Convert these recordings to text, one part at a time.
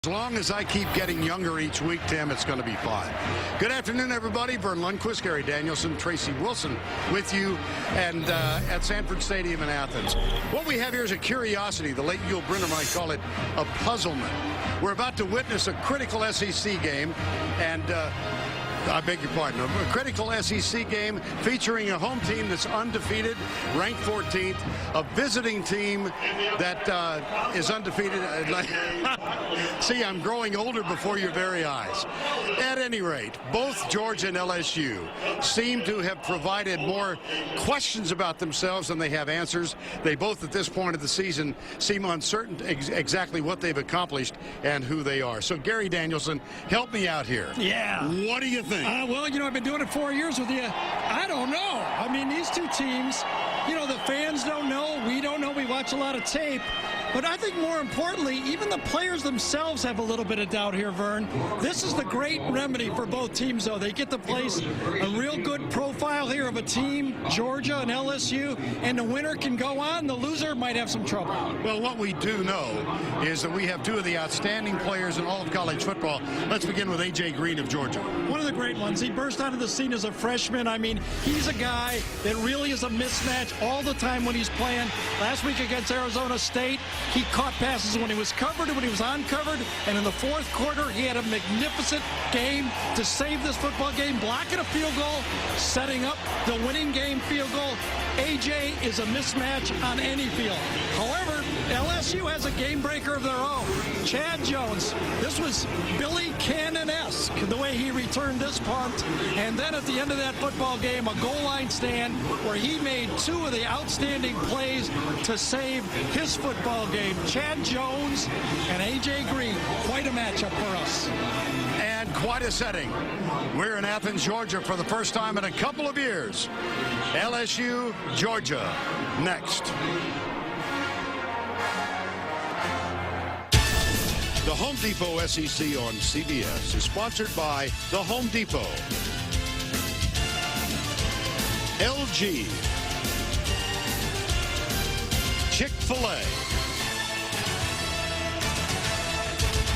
As long as I keep getting younger each week, Tim, it's going to be fine. Good afternoon, everybody. Vern Lundquist, Gary Danielson, Tracy Wilson with you and at Sanford Stadium in Athens. What we have here is a curiosity. The late Yul Brynner might call it a puzzlement. We're about to witness a critical SEC game, and I beg your pardon, a critical SEC game featuring a home team that's undefeated, ranked 14th, a visiting team that is undefeated. See, I'm growing older before your very eyes. At any rate, both Georgia and LSU seem to have provided more questions about themselves than they have answers. They both, at this point of the season, seem uncertain exactly what they've accomplished and who they are. So, Gary Danielson, help me out here. Yeah. What do you think? Well, you know, I've been doing it 4 years with you. I don't know. I mean, these two teams, you know, the fans don't know. We don't know. We watch a lot of tape. But I think more importantly, even the players themselves have a little bit of doubt here, Vern. This is the great remedy for both teams, though. They get to place a real good profile here of a team, Georgia and LSU, and the winner can go on. The loser might have some trouble. Well, what we do know is that we have two of the outstanding players in all of college football. Let's begin with A.J. Green of Georgia. One of the great ones. He burst onto the scene as a freshman. I mean, he's a guy that really is a mismatch all the time when he's playing. Last week against Arizona State, he caught passes when he was covered and when he was uncovered. And in the fourth quarter, he had a magnificent game to save this football game, blocking a field goal, setting up the winning game field goal. A.J. is a mismatch on any field. However, LSU has a game breaker of their own. Chad Jones. This was Billy Cannon-esque, the way he returned this punt. And then at the end of that football game, a goal line stand where he made two of the outstanding plays to save his football game. Chad Jones and A.J. Green. Quite a matchup for us. And quite a setting. We're in Athens, Georgia for the first time in a couple of years. LSU, Georgia, next. The Home Depot SEC on CBS is sponsored by The Home Depot, LG, Chick-fil-A,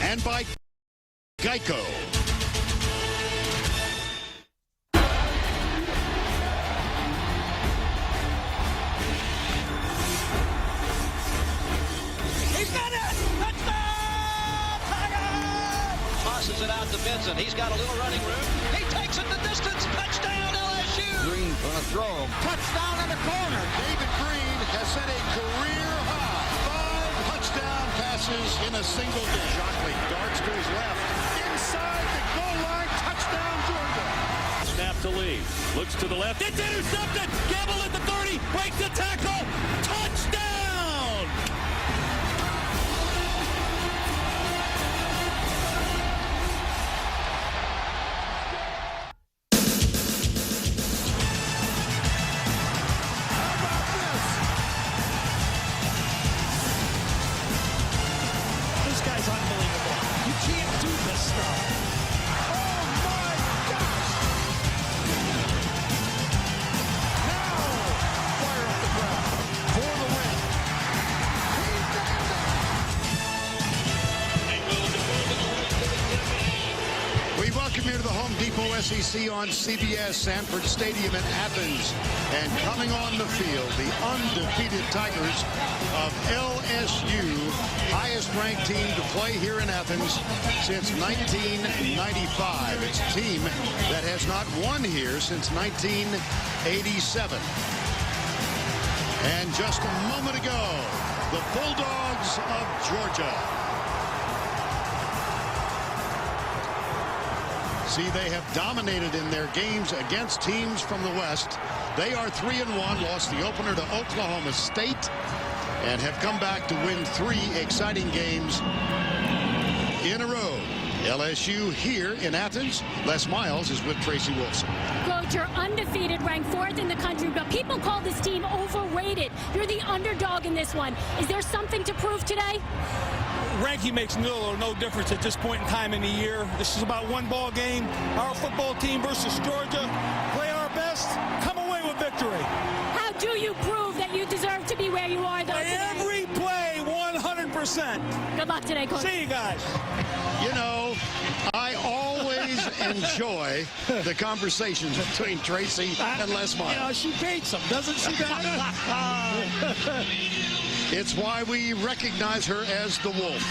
and by Geico. It out to Benson. He's got a little running room. He takes it the distance. Touchdown, LSU. Green gonna throw. Touchdown in the corner. David Green has set a career high 5 touchdown passes in a single game. Shockley darts to his left. Inside the goal line. Touchdown, Georgia. Snap to Lee. Looks to the left. It's intercepted. Gamble at the 30. Breaks the tackle. Touchdown. SEC on CBS, Sanford Stadium in Athens. And coming on the field, the undefeated Tigers of LSU, highest-ranked team to play here in Athens since 1995. It's a team that has not won here since 1987. And just a moment ago, the Bulldogs of Georgia. See, they have dominated in their games against teams from the West. They are 3-1, lost the opener to Oklahoma State, and have come back to win 3 exciting games in a row. LSU here in Athens. Les Miles is with Tracy Wilson. Coach, you're undefeated, ranked 4th in the country, but people call this team overrated. You're the underdog in this one. Is there something to prove today? Ranking makes no difference at this point in time in the year. This is about one ball game. Our football team versus Georgia. Play our best. Come away with victory. How do you prove that you deserve to be where you are, though, today? Every play, 100%. Good luck today, Coach. See you guys. enjoy the conversations between Tracy and Les Miles. You know, she baits him, doesn't she, Ben? It's why we recognize her as the Wolf.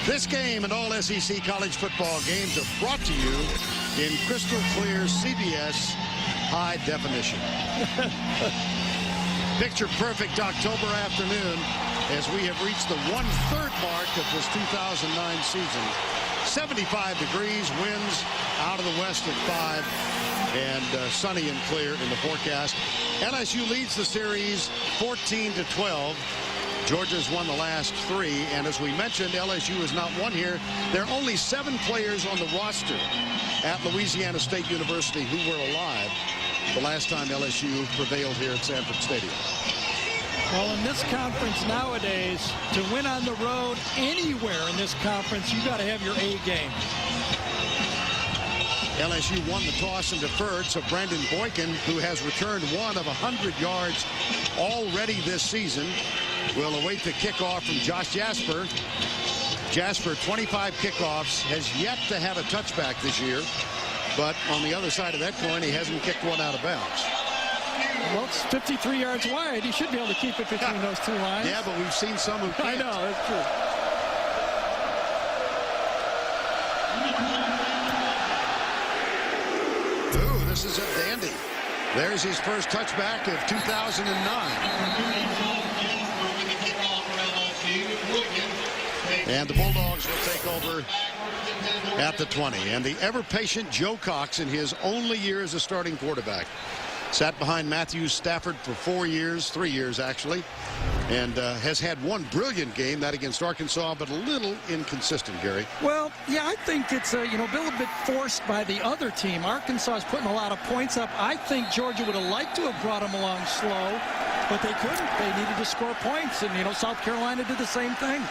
This game and all SEC college football games are brought to you in crystal clear CBS high definition. Picture perfect October afternoon as we have reached the 1/3 mark of this 2009 season. 75 degrees, winds out of the west at 5, and sunny and clear in the forecast. LSU leads the series 14-12. Georgia's won the last 3, and as we mentioned, LSU has not won here. There are only 7 players on the roster at Louisiana State University who were alive the last time LSU prevailed here at Sanford Stadium. Well, in this conference nowadays, to win on the road anywhere in this conference, you got to have your A game. LSU won the toss and deferred, so Brandon Boykin, who has returned 1 of 100 yards already this season, will await the kickoff from Josh Jasper. Jasper, 25 kickoffs, has yet to have a touchback this year, but on the other side of that coin, he hasn't kicked one out of bounds. Well, it's 53 yards wide. He should be able to keep it between those 2 lines. Yeah, but we've seen some who can't. I know, that's true. This is a dandy. There's his first touchback of 2009. And the Bulldogs will take over at the 20. And the ever-patient Joe Cox in his only year as a starting quarterback. Sat behind Matthew Stafford for 4 years, 3 years actually, and has had one brilliant game, that against Arkansas, but a little inconsistent, Gary. Well, yeah, I think it's a little bit forced by the other team. Arkansas is putting a lot of points up. I think Georgia would have liked to have brought them along slow, but they couldn't. They needed to score points, and South Carolina did the same thing.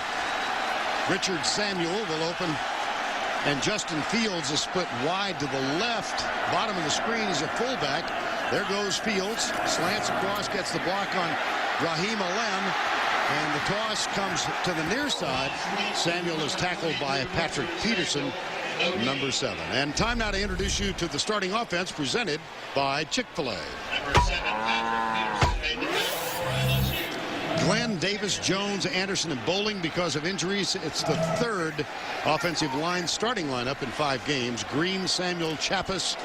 Richard Samuel will open, and Justin Fields is split wide to the left. Bottom of the screen is a fullback. There goes Fields, slants across, gets the block on Raheem Alem, and the toss comes to the near side. Samuel is tackled by Patrick Peterson, number 7. And time now to introduce you to the starting offense presented by Chick-fil-A. Glenn, Davis, Jones, Anderson, and Bowling because of injuries. It's the 3rd offensive line starting lineup in 5 games. Green, Samuel, Chappis,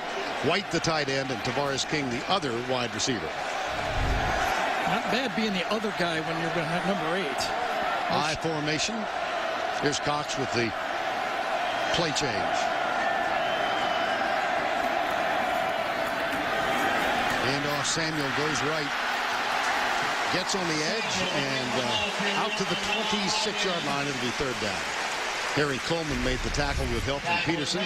White, the tight end, and Tavares King, the other wide receiver. Not bad being the other guy when you're going to have number 8. I formation. Here's Cox with the play change. Handoff, Samuel goes right. Gets on the edge and out to the 26-yard line. It'll be 3rd down. Harry Coleman made the tackle with help from Peterson.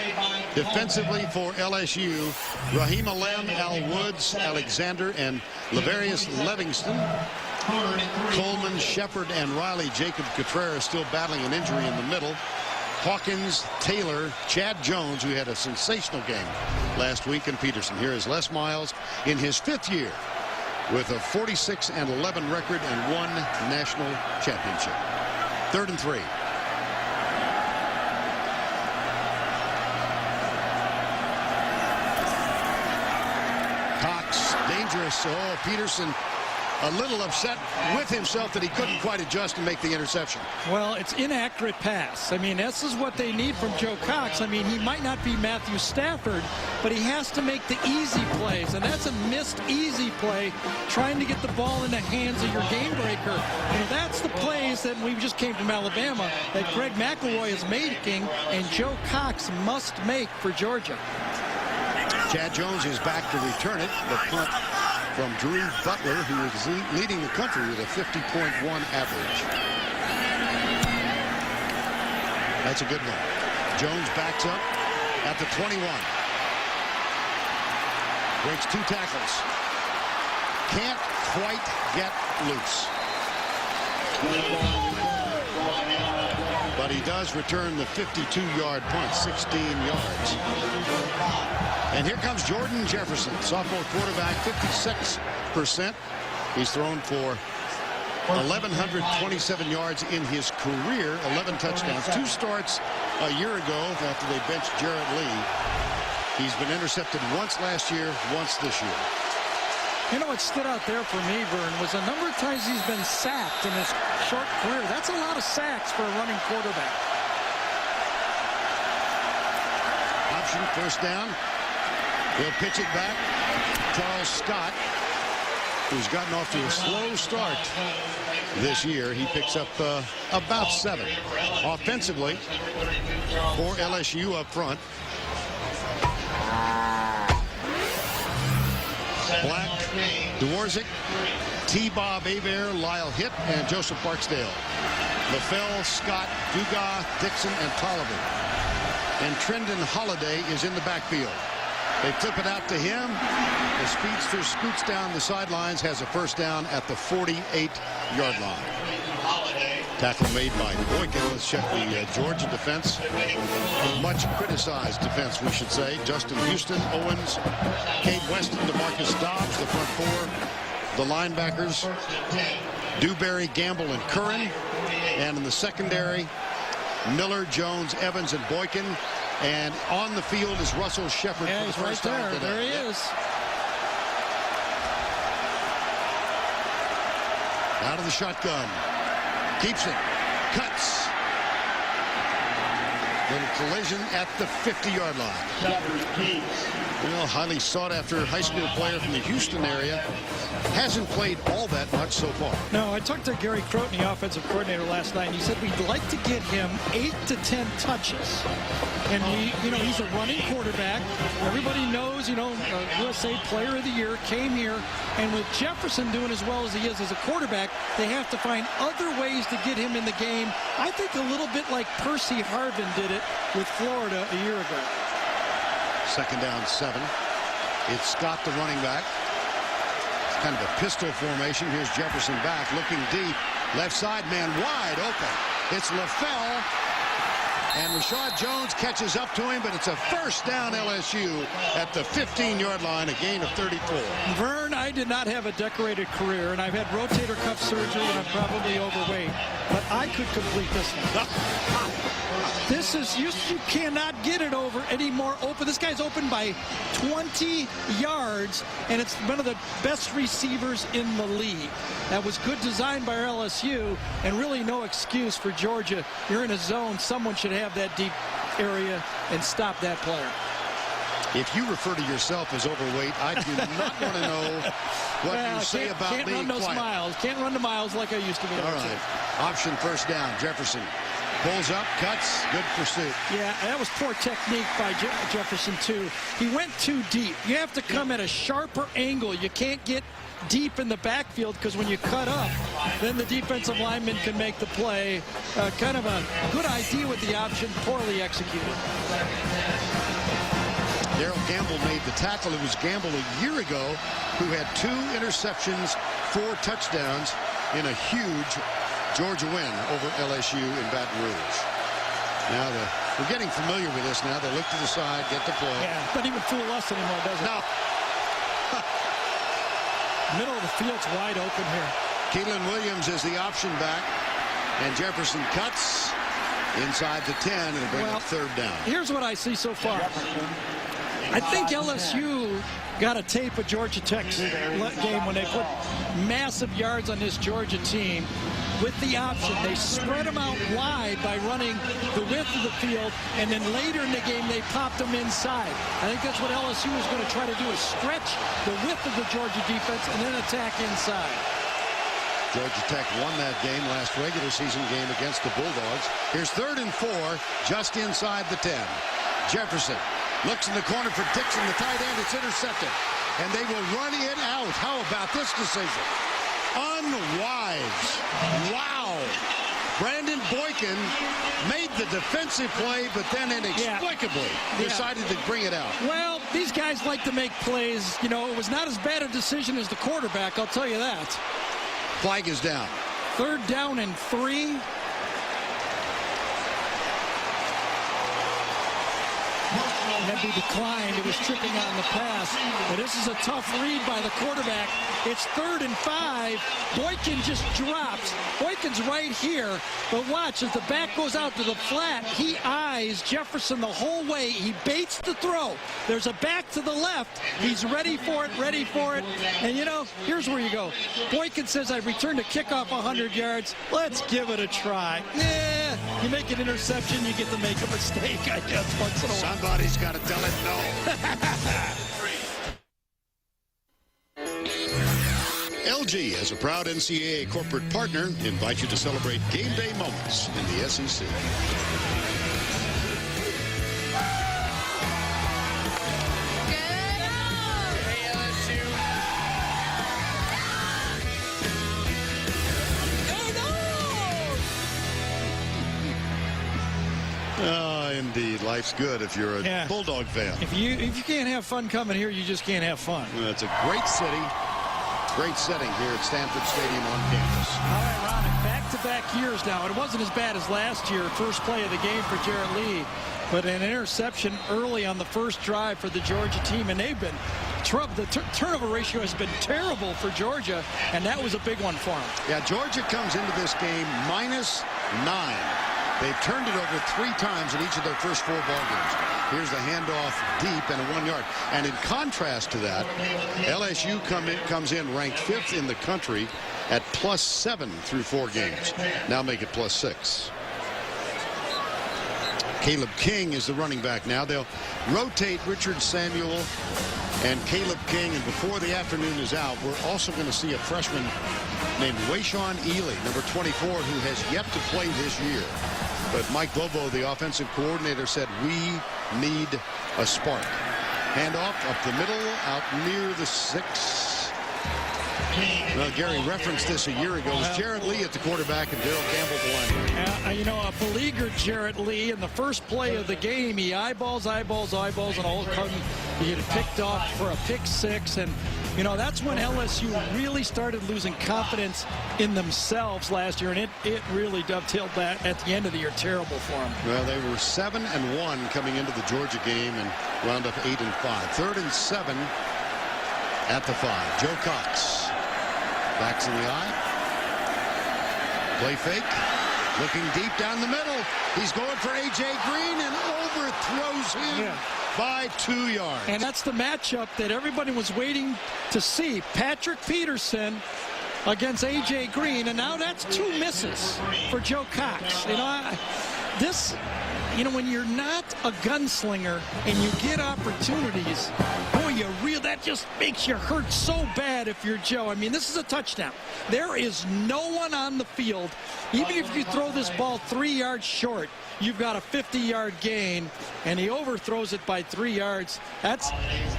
Defensively for LSU, Raheem Alem, Al Woods, Alexander, and Laverius Livingston. Coleman, Shepard, and Riley Jacob Contreras still battling an injury in the middle. Hawkins, Taylor, Chad Jones, who had a sensational game last week, and Peterson. Here is Les Miles in his 5th year with a 46-11 record and 1 national championship. 3rd and 3. Cox, dangerous. Oh, Peterson a little upset with himself that he couldn't quite adjust and make the interception. Well, it's inaccurate pass. I mean, this is what they need from Joe Cox. I mean, he might not be Matthew Stafford, but he has to make the easy plays, and that's a missed easy play, trying to get the ball in the hands of your game breaker. That's the plays that we just came from Alabama that Greg McElroy is making, and Joe Cox must make for Georgia. Chad Jones is back to return it. The punt from Drew Butler, who is leading the country with a 50.1 average. That's a good one. Jones backs up at the 21. Breaks 2 tackles. Can't quite get loose. But he does return the 52-yard punt, 16 yards. And here comes Jordan Jefferson, sophomore quarterback, 56%. He's thrown for 1,127 yards in his career, 11 touchdowns, 2 starts a year ago after they benched Jarrett Lee. He's been intercepted once last year, once this year. You know what stood out there for me, Vern, was a number of times he's been sacked in his short career. That's a lot of sacks for a running quarterback. Option, first down. He'll pitch it back. Charles Scott, who's gotten off to a slow start this year. He picks up about 7. Offensively, for LSU up front. Black, Dworzak, T-Bob Aver, Lyle Hitt, and Joseph Barksdale. LaFell, Scott, Dugas, Dixon, and Tolliver. And Trendon Holiday is in the backfield. They flip it out to him. The speedster scoots down the sidelines, has a first down at the 48-yard line. Tackle made by Boykin. Let's check the Georgia defense. Much criticized defense, we should say. Justin Houston, Owens, Kate Weston, DeMarcus Dobbs, the front 4. The linebackers, Dewberry, Gamble, and Curran. And in the secondary, Miller, Jones, Evans, and Boykin. And on the field is Russell Shepard. Yeah, for the he's first right time there. today. There he Yep. is. Out of the shotgun. Keeps it. Cuts. Little collision at the 50-yard line. You know, highly sought-after high school player from the Houston area. Hasn't played all that much so far. No, I talked to Gary Croton, the offensive coordinator, last night, and he said we'd like to get him 8 to 10 touches. And he's a running quarterback. Everybody knows, USA Player of the Year, came here, and with Jefferson doing as well as he is as a quarterback, they have to find other ways to get him in the game. I think a little bit like Percy Harvin did it with Florida a year ago. Second down, 7. It's Scott, the running back. It's kind of a pistol formation. Here's Jefferson back, looking deep. Left side, man wide open. It's LaFell. And Rashad Jones catches up to him, but it's a first down LSU at the 15-yard line, a gain of 34. Vern, I did not have a decorated career, and I've had rotator cuff surgery, and I'm probably overweight. But I could complete this one. This is, you cannot get it over any more open. This guy's open by 20 yards, and it's one of the best receivers in the league. That was good design by LSU, and really no excuse for Georgia. You're in a zone. Someone should have that deep area and stop that player. If you refer to yourself as overweight, I do not want to know what you say about me. Can't run those miles. Can't run the miles like I used to be able to. All right. Option, first down. Jefferson pulls up, cuts, good pursuit. Yeah, that was poor technique by Jefferson, too. He went too deep. You have to come at a sharper angle. You can't get deep in the backfield, because when you cut up, then the defensive lineman can make the play. Kind of a good idea with the option, poorly executed. Darrell Gamble made the tackle. It was Gamble a year ago who had 2 interceptions, 4 touchdowns in a huge Georgia win over LSU in Baton Rouge. Now we're getting familiar with this now. They look to the side, get the play. Yeah, doesn't even fool us anymore, does it? No. Middle of the field's wide open here. Keelan Williams is the option back, and Jefferson cuts inside the 10, and it'll bring up third down. Here's what I see so far. I think LSU got a tape of Georgia Tech's game when they put massive yards on this Georgia team with the option. They spread them out wide by running the width of the field, and then later in the game they popped them inside. I think that's what LSU is going to try to do, is stretch the width of the Georgia defense and then attack inside. Georgia Tech won that game, last regular season game against the Bulldogs. Here's 3rd and 4, just inside the 10. Jefferson looks in the corner for Dixon, the tight end. It's intercepted, and they will run it out. How about this decision? Unwise. Wow. Brandon Boykin made the defensive play, but then inexplicably decided to bring it out. Well, these guys like to make plays. You know, it was not as bad a decision as the quarterback, I'll tell you that. Flag is down. 3rd down and 3. then be declined. It was tripping on the pass. But this is a tough read by the quarterback. It's 3rd and 5. Boykin just drops. Boykin's right here. But watch, as the back goes out to the flat, he eyes Jefferson the whole way. He baits the throw. There's a back to the left. He's ready for it, ready for it. And, you know, here's where you go. Boykin says, I returned a kickoff 100 yards. Let's give it a try. Yeah, you make an interception, you get to make a mistake, I guess, once in a while. Somebody's got to tell it no. LG, as a proud NCAA corporate partner, invites you to celebrate game day moments in the SEC. Oh, indeed. Life's good if you're a Bulldog fan. If you can't have fun coming here, you just can't have fun. It's a great city, great setting here at Stanford Stadium on campus. How ironic. Back-to-back years now. It wasn't as bad as last year. First play of the game for Jarrett Lee. But an interception early on the first drive for the Georgia team. And they've been trouble. The turnover ratio has been terrible for Georgia. And that was a big one for them. Yeah, Georgia comes into this game -9. They've turned it over 3 times in each of their first 4 ball games. Here's the handoff deep and a 1 yard. And in contrast to that, LSU comes in ranked 5th in the country at +7 through 4 games. Now make it +6. Caleb King is the running back now. They'll rotate Richard Samuel and Caleb King. And before the afternoon is out, we're also going to see a freshman named Wayshawn Ely, number 24, who has yet to play this year. But Mike Bobo, the offensive coordinator, said, we need a spark. Handoff up the middle, out near the 6. Well, Gary referenced this a year ago. It was Jarrett Lee at the quarterback and Darrell Campbell the linebacker. You know, a beleaguered Jarrett Lee in the first play of the game. He eyeballs, and all of a sudden he get picked off for a pick 6. And, you know, that's when LSU really started losing confidence in themselves last year. And it really dovetailed back at the end of the year terrible for them. Well, they were 7-1 coming into the Georgia game and wound up 8-5. 3rd and 7 at the 5. Joe Cox. Backs in the eye. Play fake. Looking deep down the middle. He's going for A.J. Green and overthrows him by 2 yards. And that's the matchup that everybody was waiting to see. Patrick Peterson against A.J. Green. And now that's 2 misses for Joe Cox. You know, when you're not a gunslinger and you get opportunities, boy, that just makes you hurt so bad if you're Joe. I mean, this is a touchdown. There is no one on the field. Even if you throw this ball 3 yards short, you've got a 50-yard gain, and he overthrows it by 3 yards. That's,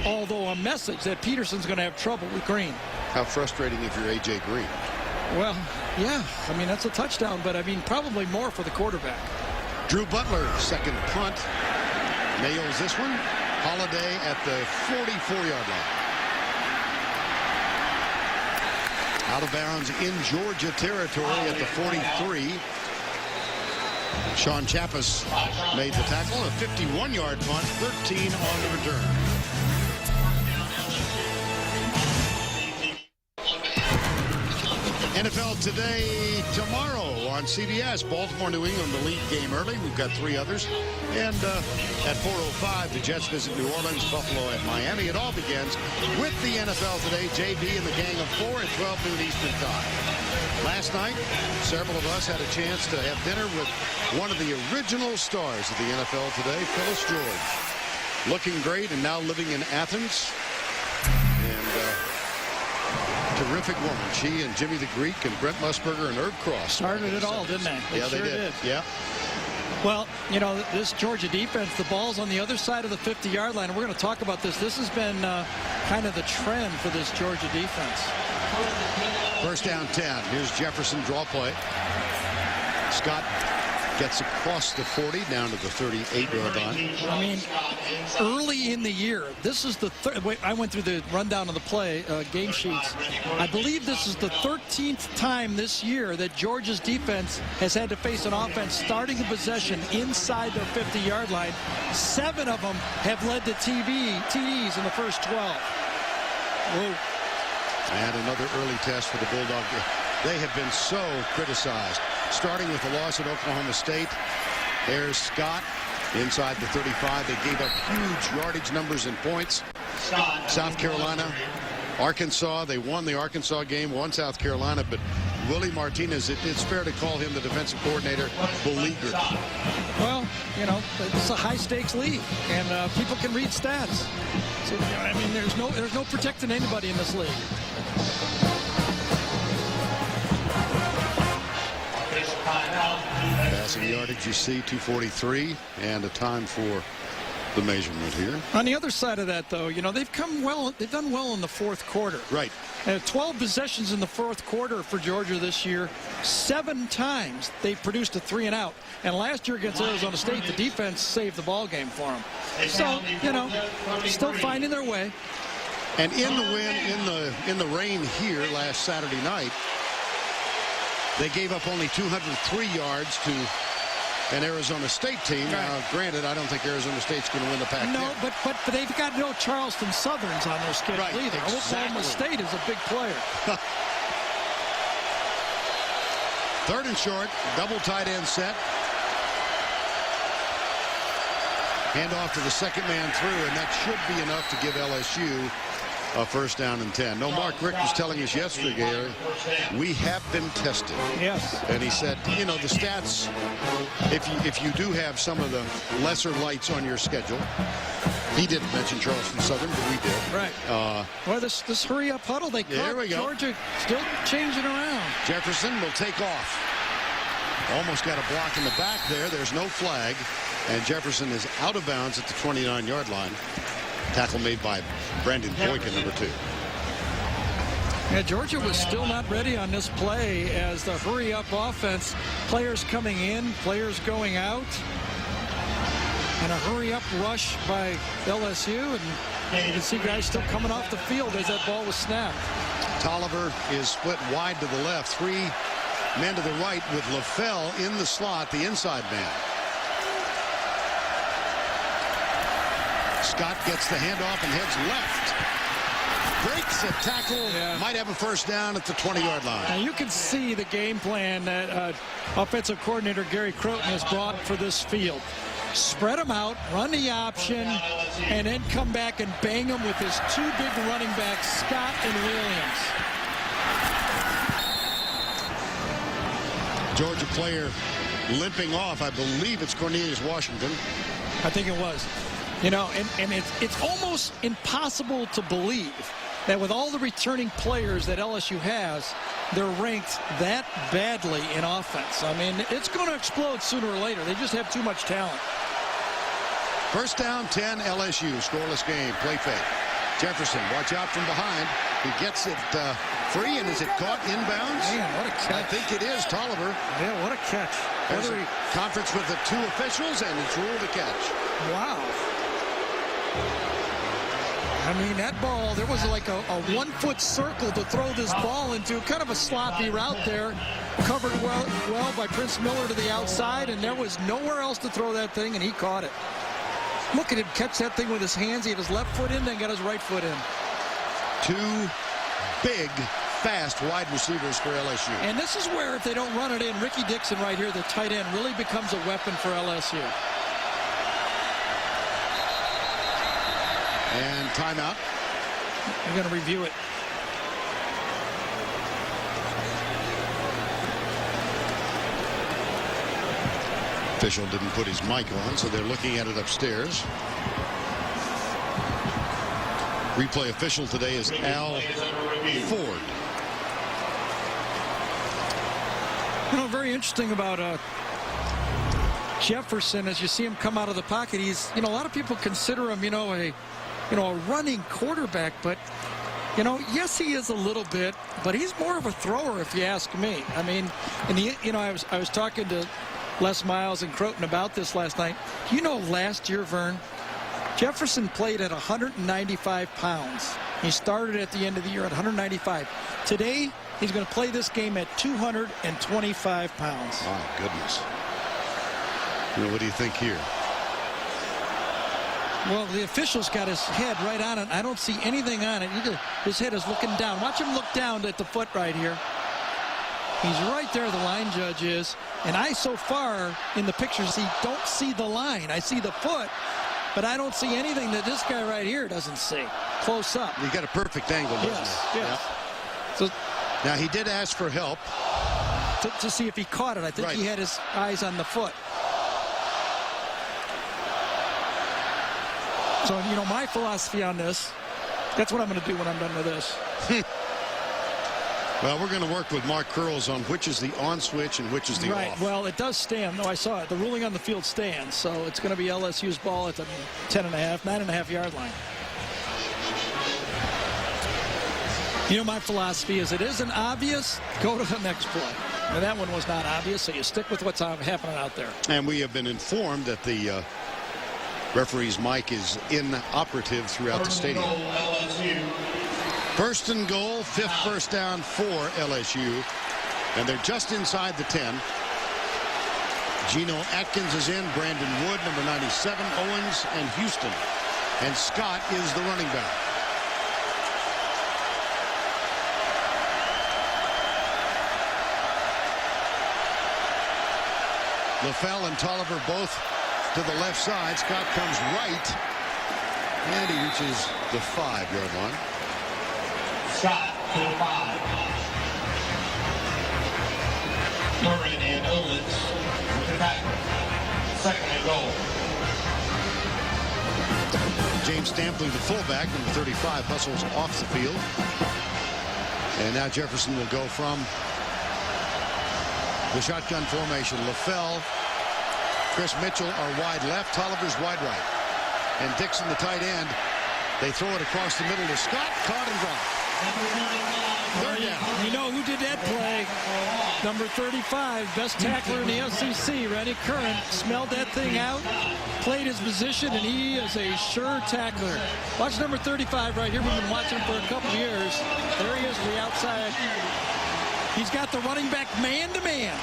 although, a message that Peterson's going to have trouble with Green. How frustrating if you're A.J. Green. Well, yeah. I mean, that's a touchdown, but, I mean, probably more for the quarterback. Drew Butler, second punt, nails this one. Holiday at the 44-yard line. Out of bounds in Georgia territory at the 43. Sean Chappis made the tackle. A 51-yard punt, 13 on the return. NFL Today tomorrow on CBS. Baltimore, New England, the lead game early. We've got 3 others. And at 4:05, the Jets visit New Orleans, Buffalo at Miami. It all begins with the NFL Today. JB and the gang of 4 at 12 noon Eastern Time. Last night, several of us had a chance to have dinner with one of the original stars of the NFL Today, Phyllis George. Looking great and now living in Athens. Terrific woman. She and Jimmy the Greek and Brent Musburger and Herb Cross started it all, didn't they? Yeah, they did. Yeah. Well, you know, this Georgia defense, the ball's on the other side of the 50-yard line. We're going to talk about this. This has been kind of the trend for this Georgia defense. First down 10. Here's Jefferson, draw play. Scott Gets across the 40 down to the 38-yard line. I mean, early in the year, this is the third. I went through the rundown of the play game sheets. I believe this is the 13th time this year that Georgia's defense has had to face an offense starting a possession inside their 50-yard line. 7 of them have led to TDs in the first 12. Whoa. And another early test for the Bulldogs. They have been so criticized. Starting with the loss at Oklahoma State. There's Scott inside the 35. They gave up huge yardage numbers and points. South Carolina, Arkansas. They won the Arkansas game, won South Carolina, but Willie Martinez, it's fair to call him the defensive coordinator, beleaguered. Well, you know, it's a high-stakes league, and people can read stats. So, you know, I mean, there's no protecting anybody in this league. Passing yardage, you see, 243, and a time for the measurement here. On the other side of that, though, you know, they've done well in the fourth quarter. Right. 12 possessions in the fourth quarter for Georgia this year. 7 times they produced a 3-and-out. And last year against Arizona State, the defense saved the ball game for them. So, you know, still finding their way. And in the win, in the rain here last Saturday night, they gave up only 203 yards to an Arizona State team. Right. Granted, I don't think Arizona State's going to win the Pac-10. No, but they've got no Charleston Southerns on their schedule either. Exactly. Oklahoma State is a big player. Third and short, double tight end set. Hand off to the second man through, and that should be enough to give LSU a first down and 10. No, Mark Richt was telling us yesterday, Gary, we have been tested. Yes. And he said, you know, the stats, if you do have some of the lesser lights on your schedule, he didn't mention Charleston Southern, but we did. Right. Well, this hurry-up huddle, they caught Georgia still changing around. Jefferson will take off. Almost got a block in the back there. There's no flag. And Jefferson is out of bounds at the 29-yard line. Tackle made by Brandon Boykin, number 2. Yeah, Georgia was still not ready on this play as the hurry-up offense. Players coming in, players going out. And a hurry-up rush by LSU. And you can see guys still coming off the field as that ball was snapped. Tolliver is split wide to the left. 3 men to the right with LaFell in the slot, the inside man. Scott gets the handoff and heads left. Breaks a tackle. Yeah. Might have a first down at the 20-yard line. Now you can see the game plan that offensive coordinator Gary Croton has brought for this field. Spread them out, run the option, and then come back and bang them with his 2 big running backs, Scott and Williams. Georgia player limping off. I believe it's Cornelius Washington. I think it was. You know, and it's almost impossible to believe that with all the returning players that LSU has, they're ranked that badly in offense. I mean, it's going to explode sooner or later. They just have too much talent. First down, 10, LSU. Scoreless game. Play fake. Jefferson, watch out from behind. He gets it free, and is it caught inbounds? Man, what a catch. I think it is Tolliver. Yeah, what a catch. There's a conference with the 2 officials, and it's ruled a catch. Wow. I mean, that ball, there was like a 1-foot circle to throw this ball into. Kind of a sloppy route there. Covered well by Prince Miller to the outside, and there was nowhere else to throw that thing, and he caught it. Look at him catch that thing with his hands. He had his left foot in, then got his right foot in. 2 big, fast wide receivers for LSU. And this is where, if they don't run it in, Ricky Dixon right here, the tight end, really becomes a weapon for LSU. And timeout. I'm going to review it. Official didn't put his mic on, so they're looking at it upstairs. Replay official today is Al Ford. You know, very interesting about Jefferson, as you see him come out of the pocket, he's, you know, a lot of people consider him, a running quarterback, but, you know, yes, he is a little bit, but he's more of a thrower, if you ask me. I mean, I was talking to Les Miles and Croton about this last night. You know, last year, Vern, Jefferson played at 195 pounds. He started at the end of the year at 195. Today, he's going to play this game at 225 pounds. My goodness. You know, what do you think here? Well, the official's got his head right on it. I don't see anything on it. His head is looking down. Watch him look down at the foot right here. He's right there, the line judge is. And I, so far, in the pictures, don't see the line. I see the foot, but I don't see anything that this guy right here doesn't see. Close up. You got a perfect angle, doesn't Yes, you? yes. Yeah. So, now, he did ask for help. to see if he caught it. I think he had his eyes on the foot. So, you know, my philosophy on this, that's what I'm going to do when I'm done with this. Well, we're going to work with Mark Curls on which is the on switch and which is the off. Well, it does stand. No, I saw it. The ruling on the field stands. So it's going to be LSU's ball at the 9.5 yard line. You know, my philosophy is it isn't obvious, go to the next play. Now, that one was not obvious, so you stick with what's happening out there. And we have been informed that the referee's mic is inoperative throughout the stadium. First and goal, 5th first down for LSU. And they're just inside the 10. Geno Atkins is in, Brandon Wood, number 97, Owens, and Houston. And Scott is the running back. LaFell and Tolliver both to the left side. Scott comes right, and he reaches the 5-yard line. Scott to the 5. Murray and Owens with the tackle. 2nd and goal. James Stampley, the fullback, number 35, hustles off the field. And now Jefferson will go from the shotgun formation. LaFell, Chris Mitchell are wide left. Tolliver's wide right. And Dixon, the tight end, they throw it across the middle to Scott. Caught and dropped. You know who did that play? Number 35, best tackler in the SEC, Rennie Curran, smelled that thing out, played his position, and he is a sure tackler. Watch number 35 right here. We've been watching him for a couple of years. There he is to the outside. He's got the running back man-to-man.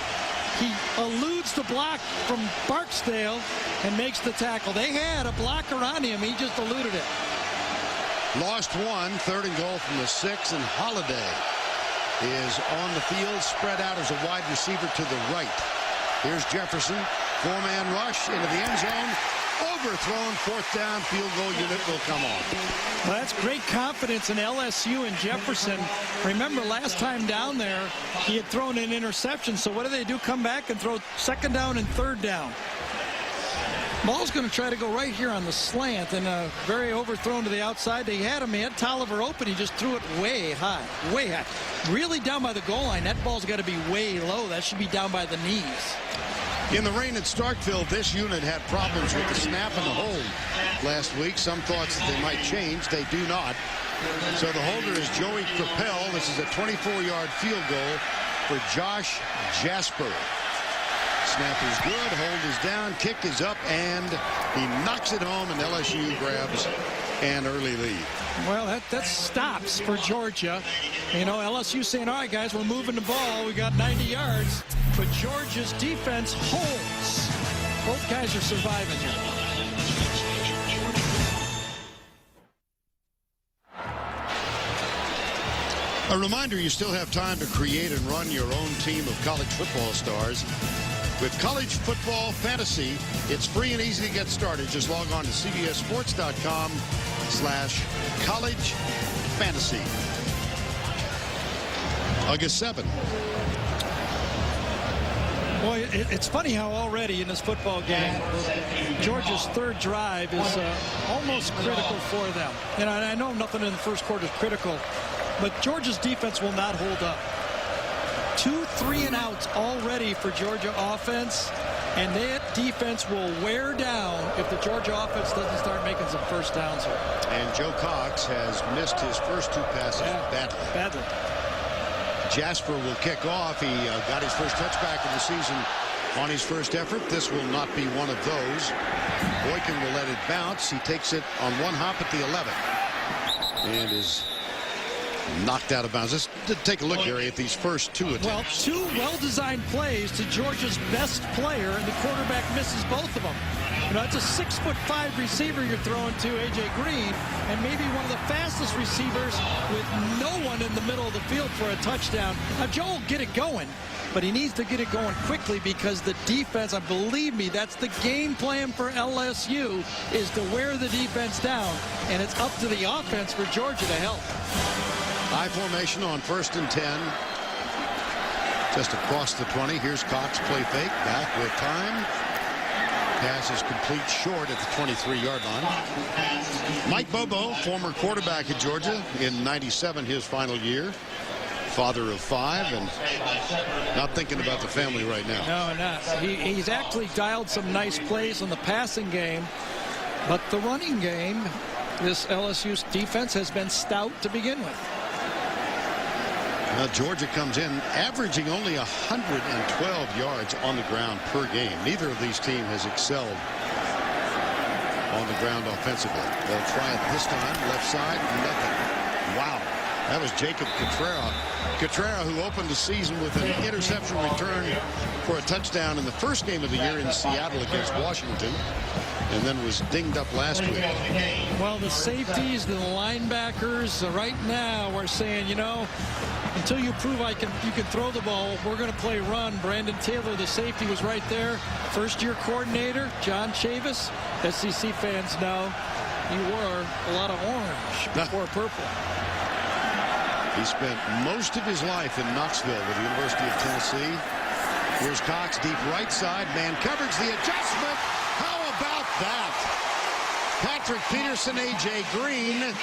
He eludes the block from Barksdale and makes the tackle. They had a blocker on him. He just eluded it. Lost one, 3rd and goal from the 6, and Holiday is on the field, spread out as a wide receiver to the right. Here's Jefferson, 4-man rush into the end zone, overthrown, 4th down, field goal unit will come on. Well, that's great confidence in LSU and Jefferson. Remember, last time down there, he had thrown an interception, so what do? Come back and throw 2nd down and 3rd down. Ball's going to try to go right here on the slant, and very overthrown to the outside. They had him. He had Tolliver open. He just threw it way high, way high. Really down by the goal line. That ball's got to be way low. That should be down by the knees. In the rain at Starkville, this unit had problems with the snap and the hold last week. Some thoughts that they might change. They do not. So the holder is Joey Capel. This is a 24-yard field goal for Josh Jasper. Snap is good, hold is down, kick is up, and he knocks it home, and LSU grabs an early lead. Well, that stops for Georgia. You know, LSU saying, all right, guys, we're moving the ball. We got 90 yards. But Georgia's defense holds. Both guys are surviving here. A reminder, you still have time to create and run your own team of college football stars. With College Football Fantasy, it's free and easy to get started. Just log on to cbssports.com/collegefantasy. August 7. Boy, it's funny how already in this football game, Georgia's 3rd drive is almost critical for them. And I know nothing in the first quarter is critical, but Georgia's defense will not hold up. 2 3-and-outs already for Georgia offense, and that defense will wear down if the Georgia offense doesn't start making some first downs here. And Joe Cox has missed his first 2 passes badly. Jasper will kick off. He got his first touchback of the season On his first effort, this will not be one of those. Boykin will let it bounce. He takes it on one hop at the 11 and is knocked out of bounds. Let's take a look, Gary, at these first two attempts. Well, two well-designed plays to Georgia's best player, and the quarterback misses both of them. You know, it's a 6'5" receiver you're throwing to, A.J. Green, and maybe one of the fastest receivers with no one in the middle of the field for a touchdown. Now, Joe will get it going, but he needs to get it going quickly because the defense, and believe me, that's the game plan for LSU, is to wear the defense down, and it's up to the offense for Georgia to help. High formation on 1st and 10. Just across the 20. Here's Cox, play fake, back with time. Pass is complete short at the 23-yard line. Mike Bobo, former quarterback at Georgia in '97, his final year. Father of 5 and not thinking about the family right now. No, not. He's actually dialed some nice plays on the passing game, but the running game, this LSU's defense has been stout to begin with. Georgia comes in averaging only 112 yards on the ground per game. Neither of these teams has excelled on the ground offensively. They'll try it this time. Left side, nothing. Wow. That was Jacob Catrera. Catrera, who opened the season with an interception return for a touchdown in the first game of the year in Seattle against Washington, and then was dinged up last week. Well, the safeties, the linebackers, right now are saying, you know, until you prove you can throw the ball, we're going to play run. Brandon Taylor, the safety, was right there. First-year coordinator, John Chavis. SEC fans know he wore a lot of orange before purple. He spent most of his life in Knoxville with the University of Tennessee. Here's Cox, deep right side. Man coverage, the adjustment. How about that? Patrick Peterson, A.J. Green,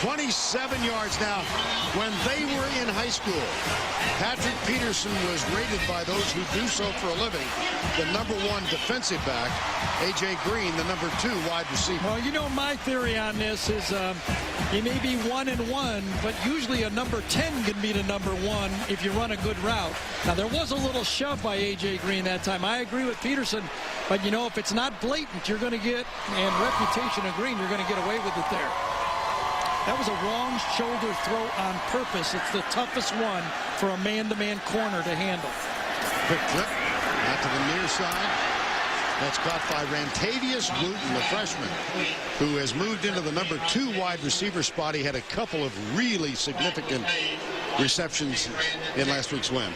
27 yards. Now, when they were in high school, Patrick Peterson was rated by those who do so for a living the #1 defensive back. A.J. Green, the #2 wide receiver. Well, you know, my theory on this is you may be 1-1, but usually a number 10 can be the #1 if you run a good route. Now, there was a little shove by A.J. Green that time. I agree with Peterson, but, you know, if it's not blatant, you're going to get, and reputation of Green, you're going to get away with it there. That was a wrong shoulder throw on purpose. It's the toughest one for a man-to-man corner to handle. Quick flip out to the near side. That's caught by Rantavius Wooten, the freshman, who has moved into the #2 wide receiver spot. He had a couple of really significant receptions in last week's win.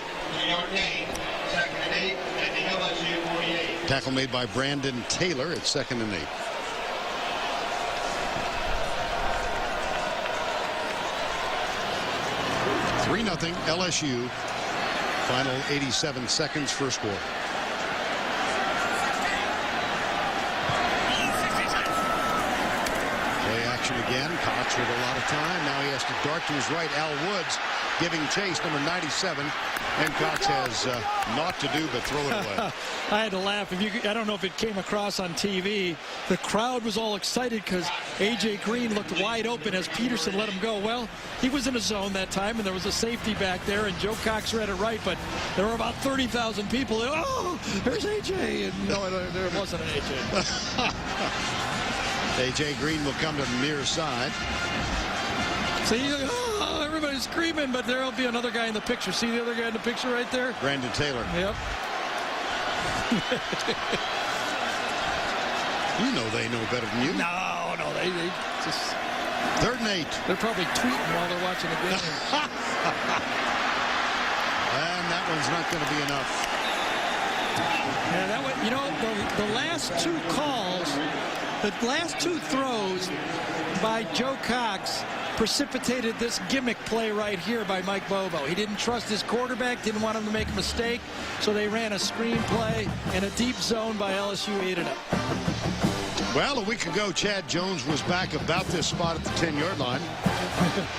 Tackle made by Brandon Taylor at 2nd and 8. (3-0) LSU. Final 87 seconds for a score. Play action again. Cox with a lot of time. Now he has to dart to his right. Al Woods giving chase, number 97. And Cox has naught to do but throw it away. I had to laugh. I don't know if it came across on TV. The crowd was all excited because A.J. Green looked wide open as Peterson let him go. Well, he was in a zone that time, and there was a safety back there, and Joe Cox read it right, but there were about 30,000 people. Oh, there's A.J. And no, there wasn't an A.J. A.J. Green will come to the near side. See, everybody's screaming, but there'll be another guy in the picture. See the other guy in the picture right there? Brandon Taylor. Yep. You know they know better than you. No, they just... 3rd and 8. They're probably tweeting while they're watching the game. And that one's not going to be enough. Yeah, that one, you know, the last two calls, the last two throws by Joe Cox precipitated this gimmick play right here by Mike Bobo. He didn't trust his quarterback, didn't want him to make a mistake, so they ran a screen play, and a deep zone by LSU ate it up. Well, a week ago, Chad Jones was back about this spot at the 10-yard line,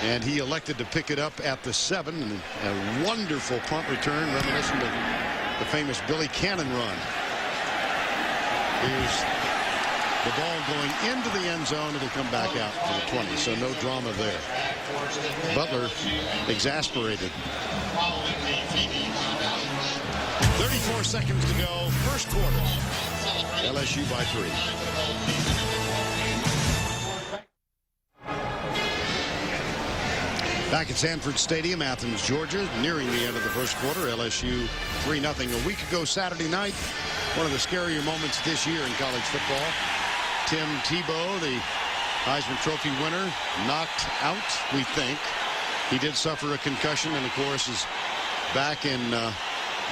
and he elected to pick it up at the 7. And a wonderful punt return, reminiscent of the famous Billy Cannon run. Here's the ball going into the end zone. It'll come back out to the 20, so no drama there. Butler exasperated. 34 seconds to go. First quarter. LSU by 3. Back at Sanford Stadium, Athens, Georgia, nearing the end of the first quarter. LSU 3-0. A week ago Saturday night, one of the scarier moments this year in college football. Tim Tebow, the Heisman Trophy winner, knocked out, we think. He did suffer a concussion and, of course, is back in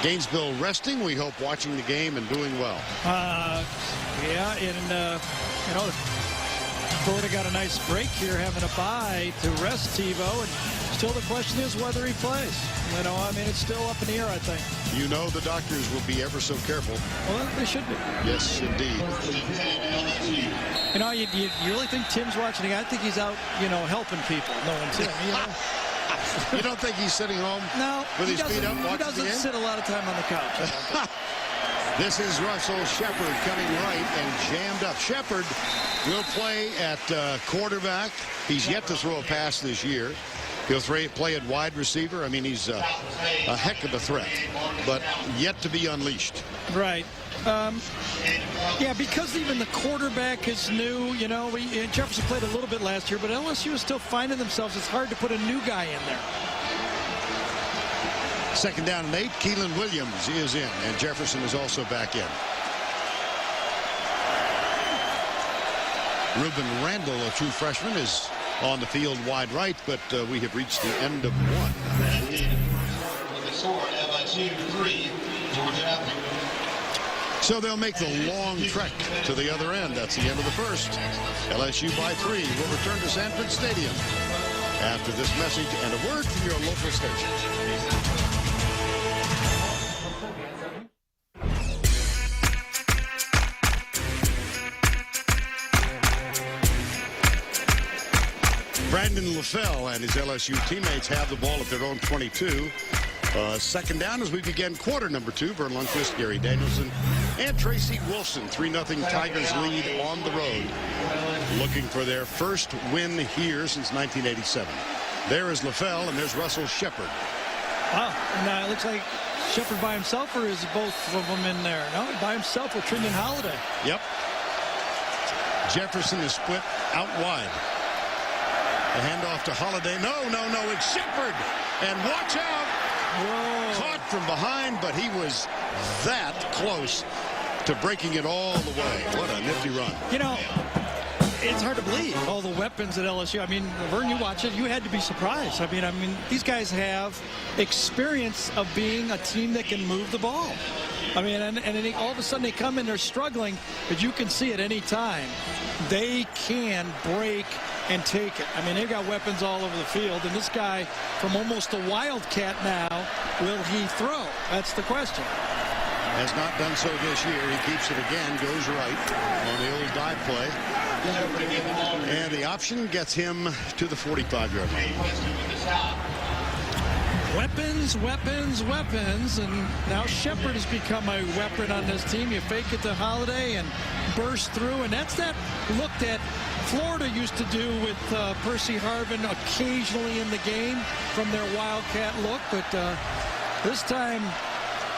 Gainesville resting. We hope watching the game and doing well. Yeah, and, you know, Florida got a nice break here, having a bye to rest Tebow, and still the question is whether he plays. You know, I mean, it's still up in the air, I think. You know the doctors will be ever so careful. Well, they should be. Yes, indeed. You know, you really think Tim's watching the guy? I think he's out, you know, helping people. No one's him, you know. You don't think he's sitting home No, with his feet up watching the game? He doesn't sit a lot of time on the couch. This is Russell Shepard coming right and jammed up. Shepard will play at quarterback. He's yet to throw a pass this year. He'll play at wide receiver. I mean, he's a heck of a threat, but yet to be unleashed. Right. Yeah, because even the quarterback is new. You know, Jefferson played a little bit last year, but LSU is still finding themselves. It's hard to put a new guy in there. 2nd down and 8. Keelan Williams is in, and Jefferson is also back in. Ruben Randall, a true freshman, is on the field wide right, but we have reached the end of one. So they'll make the long trek to the other end. That's the end of the first. LSU by 3 will return to Sanford Stadium after this message and a word from your local station. Brandon LaFell and his LSU teammates have the ball at their own 22. 2nd down as we begin quarter number 2. Vern Lundquist, Gary Danielson, and Tracy Wilson. 3-0 Tigers lead on the road. Looking for their first win here since 1987. There is LaFell, and there's Russell Shepard. Wow, and it looks like Shepard by himself, or is both of them in there? No, by himself with Trinian Holiday. Yep. Jefferson is split out wide. The handoff to Holiday. No, it's Shepard. And watch out. Whoa. Caught from behind, but he was that close to breaking it all the way. What a nifty run. You know, it's hard to believe all the weapons at LSU. I mean, Vern, you watch it, you had to be surprised. I mean, these guys have experience of being a team that can move the ball. I mean, and then all of a sudden they come in, they're struggling, but you can see at any time they can break and take it. I mean, they've got weapons all over the field, and this guy from almost a wildcat now, will he throw? That's the question. Has not done so this year. He keeps it again, goes right on the old dive play. And the option gets him to the 45-yard line. Weapons, weapons, weapons, and now Shepard has become a weapon on this team. You fake it to Holiday and burst through, and that's that look that Florida used to do with Percy Harvin occasionally in the game from their wildcat look, but this time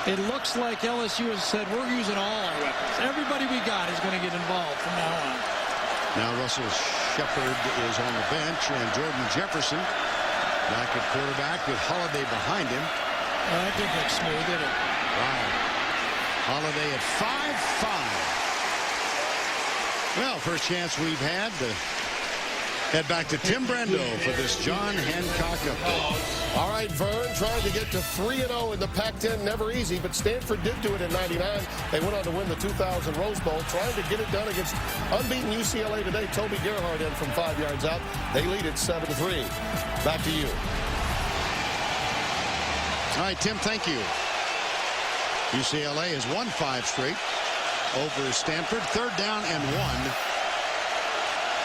it looks like LSU has said, we're using all our weapons. Everybody we got is going to get involved from now on. Now Russell Shepard is on the bench, and Jordan Jefferson back at quarterback with Holiday behind him. That didn't look smooth, did it? Wow. Holiday at 5-5. Well, first chance we've had to head back to Tim Brando for this John Hancock update. All right, Vern, trying to get to 3-0 in the Pac-10, never easy, but Stanford did do it in '99. They went on to win the 2000 Rose Bowl, trying to get it done against unbeaten UCLA today. Toby Gerhart in from 5 yards out. They lead it 7-3. Back to you. All right, Tim, thank you. UCLA has won 5 straight over Stanford. 3rd down and 1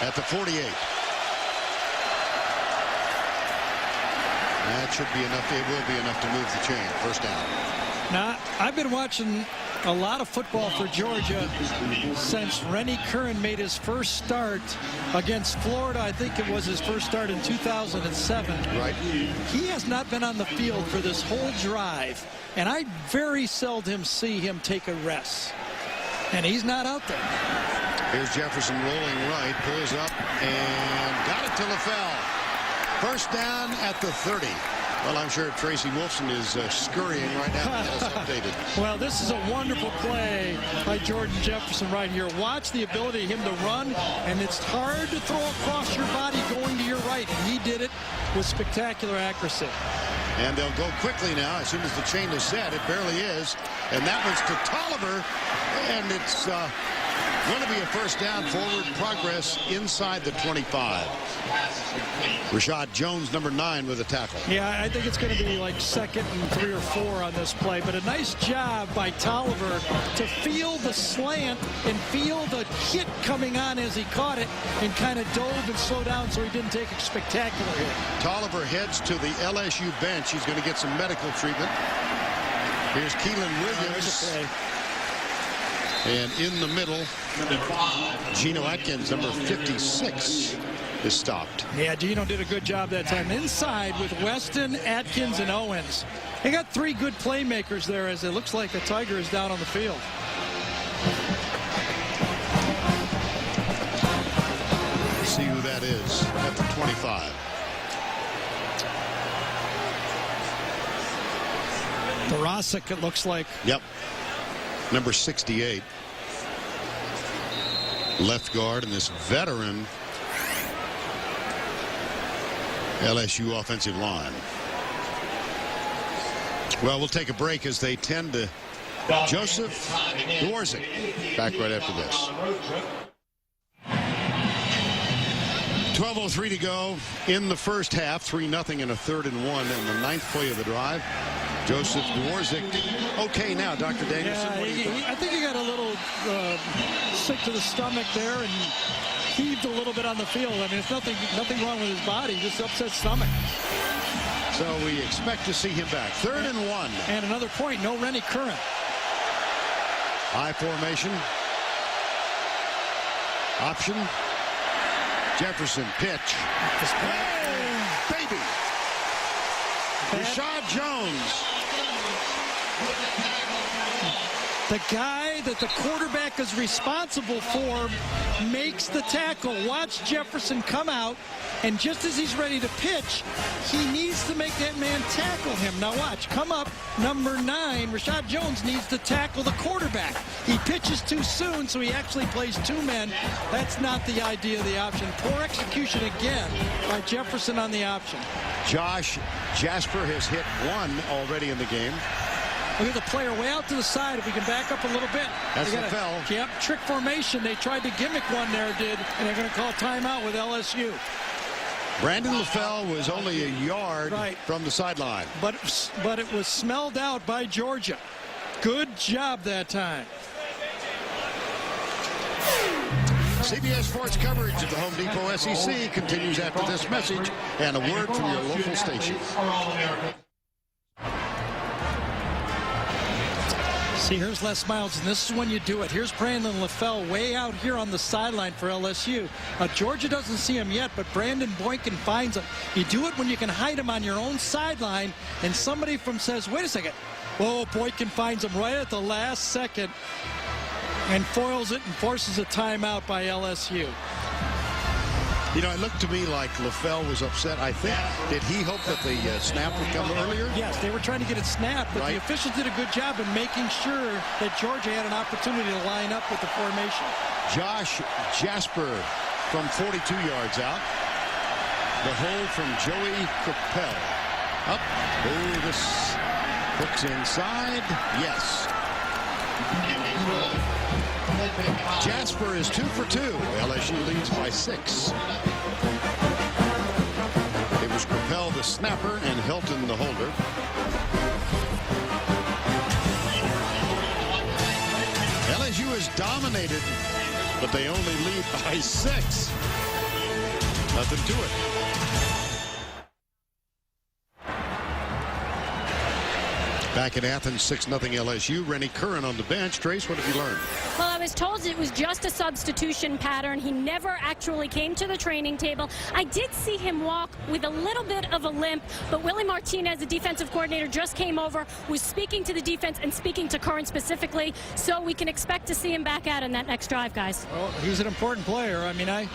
at the 48. That should be enough. It will be enough to move the chain. First down. Now, I've been watching a lot of football for Georgia since Rennie Curran made his first start against Florida. I think it was his first start in 2007. Right. He has not been on the field for this whole drive, and I very seldom see him take a rest. And he's not out there. Here's Jefferson rolling right, pulls up, and got it to LaFell. First down at the 30. Well, I'm sure Tracy Wilson is scurrying right now. Updated. Well, this is a wonderful play by Jordan Jefferson right here. Watch the ability of him to run, and it's hard to throw across your body going to your right, and he did it with spectacular accuracy. And they'll go quickly now as soon as the chain is set. It barely is. And that one's to Tolliver, and it's going to be a first down, forward progress inside the 25. Rashad Jones, number 9, with a tackle. Yeah, I think it's going to be like 2nd and 3 or 4 on this play. But a nice job by Tolliver to feel the slant and feel the hit coming on as he caught it and kind of dove and slowed down so he didn't take a spectacular hit. Tolliver heads to the LSU bench. He's going to get some medical treatment. Here's Keelan Williams. And in the middle, Geno Atkins, number 56, is stopped. Yeah, Geno did a good job that time. Inside with Weston, Atkins, and Owens. They got 3 good playmakers there as it looks like the Tiger is down on the field. See who that is at the 25. Barasic, it looks like. Yep. Number 68. Left guard, and this veteran LSU offensive line. Well, we'll take a break as they tend to Joseph Dworzak. Back right after this. 12:03 to go in the first half. 3-0 in a 3rd and 1 in the 9th play of the drive. Joseph Dworzak okay now, Dr. Danielson. Yeah, I think he got a little sick to the stomach there and heaved a little bit on the field. I mean, it's nothing wrong with his body, just upset stomach. So we expect to see him back. 3rd and 1. And another point, no Rennie Curran. High formation. Option. Jefferson pitch. Oh, baby. Rashad Jones. The guy that the quarterback is responsible for makes the tackle. Watch Jefferson come out, and just as he's ready to pitch, he needs to make that man tackle him. Now watch, come up, number 9, Rashad Jones needs to tackle the quarterback. He pitches too soon, so he actually plays 2 men. That's not the idea of the option. Poor execution again by Jefferson on the option. Josh Jasper has hit 1 already in the game. Look at the player way out to the side. If we can back up a little bit. That's LaFell. Yep, trick formation. They tried to gimmick one there, and they're going to call timeout with LSU. Brandon LaFell was only a yard from the sideline. But it was smelled out by Georgia. Good job that time. CBS Sports coverage of the Home Depot SEC continues after this message and a word from your local station. See, here's Les Miles, and this is when you do it. Here's Brandon LaFell way out here on the sideline for LSU. Georgia doesn't see him yet, but Brandon Boykin finds him. You do it when you can hide him on your own sideline, and somebody says, wait a second. Oh, Boykin finds him right at the last second and foils it and forces a timeout by LSU. You know, it looked to me like LaFell was upset. I think, did he hope that the snap would come earlier? Yes, they were trying to get it snapped, but the officials did a good job in making sure that Georgia had an opportunity to line up with the formation. Josh Jasper from 42 yards out. The hold from Joey Capel. Up. Oh, this hooks inside. Yes. Jasper is 2 for 2. LSU leads by 6. It was Capel the snapper and Hilton the holder. LSU is dominated, but they only lead by 6. Nothing to it. Back in Athens, 6-0 LSU. Rennie Curran on the bench. Trace, what have you learned? Well, I was told it was just a substitution pattern. He never actually came to the training table. I did see him walk with a little bit of a limp, but Willie Martinez, the defensive coordinator, just came over, was speaking to the defense and speaking to Curran specifically, so we can expect to see him back out in that next drive, guys. Well, he's an important player. I mean, I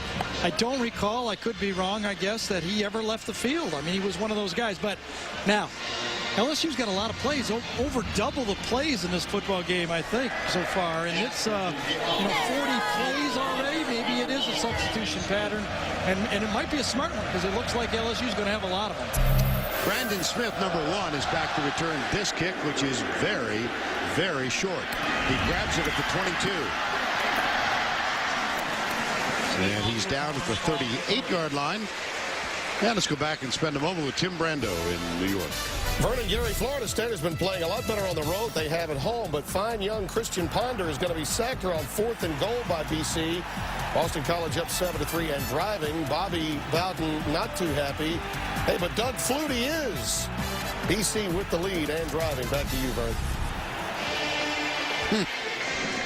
don't recall, I could be wrong, I guess, that he ever left the field. I mean, he was one of those guys. But now, LSU's got a lot of plays, over double the plays in this football game, I think, so far. And it's, 40 plays already. Maybe it is a substitution pattern. And it might be a smart one because it looks like LSU's going to have a lot of them. Brandon Smith, number 1, is back to return this kick, which is very, very short. He grabs it at the 22. And he's down at the 38-yard line. And let's go back and spend a moment with Tim Brando in New York. Vernon, Gary, Florida State has been playing a lot better on the road they have at home, but fine young Christian Ponder is going to be sacked on 4th and goal by BC. Boston College up 7-3 and driving. Bobby Bowden not too happy. Hey, but Doug Flutie is. BC with the lead and driving. Back to you, Vern.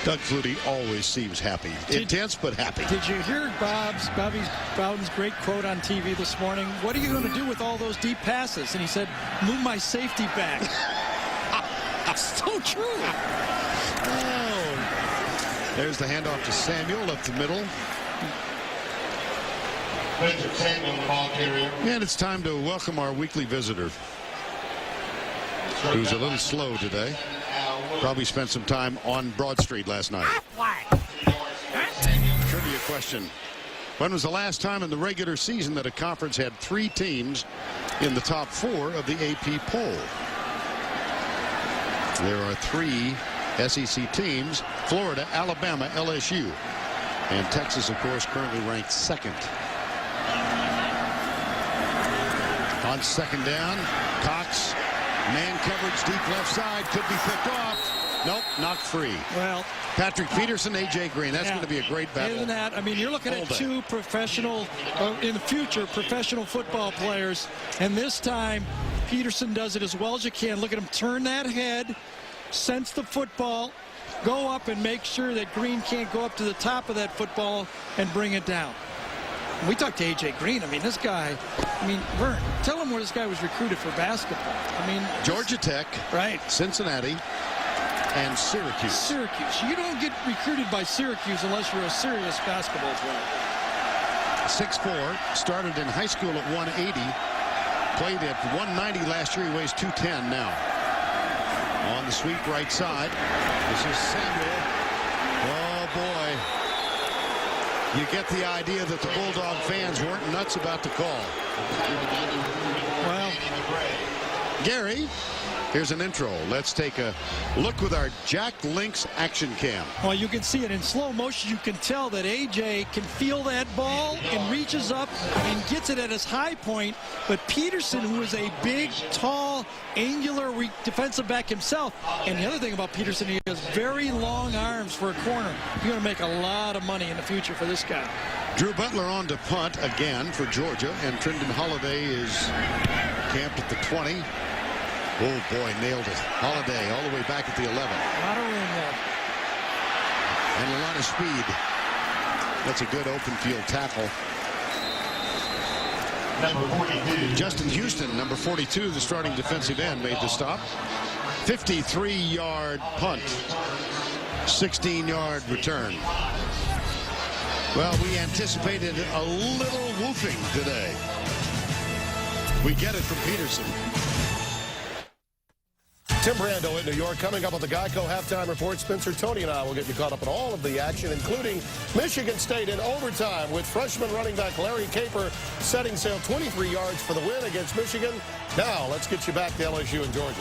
Doug Flutie always seems happy. Intense, but happy. Did you hear Bobby Bowden's great quote on TV this morning? What are you going to do with all those deep passes? And he said, move my safety back. So true. Oh. There's the handoff to Samuel up the middle. Samuel, the ball carrier. And it's time to welcome our weekly visitor, who's a little slow today. Probably spent some time on Broad Street last night. Trivia question. When was the last time in the regular season that a conference had 3 teams in the top 4 of the AP poll? There are 3 SEC teams: Florida, Alabama, LSU, and Texas, of course, currently ranked 2nd. On 2nd down, Cox, man coverage deep left side, could be picked off. Nope, knocked free. Well, Patrick Peterson, A.J. Green. That's going to be a great battle. Isn't that? I mean, you're looking at 2 professional, in the future, professional football players. And this time, Peterson does it as well as you can. Look at him turn that head, sense the football, go up and make sure that Green can't go up to the top of that football and bring it down. We talked to A.J. Green. I mean, this guy, Vern, tell him where this guy was recruited for basketball. Georgia Tech, right? Cincinnati, and Syracuse. Syracuse. You don't get recruited by Syracuse unless you're a serious basketball player. 6'4", started in high school at 180, played at 190 last year. He weighs 210 now. On the sweep right side, this is Samuel. Oh, boy. You get the idea that the Bulldog fans weren't nuts about the call. Well, Gary, here's an intro. Let's take a look with our Jack Links action cam. Well, you can see it in slow motion. You can tell that A.J. can feel that ball and reaches up and gets it at his high point. But Peterson, who is a big, tall, angular defensive back himself. And the other thing about Peterson, he has very long arms for a corner. You're going to make a lot of money in the future for this guy. Drew Butler on to punt again for Georgia, and Trendon Holiday is camped at the 20. Oh, boy, nailed it. Holiday all the way back at the 11. A lot of room there. And a lot of speed. That's a good open field tackle. Number 42. Justin Houston, number 42, the starting defensive end, made the stop. 53-yard punt. 16-yard return. Well, we anticipated a little woofing today. We get it from Peterson. Tim Brando in New York. Coming up on the Geico Halftime Report, Spencer, Tony, and I will get you caught up on all of the action, including Michigan State in overtime with freshman running back Larry Caper setting sail 23 yards for the win against Michigan. Now, let's get you back to LSU and Georgia.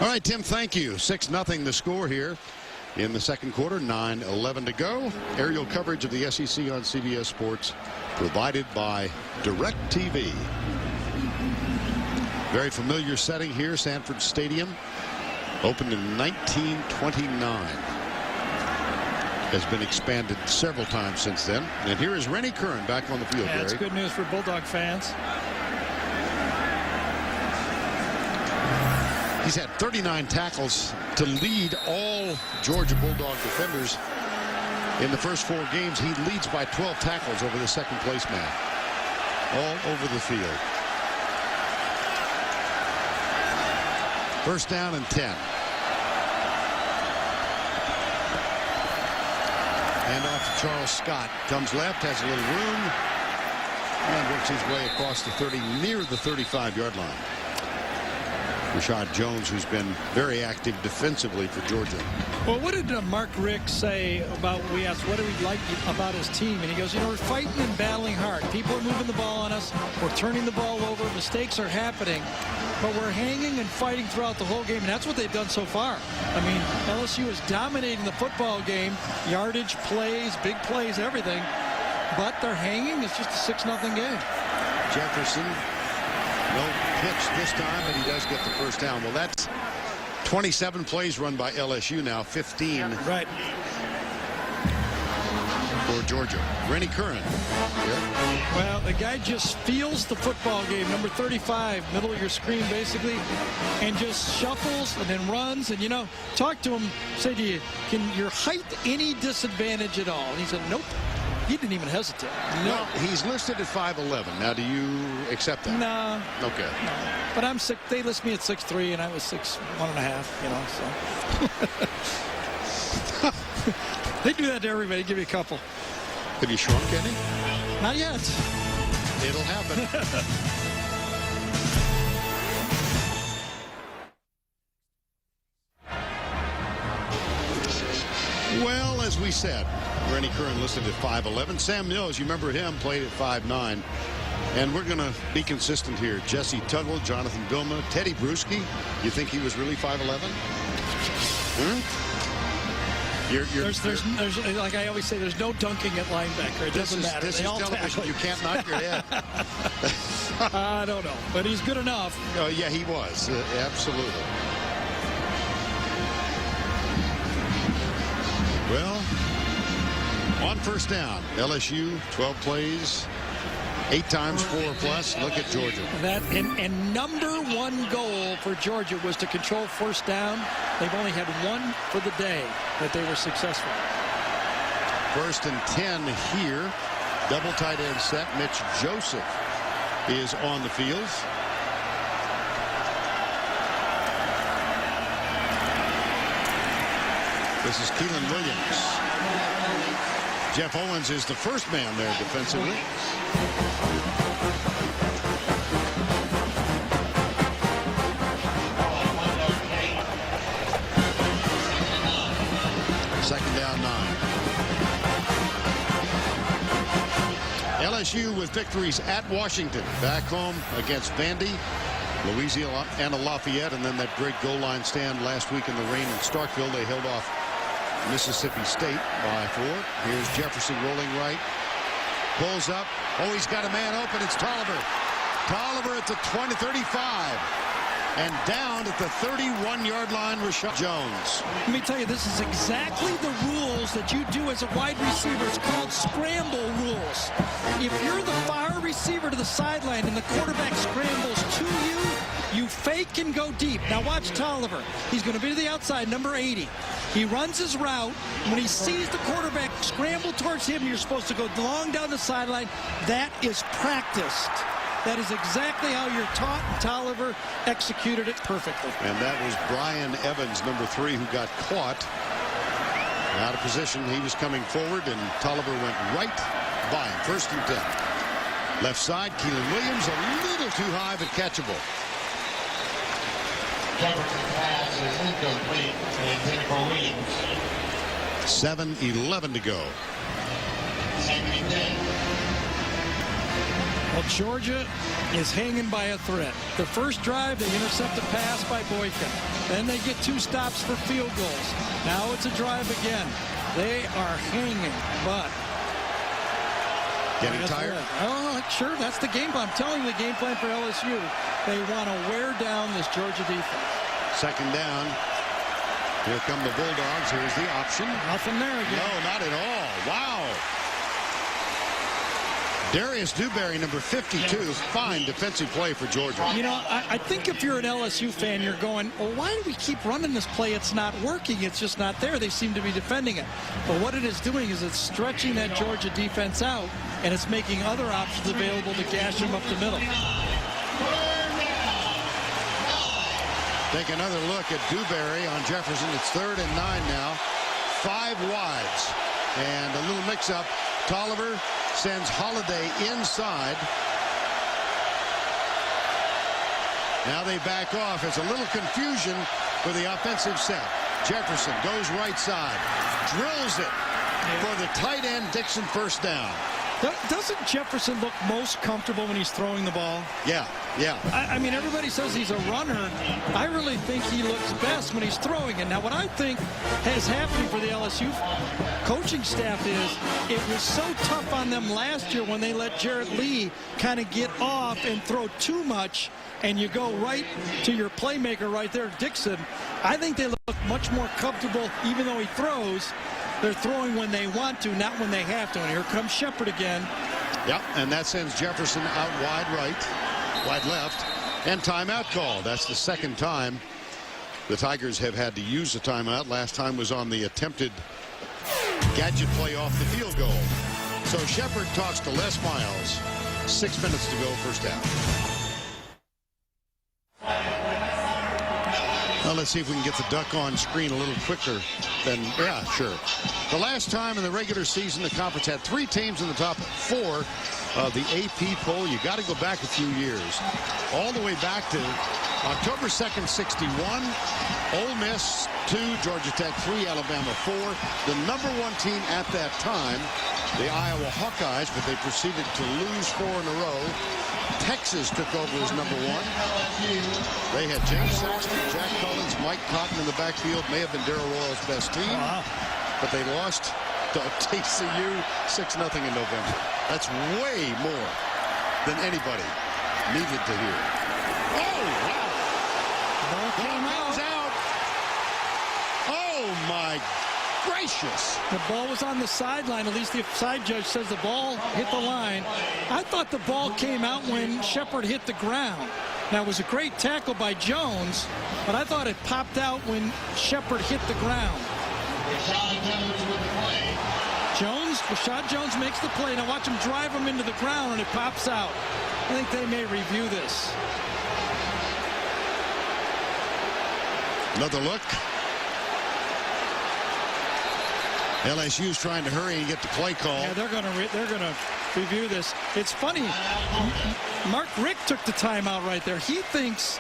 All right, Tim, thank you. 6-0 the score here in the second quarter. 9:11 to go. Aerial coverage of the SEC on CBS Sports provided by DirecTV. Very familiar setting here, Sanford Stadium. Opened in 1929. Has been expanded several times since then. And here is Rennie Curran back on the field, Yeah, that's Gary. good news for Bulldog fans. He's had 39 tackles to lead all Georgia Bulldog defenders. In the first 4 games, he leads by 12 tackles over the second-place man. All over the field. First down and 10. Hand off to Charles Scott. Comes left, has a little room, and works his way across the 30, near the 35-yard line. Rashad Jones, who's been very active defensively for Georgia. Well, what did Mark Rick say about, we asked what do we like about his team, and he goes, you know, we're fighting and battling hard. People are moving the ball on us. We're turning the ball over. Mistakes are happening, but we're hanging and fighting throughout the whole game, and that's what they've done so far. I mean, LSU is dominating the football game, yardage, plays, big plays, everything, but they're hanging. It's just a 6-0 game. Jefferson, no pitch this time, but he does get the first down. Well, that's 27 plays run by LSU now, 15 right for Georgia. Rennie Curran. Yeah. Well, the guy just feels the football game, number 35, middle of your screen basically, and just shuffles and then runs. And, you know, talk to him, say to you, can your height any disadvantage at all? And he said, nope. He didn't even hesitate. No. Well, he's listed at 5'11". Now, do you accept that? No. Okay. No. But I'm sick. They list me at 6'3", and I was 6'1.5", you know, so. They do that to everybody. Give you a couple. Have you shrunk any? Not yet. It'll happen. Well, as we said, Rennie Curran listed at 5'11". Sam Mills, you remember him, played at 5'9". And we're going to be consistent here. Jesse Tuggle, Jonathan Vilma, Teddy Bruschi. You think he was really 5'11"? There's like I always say, there's no dunking at linebacker. It doesn't matter. This is television. You can't knock your head. I don't know, but he's good enough. Oh, yeah, he was. Absolutely. Well, on first down, LSU, 12 plays, 8 times 4+. Look at Georgia. That and number 1 goal for Georgia was to control first down. They've only had 1 for the day that they were successful. First and 10 here. Double tight end set. Mitch Joseph is on the field. This is Keelan Williams. Jeff Owens is the first man there defensively. Second down 9. LSU with victories at Washington, back home against Vandy, Louisiana Lafayette, and then that great goal line stand last week in the rain in Starkville. They held off Mississippi State by 4. Here's Jefferson rolling right. Pulls up. Oh, he's got a man open. It's Tolliver. Tolliver at the 35. And down at the 31-yard line, Rashad Jones. Let me tell you, this is exactly the rules that you do as a wide receiver. It's called scramble rules. If you're the far receiver to the sideline and the quarterback scrambles to you, you fake and go deep. Now watch Tolliver. He's going to be to the outside, number 80. He runs his route. When he sees the quarterback scramble towards him, you're supposed to go long down the sideline. That is practiced. That is exactly how you're taught, and Tolliver executed it perfectly. And that was Brian Evans, number 3, who got caught out of position. He was coming forward, and Tolliver went right by him. First and 10. Left side, Keelan Williams, a little too high, but catchable. Jefferson's pass is incomplete and intended for Williams. 7:11 to go. Second and 10. Well, Georgia is hanging by a thread. The first drive, they intercept a pass by Boykin. Then they get 2 stops for field goals. Now it's a drive again. They are hanging, but... Getting tired? Oh, sure, that's the game plan. I'm telling you the game plan for LSU. They want to wear down this Georgia defense. Second down. Here come the Bulldogs. Here's the option. Nothing there again. No, not at all. Wow. Darius Dewberry, number 52, fine defensive play for Georgia. You know, I think if you're an LSU fan, you're going, well, why do we keep running this play? It's not working. It's just not there. They seem to be defending it. But what it is doing is it's stretching that Georgia defense out, and it's making other options available to gash them up the middle. Take another look at Dewberry on Jefferson. It's 3rd and 9 now. 5 wides. And a little mix-up. Tolliver sends Holiday inside. Now they back off. It's a little confusion for the offensive set. Jefferson goes right side. Drills it for the tight end, Dixon, first down. Doesn't Jefferson look most comfortable when he's throwing the ball? Yeah. I mean, everybody says he's a runner. I really think he looks best when he's throwing it. Now, what I think is happening for the LSU coaching staff is it was so tough on them last year when they let Jarrett Lee kind of get off and throw too much, and you go right to your playmaker right there, Dixon. I think they look much more comfortable, even though he throws. They're throwing when they want to, not when they have to. And here comes Shepard again. Yep, and that sends Jefferson out wide right, wide left, and timeout call. That's the second time the Tigers have had to use a timeout. Last time was on the attempted gadget play off the field goal. So Shepard talks to Les Miles. 6 minutes to go, first down. Well, let's see if we can get the duck on screen a little quicker than, yeah, sure. The last time in the regular season, the conference had 3 teams in the top 4 of the AP poll. You got to go back a few years, all the way back to October 2nd, 61. Ole Miss 2, Georgia Tech 3, Alabama 4. The number 1 team at that time, the Iowa Hawkeyes, but they proceeded to lose 4 in a row. Texas took over as number 1. They had James Saxton, Jack Collins, Mike Cotton in the backfield. May have been Darrell Royal's best team. Wow. But they lost to TCU 6-0 in November. That's way more than anybody needed to hear. Oh, wow. Ball came out. Oh, my gracious. The ball was on the sideline. At least the side judge says the ball hit the line. I thought the ball came out when Shepard hit the ground. Now, it was a great tackle by Jones, but I thought it popped out when Shepard hit the ground. Rashad Jones makes the play. Now watch him drive him into the ground, and it pops out. I think they may review this. Another look. LSU's trying to hurry and get the play call. Yeah, they're going to review this. It's funny. Mark Richt took the timeout right there. He thinks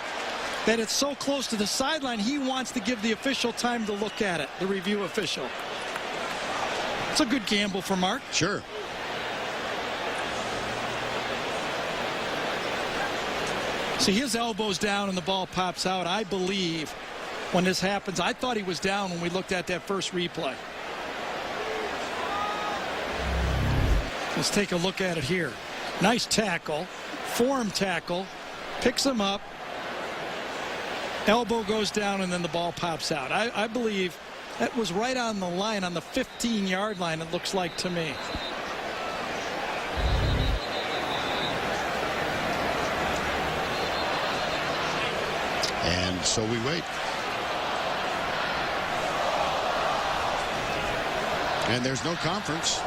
that it's so close to the sideline, he wants to give the official time to look at it, the review official. It's a good gamble for Mark. Sure. See, his elbow's down and the ball pops out. I believe when this happens, I thought he was down when we looked at that first replay. Let's take a look at it here. Nice tackle, form tackle, picks him up, elbow goes down, and then the ball pops out. I believe that was right on the line, on the 15-yard line, it looks like to me. And so we wait. And there's no conference.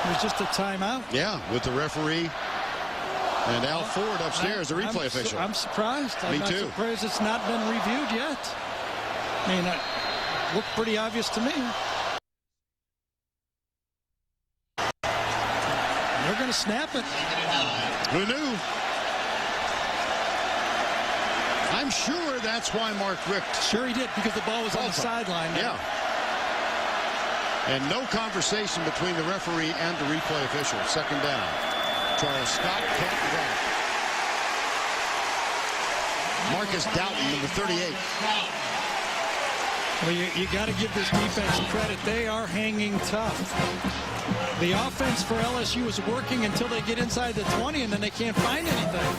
It was just a timeout. Yeah, with the referee and Al Ford upstairs, the replay official. I'm surprised. Me I'm too. surprised it's not been reviewed yet. I mean, it looked pretty obvious to me. They're going to snap it. Who knew? I'm sure that's why Mark Richt. Sure he did, because the ball was on the sideline. Yeah. And no conversation between the referee and the replay official. Second down. Charles Scott can't block. Marcus Doughton, number 38. Well, you got to give this defense credit. They are hanging tough. The offense for LSU is working until they get inside the 20, and then they can't find anything.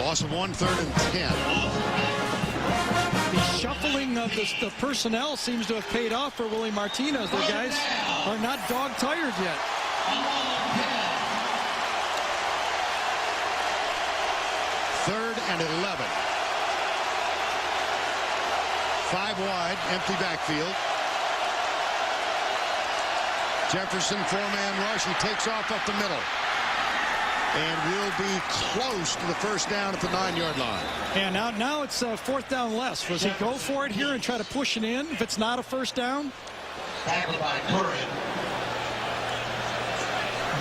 Loss of 1, 3rd and 10. The shuffling of the personnel seems to have paid off for Willie Martinez. The guys are not dog-tired yet. and 11. 5 wide, empty backfield. Jefferson, 4-man rush. He takes off up the middle. And will be close to the first down at the 9-yard line. Yeah, now it's 4th down less. Does he go for it here and try to push it in if it's not a first down? Tackled by Curran.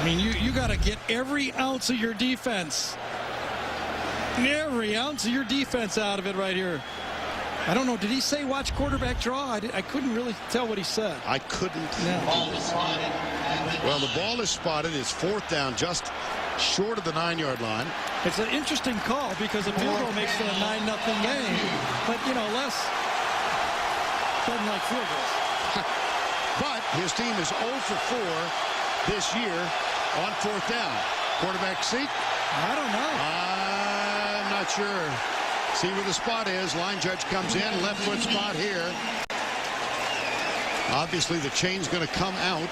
I mean, you got to get every ounce of your defense. Every ounce of your defense out of it right here. I don't know. Did he say watch quarterback draw? I couldn't really tell what he said. I couldn't. No. Ball is spotted. Well, the ball is spotted. It's 4th down, just short of the 9-yard line. It's an interesting call because a field goal makes it a 9-0 game. But, you know, Les doesn't like field goals. But his team is 0 for 4 this year on 4th down. Quarterback seat? I don't know. I'm not sure. See where the spot is. Line judge comes in. Left foot spot here. Obviously, the chain's going to come out.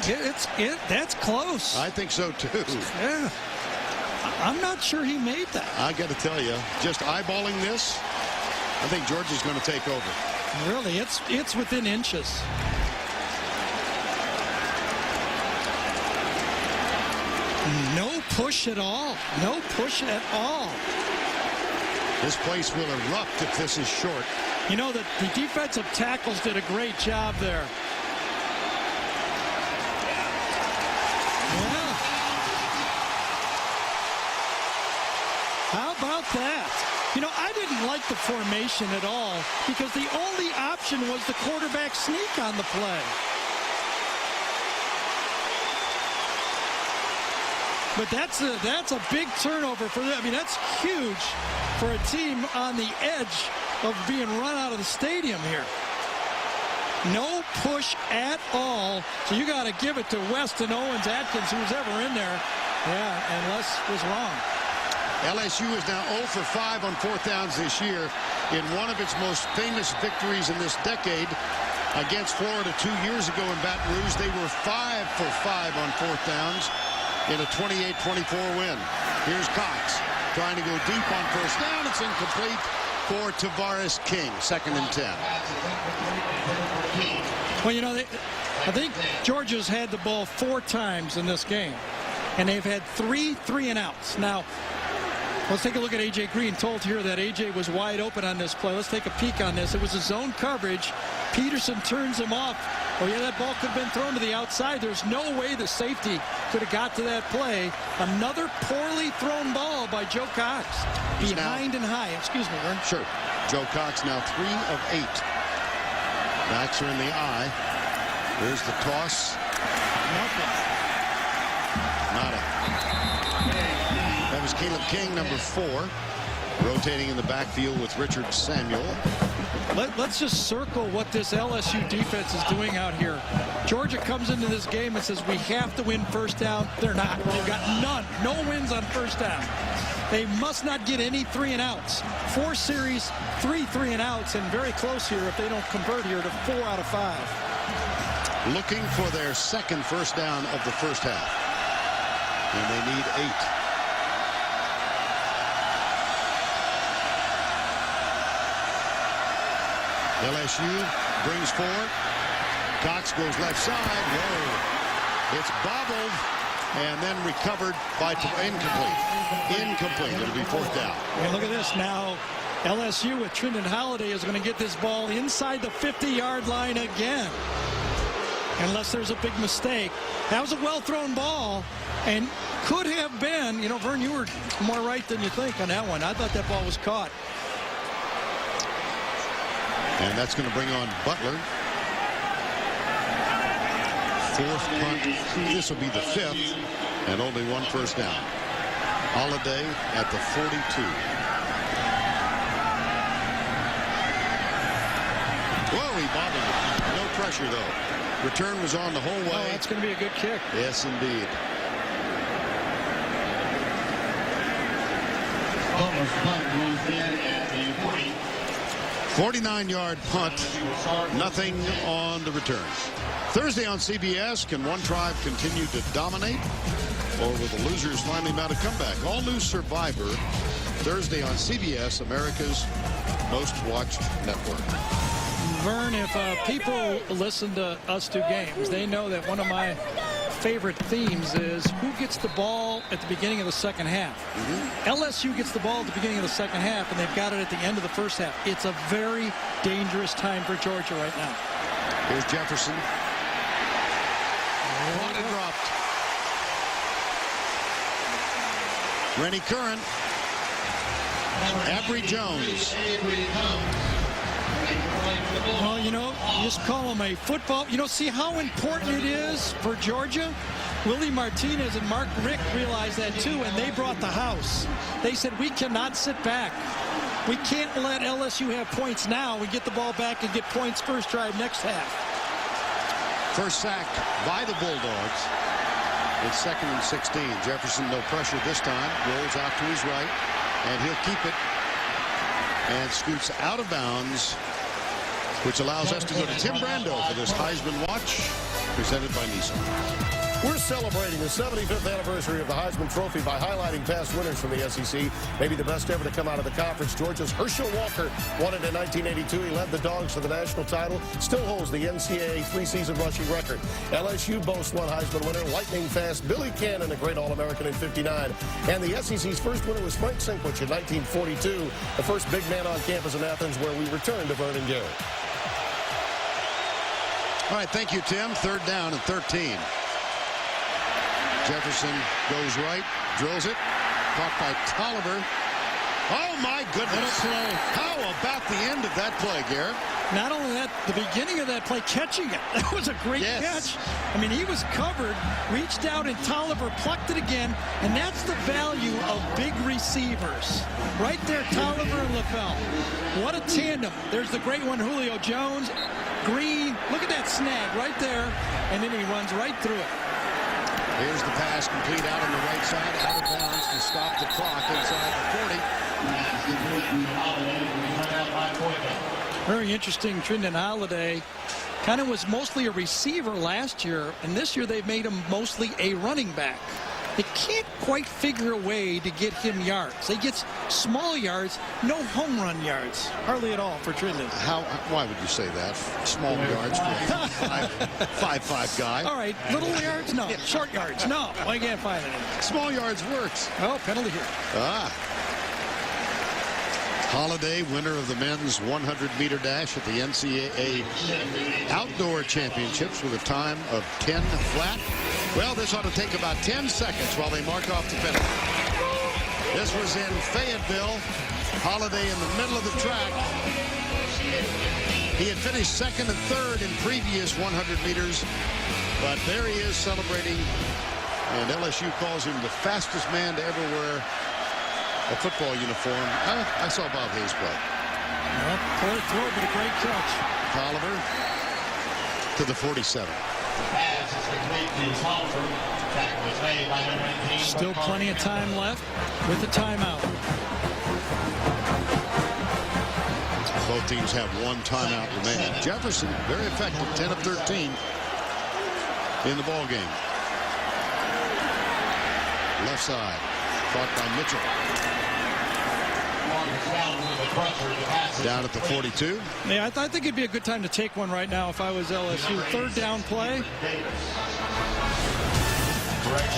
That's close. I think so, too. Yeah. I'm not sure he made that. I got to tell you, just eyeballing this, I think Georgia's going to take over. Really, it's within inches. No push at all. No push at all. This place will erupt if this is short. You know, the defensive tackles did a great job there. Yeah. How about that? You know, I didn't like the formation at all because the only option was the quarterback sneak on the play. But that's a big turnover for them. I mean, that's huge for a team on the edge of being run out of the stadium here. No push at all. So you got to give it to Weston Owens Atkins, who was ever in there. Yeah, and Les was wrong. LSU is now 0 for 5 on 4th downs this year in one of its most famous victories in this decade against Florida 2 years ago in Baton Rouge. They were 5 for 5 on 4th downs in a 28-24 win. Here's Cox trying to go deep on 1st down. It's incomplete for Tavares King. 2nd and 10. Well, you know, I think Georgia's had the ball 4 times in this game, and they've had 3 3-and-outs. Now, let's take a look at A.J. Green. Told here that A.J. was wide open on this play. Let's take a peek on this. It was a zone coverage. Peterson turns him off. Oh, yeah, that ball could have been thrown to the outside. There's no way the safety could have got to that play. Another poorly thrown ball by Joe Cox. Behind and high. Excuse me, Vern. Sure. Joe Cox now 3 of 8. Backs are in the eye. There's the toss. Nothing. Nada. That was Caleb King, number 4, rotating in the backfield with Richard Samuel. Let's just circle what this LSU defense is doing out here. Georgia comes into this game and says we have to win 1st down. They're not. They've got none. No wins on 1st down. They must not get any 3-and-outs. 4 series, 3 3-and-outs, and very close here if they don't convert here to 4 out of 5. Looking for their 2nd 1st down of the 1st half. And they need 8. LSU brings forward. Cox goes left side. Whoa. It's bobbled and then recovered by incomplete. Incomplete. It'll be 4th down. And look at this now. LSU with Trindon Holiday is going to get this ball inside the 50-yard line again. Unless there's a big mistake. That was a well-thrown ball and could have been, you know, Vern, you were more right than you think on that one. I thought that ball was caught. And that's going to bring on Butler. 4th punt. This will be the 5th. And only 1 1st down. Holiday at the 42. Whoa, he bobbled it. No pressure, though. Return was on the whole way. Oh, that's going to be a good kick. Yes, indeed. 49-yard punt. Nothing on the return. Thursday on CBS, can one tribe continue to dominate, or will the losers finally mount a comeback? All new Survivor Thursday on CBS, America's most watched network. Vern, if people listen to us do games, they know that one of my favorite themes is who gets the ball at the beginning of the second half. LSU gets the ball at the beginning of the second half, and they've got it at the end of the first half. It's a very dangerous time for Georgia right now. Here's Jefferson. Caught and dropped. Rennie Curran. Avery Jones. Well, you know, you just call him a football. You know, see how important it is for Georgia? Willie Martinez and Mark Richt realized that too, and they brought the house. They said, we cannot sit back. We can't let LSU have points now. We get the ball back and get points first drive next half. First sack by the Bulldogs. It's 2nd and 16. Jefferson, no pressure this time. Rolls out to his right, and he'll keep it. And scoots out of bounds, which allows us to go to Tim Brando for this Heisman Watch, presented by Nissan. We're celebrating the 75th anniversary of the Heisman Trophy by highlighting past winners from the SEC. Maybe the best ever to come out of the conference. Georgia's Herschel Walker won it in 1982. He led the Dogs to the national title. Still holds the NCAA 3-season rushing record. LSU boasts one Heisman winner, lightning fast Billy Cannon, a great All-American in '59. And the SEC's first winner was Frank Sinkwich in 1942, the first big man on campus in Athens, where we return to Vernon Gary. All right, thank you, Tim. 3rd down and 13. Jefferson goes right, drills it, caught by Tolliver. Oh, my goodness. How about the end of that play, Garrett? Not only that, the beginning of that play, catching it. That was a great catch. I mean, he was covered, reached out, and Tolliver plucked it again, and that's the value of big receivers. Right there, Tolliver and LaFell. What a tandem. There's the great one, Julio Jones. Green, look at that snag right there, and then he runs right through it. Here's the pass complete out on the right side, out of bounds to stop the clock inside the 40. Very interesting. Trindon Holiday kind of was mostly a receiver last year, and this year they've made him mostly a running back. They can't quite figure a way to get him yards. They get small yards, no home run yards, hardly at all for Trindon. Why would you say that? Small yards for a 5'5" guy. All right, little yards, no. Short yards, no. I can't find it. Small yards works. Oh, penalty here. Holiday, winner of the men's 100-meter dash at the NCAA Outdoor Championships with a time of 10 flat. Well, this ought to take about 10 seconds while they mark off the penalty. This was in Fayetteville. Holiday in the middle of the track. He had finished 2nd and 3rd in previous 100 meters, but there he is celebrating, and LSU calls him the fastest man to ever wear a football uniform. I saw Bob Hayes play. Well, poor throw, but a great catch. Tolliver to the 47. Still plenty of time left with the timeout. Both teams have one timeout remaining. Jefferson, very effective, 10 of 13 in the ball game. Left side, caught by Mitchell. Down at the 42. Yeah, I think it'd be a good time to take one right now if I was LSU. 3rd down play.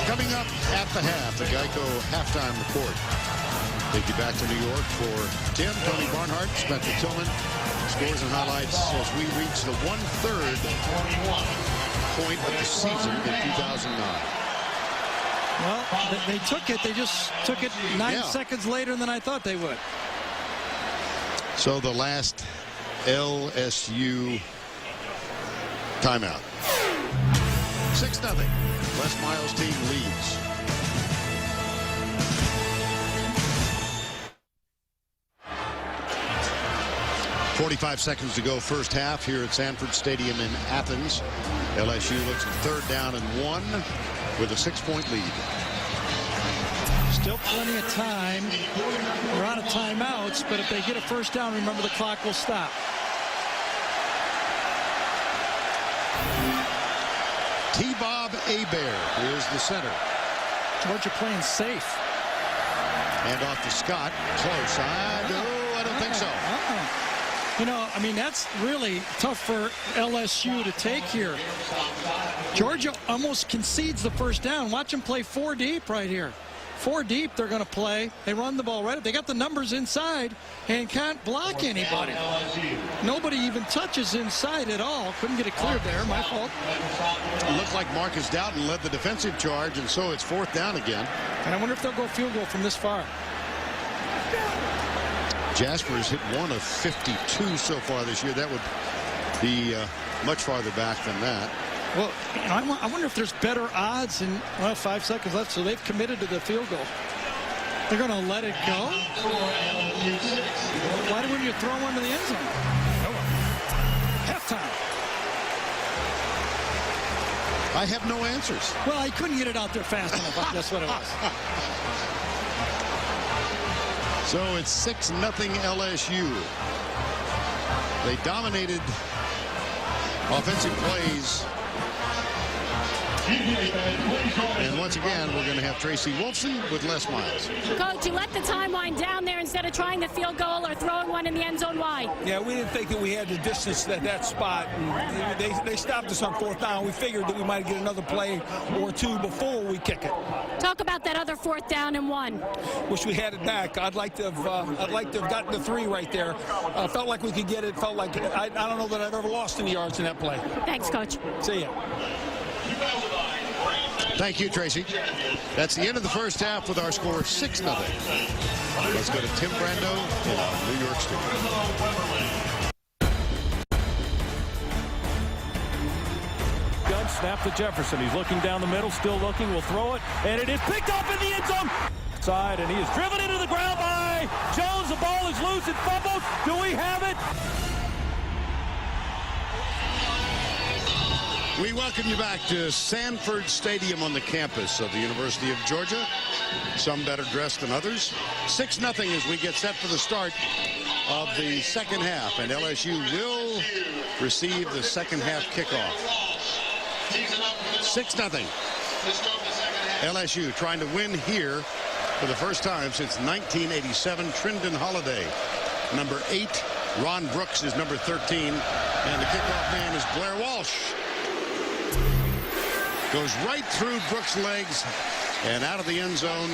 Coming up at the half, the Geico halftime report. Take you back to New York for Tim, Tony Barnhart, Spencer Tillman. Scores and highlights as we reach the 1/3 point of the season in 2009. Well, they took it. They just took it 9 seconds later than I thought they would. So the last LSU timeout. 6-0. Les Miles' team leads. .45 seconds to go first half here at Sanford Stadium in Athens. LSU looks at 3rd down and 1 with a 6-point lead. Still plenty of time. They're out of timeouts, but if they get a first down, remember the clock will stop. T-Bob Hebert is the center. Georgia playing safe. And off to Scott. Close. I don't think so. You know, I mean, that's really tough for LSU to take here. Georgia almost concedes the first down. Watch them play 4 deep right here. 4 deep they're going to play. They run the ball right up. They got the numbers inside and can't block anybody. Nobody even touches inside at all. Couldn't get it cleared there. My fault. It looked like Marcus Doughton led the defensive charge, and so it's 4th down again. And I wonder if they'll go field goal from this far. Jasper's hit 1 of 52 so far this year. That would be much farther back than that. Well, you know, I wonder if there's better odds in, well, 5 seconds left, so they've committed to the field goal. They're going to let it go? Why wouldn't you throw one to the end zone? Halftime. I have no answers. Well, I couldn't get it out there fast enough. That's what it was. So it's 6-0 LSU. They dominated offensive plays. And once again, we're going to have Tracy Wolfson with Les Miles. Coach, you let the time wind down there instead of trying the field goal or throwing one in the end zone. Why? Yeah, we didn't think that we had the distance at that spot. And they stopped us on 4th down. We figured that we might get another play or 2 before we kick it. Talk about that other 4th down and 1. Wish we had it back. I'd like to have gotten the 3 right there. Felt like we could get it. Felt like I don't know that I've ever lost any yards in that play. Thanks, Coach. See ya. Thank you, Tracy. That's the end of the first half with our score of 6-0. Let's go to Tim Brando in our New York studio. Gun snap to Jefferson. He's looking down the middle, still looking. Will throw it, and it is picked up in the end zone. Side, and he is driven into the ground by Jones. The ball is loose and fumbled. Do we have it? We welcome you back to Sanford Stadium on the campus of the University of Georgia. Some better dressed than others. 6-0 as we get set for the start of the second half. And LSU will receive the second half kickoff. 6-0. LSU trying to win here for the first time since 1987. Trindon Holiday, number 8. Ron Brooks is number 13. And the kickoff man is Blair Walsh. Goes right through Brooks' legs and out of the end zone.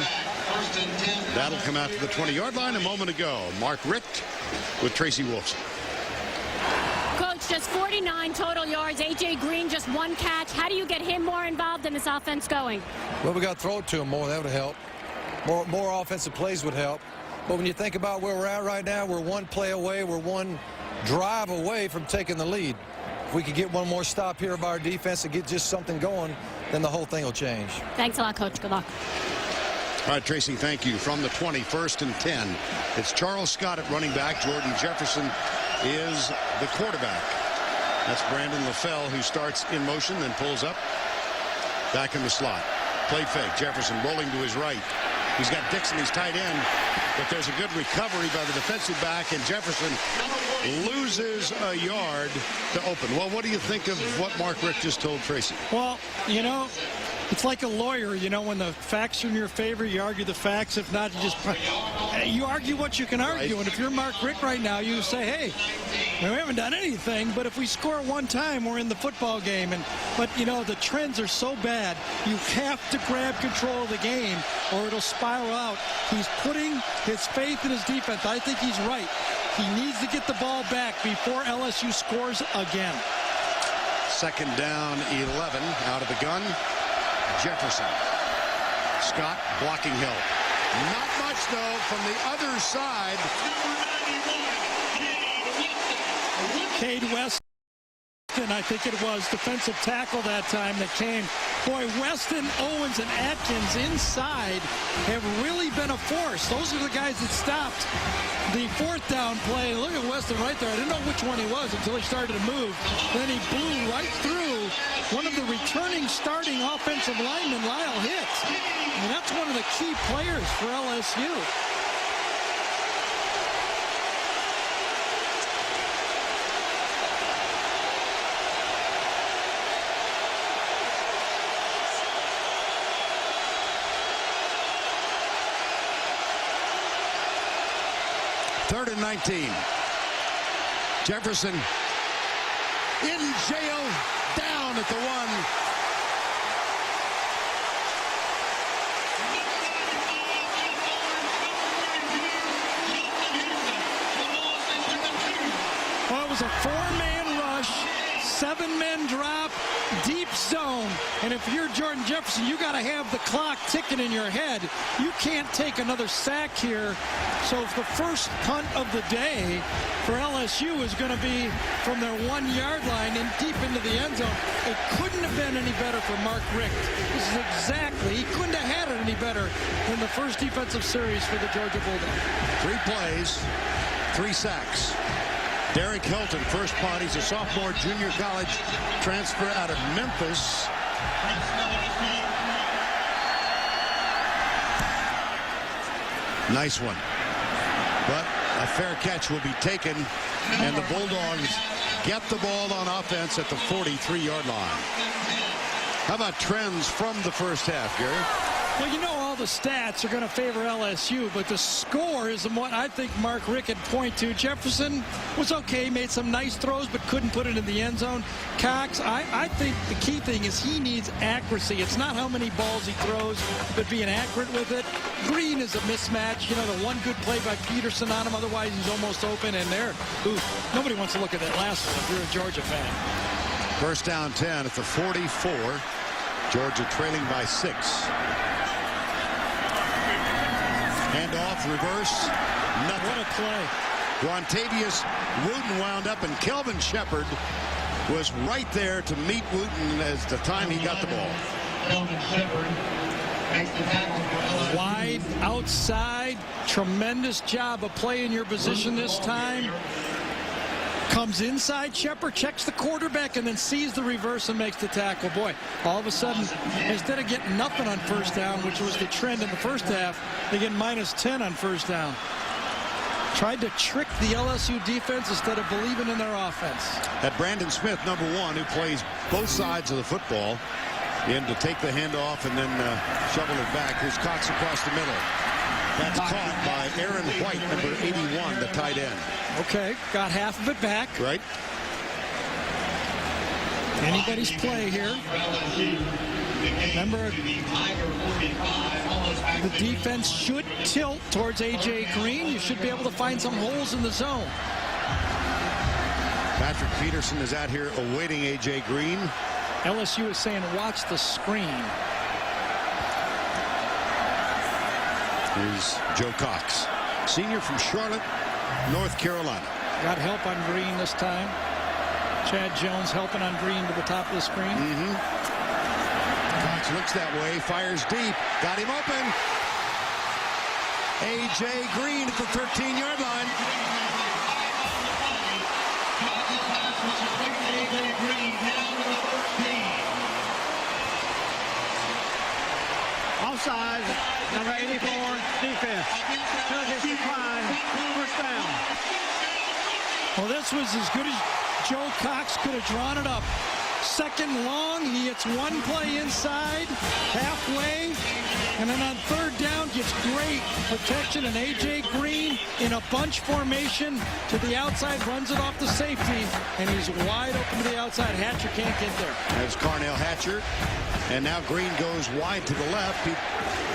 That'll come out to the 20-yard line a moment ago. Mark Richt with Tracy Wolfson. Coach, just 49 total yards. A.J. Green, just 1 catch. How do you get him more involved in this offense going? Well, we got to throw it to him more. That would help. More offensive plays would help. But when you think about where we're at right now, we're 1 play away. We're 1 drive away from taking the lead. If we could get 1 more stop here by our defense and get just something going, then the whole thing will change. Thanks a lot, Coach. Good luck. All right, Tracy, thank you. From the 20, 1st and 10. It's Charles Scott at running back. Jordan Jefferson is the quarterback. That's Brandon LaFell, who starts in motion, then pulls up. Back in the slot. Play fake. Jefferson rolling to his right. He's got Dixon, his tight end. But there's a good recovery by the defensive back, and Jefferson loses a yard to open. Well, what do you think of what Mark Richt just told Tracy? Well, you know, it's like a lawyer, you know, when the facts are in your favor, you argue the facts. If not, you argue what you can argue. And if you're Mark Richt right now, you say, hey, we haven't done anything, but if we score 1 time, we're in the football game. But, you know, the trends are so bad, you have to grab control of the game or it'll spiral out. He's putting his faith in his defense. I think he's right. He needs to get the ball back before LSU scores again. 2nd down, 11. Out of the gun, Jefferson. Scott blocking help. Not much, though, from the other side. Cade Weston, I think it was, defensive tackle that time that came. Boy, Weston, Owens, and Atkins inside have really been a force. Those are the guys that stopped the 4th down play. Look at Weston right there. I didn't know which one he was until he started to move. Then he blew right through one of the returning starting offensive linemen, Lyle Hitz. I mean, that's one of the key players for LSU. 3rd and 19. Jefferson in jail, down at the 1. Well, it was a 4-man rush, 7 men drop, deep zone. And if you're Jordan Jefferson, you got to have the clock ticking in your head. You can't take another sack here. So if the first punt of the day for LSU is going to be from their 1-yard line and deep into the end zone, it couldn't have been any better for Mark Richt. This is exactly, he couldn't have had it any better than the first defensive series for the Georgia Bulldogs. 3 plays, 3 sacks. Derek Hilton, first punt. He's a sophomore junior college transfer out of Memphis. Nice one. But a fair catch will be taken, and the Bulldogs get the ball on offense at the 43-yard line. How about trends from the first half, Gary? Well, you know all the stats are going to favor LSU, but the score is what I think Mark Richt could point to. Jefferson was okay, made some nice throws, but couldn't put it in the end zone. Cox, I think the key thing is he needs accuracy. It's not how many balls he throws, but being accurate with it. Green is a mismatch. You know, the one good play by Peterson on him, otherwise he's almost open, and there, nobody wants to look at that last one if you're a Georgia fan. First down 10 at the 44. Georgia trailing by 6. Handoff, reverse, nothing. What a play. Rontavius Wooten wound up, and Kelvin Shepard was right there to meet Wooten as the time he got the ball. Kelvin Shepard makes the tackle for LSU. Wide, outside, tremendous job of playing your position this time. Comes inside Shepard, checks the quarterback, and then sees the reverse and makes the tackle. Boy, all of a sudden, instead of getting nothing on first down, which was the trend in the first half, they get -10 on first down. Tried to trick the LSU defense instead of believing in their offense. At Brandon Smith, number 1, who plays both sides of the football, in to take the handoff and then shovel it back. Here's Cox across the middle. That's caught by Aaron White, number 81, the tight end. Okay, got half of it back. Right. Anybody's play here. Remember, the defense should tilt towards A.J. Green. You should be able to find some holes in the zone. Patrick Peterson is out here awaiting A.J. Green. LSU is saying, watch the screen. Here's Joe Cox, senior from Charlotte, North Carolina. Got help on Green this time. Chad Jones helping on Green to the top of the screen. Cox looks that way, fires deep, got him open. A.J. Green at the 13-yard line. Offside, number 84, defense. Penalty decline, first down. Well, this was as good as Joe Cox could have drawn it up. Second long, he hits one play inside, halfway, and then on third down gets great protection, and A.J. Green in a bunch formation to the outside, runs it off the safety, and he's wide open to the outside. Hatcher can't get there. There's Carnell Hatcher, and now Green goes wide to the left.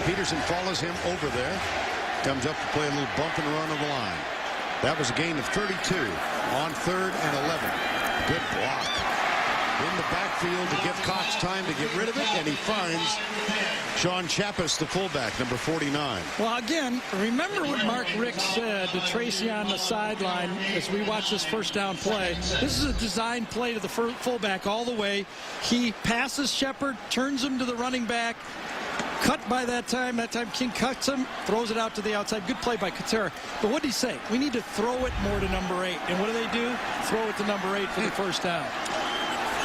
Peterson follows him over there, comes up to play a little bump and run on the line. That was a gain of 32 on 3rd and 11. Good block in the backfield to give Cox time to get rid of it, and he finds Sean Chappis, the fullback, number 49. Well, again, remember what Mark Richt said to Tracy on the sideline as we watch this first down play. This is a design play to the fullback all the way. He passes Shepard, turns him to the running back. Cut by that time. That time King cuts him, throws it out to the outside. Good play by Katera. But what did he say? We need to throw it more to number 8. And what do? Throw it to number 8 for the first down.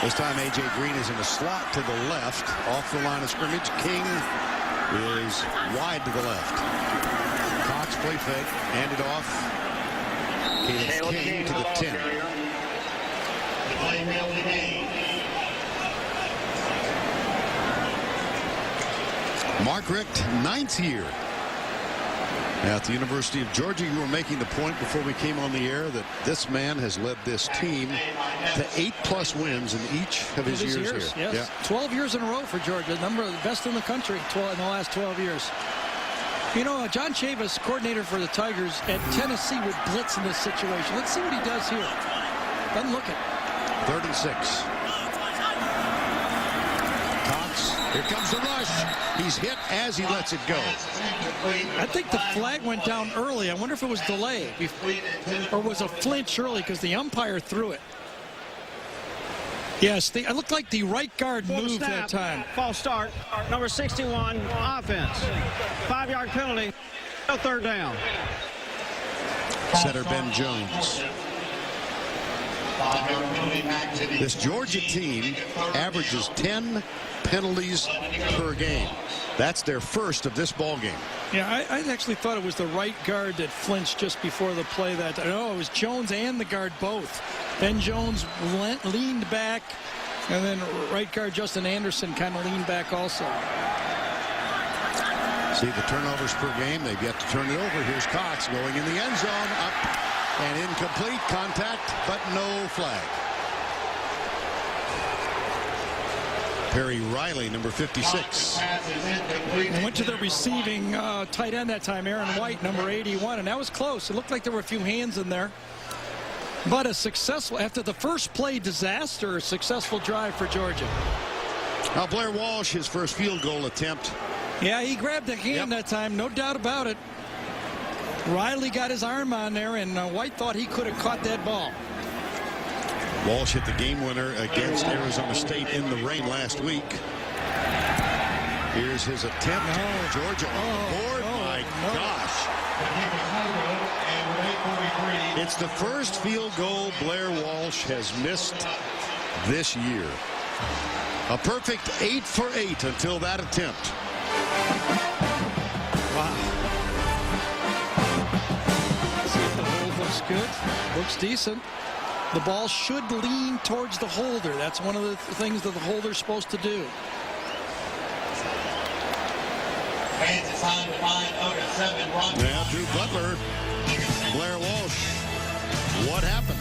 This time A.J. Green is in the slot to the left, off the line of scrimmage. King is wide to the left. Cox play fake, hand it off. Caleb King to the 10. Mark Richt, 9th year Now, at the University of Georgia, you were making the point before we came on the air that this man has led this team to 8+ wins in each of his years here. Yes. Yeah. 12 years in a row for Georgia. Number of the best in the country in the last 12 years. You know, John Chavis, coordinator for the Tigers at Tennessee, would blitz in this situation. Let's see what he does here. Doesn't look it. 3rd and 6. Cox, here comes the rush. He's hit as he lets it go. I think the flag went down early. I wonder if it was delayed or was a flinch early because the umpire threw it. Yes, it looked like the right guard moved that time. False start. Number 61, offense. 5-yard penalty. No 3rd down. Center Ben Jones. This Georgia team averages 10 penalties per game. That's their first of this ball game. Yeah, I actually thought it was the right guard that flinched just before the play. No, it was Jones and the guard both. Ben Jones leaned back, and then right guard Justin Anderson kind of leaned back also. See the turnovers per game. They've yet to turn it over. Here's Cox going in the end zone. Up and incomplete. Contact, but no flag. Perry Riley, number 56. Went to the receiving tight end that time, Aaron White, number 81, and that was close. It looked like there were a few hands in there. But a successful, after the first play disaster, a successful drive for Georgia. Now Blair Walsh, his first field goal attempt. Yeah, he grabbed the hand that time, no doubt about it. Riley got his arm on there, and White thought he could have caught that ball. Walsh hit the game winner against Arizona State in the rain last week. Here's his attempt. Georgia on the board. My gosh. It's the first field goal Blair Walsh has missed this year. A perfect 8 for 8 until that attempt. Wow. See if the hold looks good. Looks decent. The ball should lean towards the holder. That's one of the things that the holder's supposed to do. Now Drew Butler, Blair Walsh. What happened?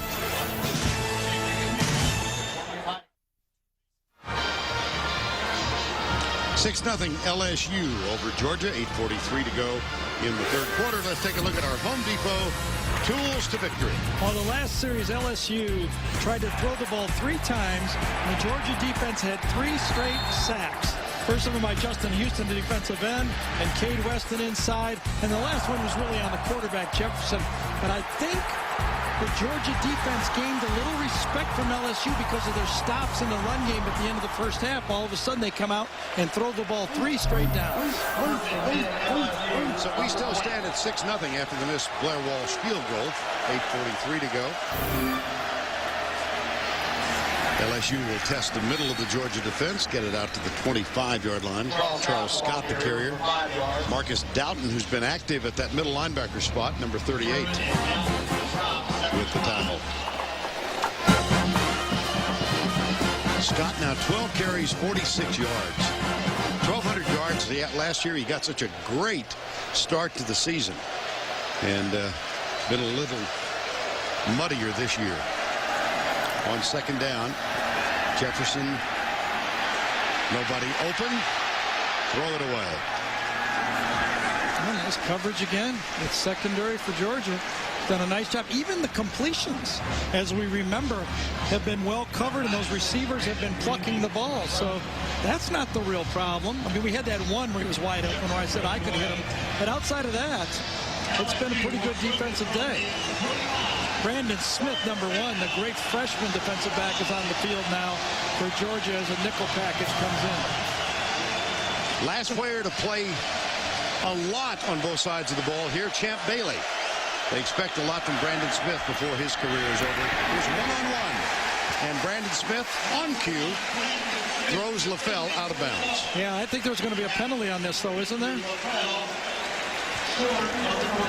Six 0 LSU over Georgia. 8:43 to go in the 3rd quarter. Let's take a look at our Home Depot tools to victory. On the last series, LSU tried to throw the ball 3 times. The Georgia defense had 3 straight sacks. First of them by Justin Houston, the defensive end, and Cade Weston inside. And the last one was really on the quarterback, Jefferson. But I think the Georgia defense gained a little respect from LSU because of their stops in the run game at the end of the first half. All of a sudden, they come out and throw the ball 3 straight downs. So we still stand at 6 0 after the missed Blair Walsh field goal. 8:43 to go. LSU will test the middle of the Georgia defense, get it out to the 25-yard line. Charles Scott, the carrier. Marcus Doughton, who's been active at that middle linebacker spot, number 38, with the tackle. Scott now 12 carries, 46 yards. 1,200 yards last year. He got such a great start to the season. And been a little muddier this year. On 2nd down, Jefferson, nobody open, throw it away. Oh, nice coverage again. It's secondary for Georgia. Done a nice job. Even the completions, as we remember, have been well covered, and those receivers have been plucking the ball. So that's not the real problem. I mean, we had that one where he was wide open where I said I could hit him. But outside of that, it's been a pretty good defensive day. Brandon Smith, number 1, the great freshman defensive back, is on the field now for Georgia as a nickel package comes in. Last player to play a lot on both sides of the ball here, Champ Bailey. They expect a lot from Brandon Smith before his career is over. Here's one-on-one. And Brandon Smith, on cue, throws LaFell out of bounds. Yeah, I think there's going to be a penalty on this, though, isn't there?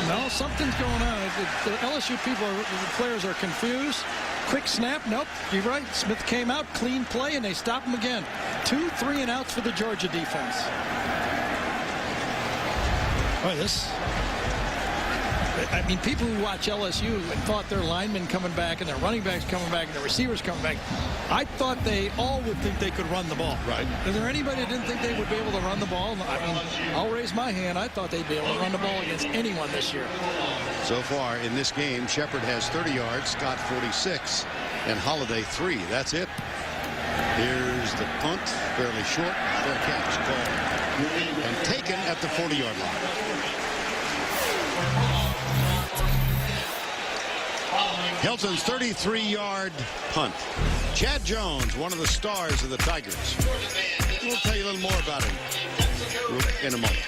No, something's going on. The LSU people, the players are confused. Quick snap. Nope, you're right. Smith came out, clean play, and they stop him again. 2 3-and-outs for the Georgia defense. Boy, I mean, people who watch LSU and thought their linemen coming back and their running backs coming back and their receivers coming back, I thought they all would think they could run the ball. Right. Is there anybody that didn't think they would be able to run the ball? I mean, I'll raise my hand. I thought they'd be able to run the ball against anyone this year. So far in this game, Shepard has 30 yards, Scott 46, and Holiday 3. That's it. Here's the punt, fairly short. Fair catch called and taken at the 40-yard line. Hilton's 33-yard punt. Chad Jones, one of the stars of the Tigers. We'll tell you a little more about him in a moment.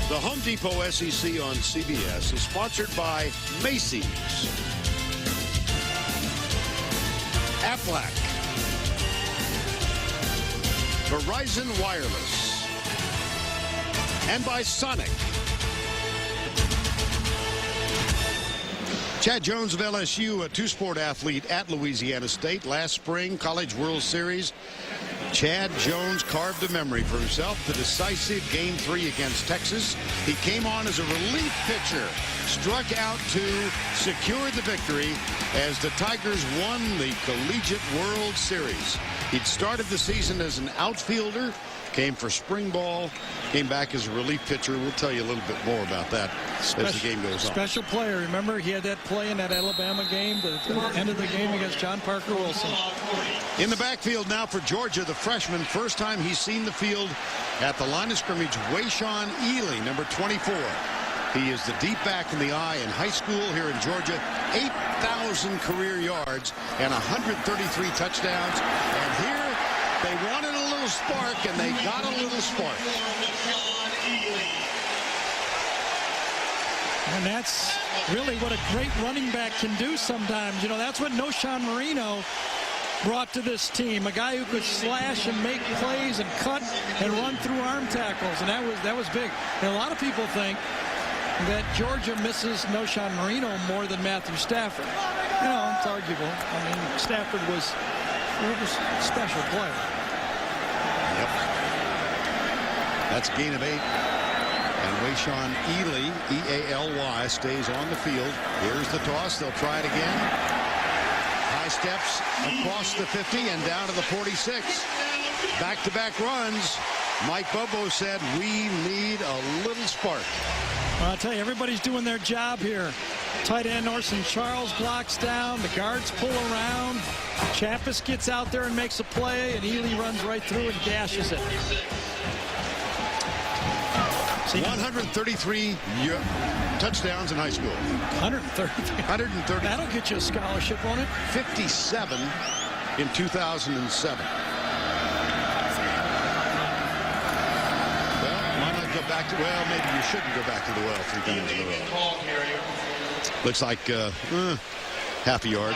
The Home Depot SEC on CBS is sponsored by Macy's, Aflac, Verizon Wireless, and by Sonic. Chad Jones of LSU, a two-sport athlete at Louisiana State. Last spring, College World Series, Chad Jones carved a memory for himself. The decisive Game 3 against Texas. He came on as a relief pitcher, struck out to secure the victory as the Tigers won the Collegiate World Series. He'd started the season as an outfielder, came for spring ball, came back as a relief pitcher. We'll tell you a little bit more about that as the game goes on. Special player. Remember, he had that play in that Alabama game, the end of the game against John Parker Wilson. In the backfield now for Georgia, the freshman. First time he's seen the field at the line of scrimmage, Wayshawn Ely, number 24. He is the deep back in the eye in high school here in Georgia. 8,000 career yards and 133 touchdowns. And here they wanted a little spark, and they got a little spark. And that's really what a great running back can do sometimes. You know, that's what Noshawn Marino brought to this team. A guy who could slash and make plays and cut and run through arm tackles. And that was big. And a lot of people think that Georgia misses Noshawn Marino more than Matthew Stafford. You know, it's arguable. I mean, Stafford was a special player. Yep. That's a gain of 8. And Wayshawn Ely, E-A-L-Y, stays on the field. Here's the toss. They'll try it again. High steps across the 50 and down to the 46. Back-to-back runs. Mike Bobo said, we need a little spark. Well, I'll tell you, everybody's doing their job here. Tight end Orson Charles blocks down. The guards pull around. Chappis gets out there and makes a play, and Ely runs right through and gashes it. 133 touchdowns in high school. 130. That'll get you a scholarship on it. 57 in 2007. Go back to, well, maybe you shouldn't go back to the well 3 times in a row. Looks like half a yard.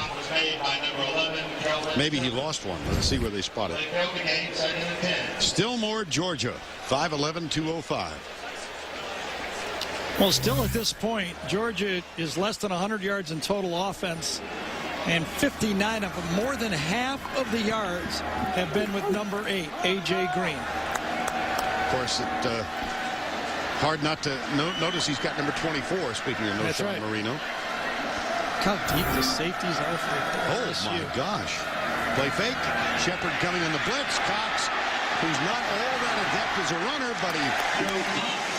Maybe he lost one. Let's see where they spot it. Still more Georgia. 5'11", 205. Well, still at this point, Georgia is less than 100 yards in total offense, and 59 of them, more than half of the yards, have been with number 8, A.J. Green. Of course, hard not to notice he's got number 24, speaking of Noshawn Marino. Look how deep the safeties are for LSU. Oh, my gosh. Play fake. Shepard coming on the blitz. Cox, who's not all that adept as a runner, but he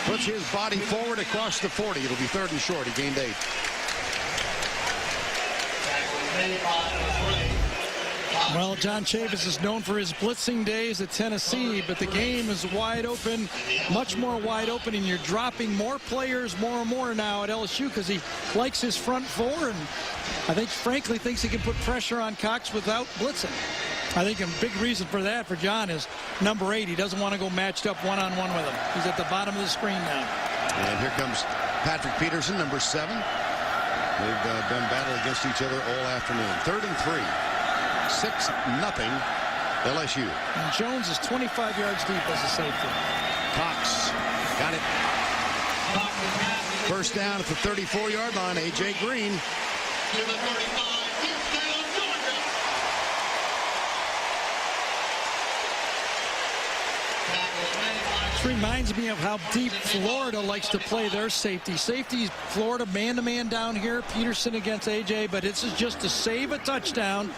puts his body forward across the 40. It'll be 3rd and short. He gained 8. Well, John Chavis is known for his blitzing days at Tennessee, but the game is wide open, much more wide open, and you're dropping more players more and more now at LSU because he likes his front 4, and I think, frankly, thinks he can put pressure on Cox without blitzing. I think a big reason for that for John is number 8. He doesn't want to go matched up one-on-one with him. He's at the bottom of the screen now. And here comes Patrick Peterson, number 7. They've done battle against each other all afternoon. 3rd and 3. 6-0 LSU. And Jones is 25 yards deep as a safety. Cox got it. First down at the 34-yard line. A.J. Green. To the 35. Georgia. reminds me of how deep Florida likes to play their safety. Safety, Florida man-to-man down here. Peterson against A.J., but this is just to save a touchdown.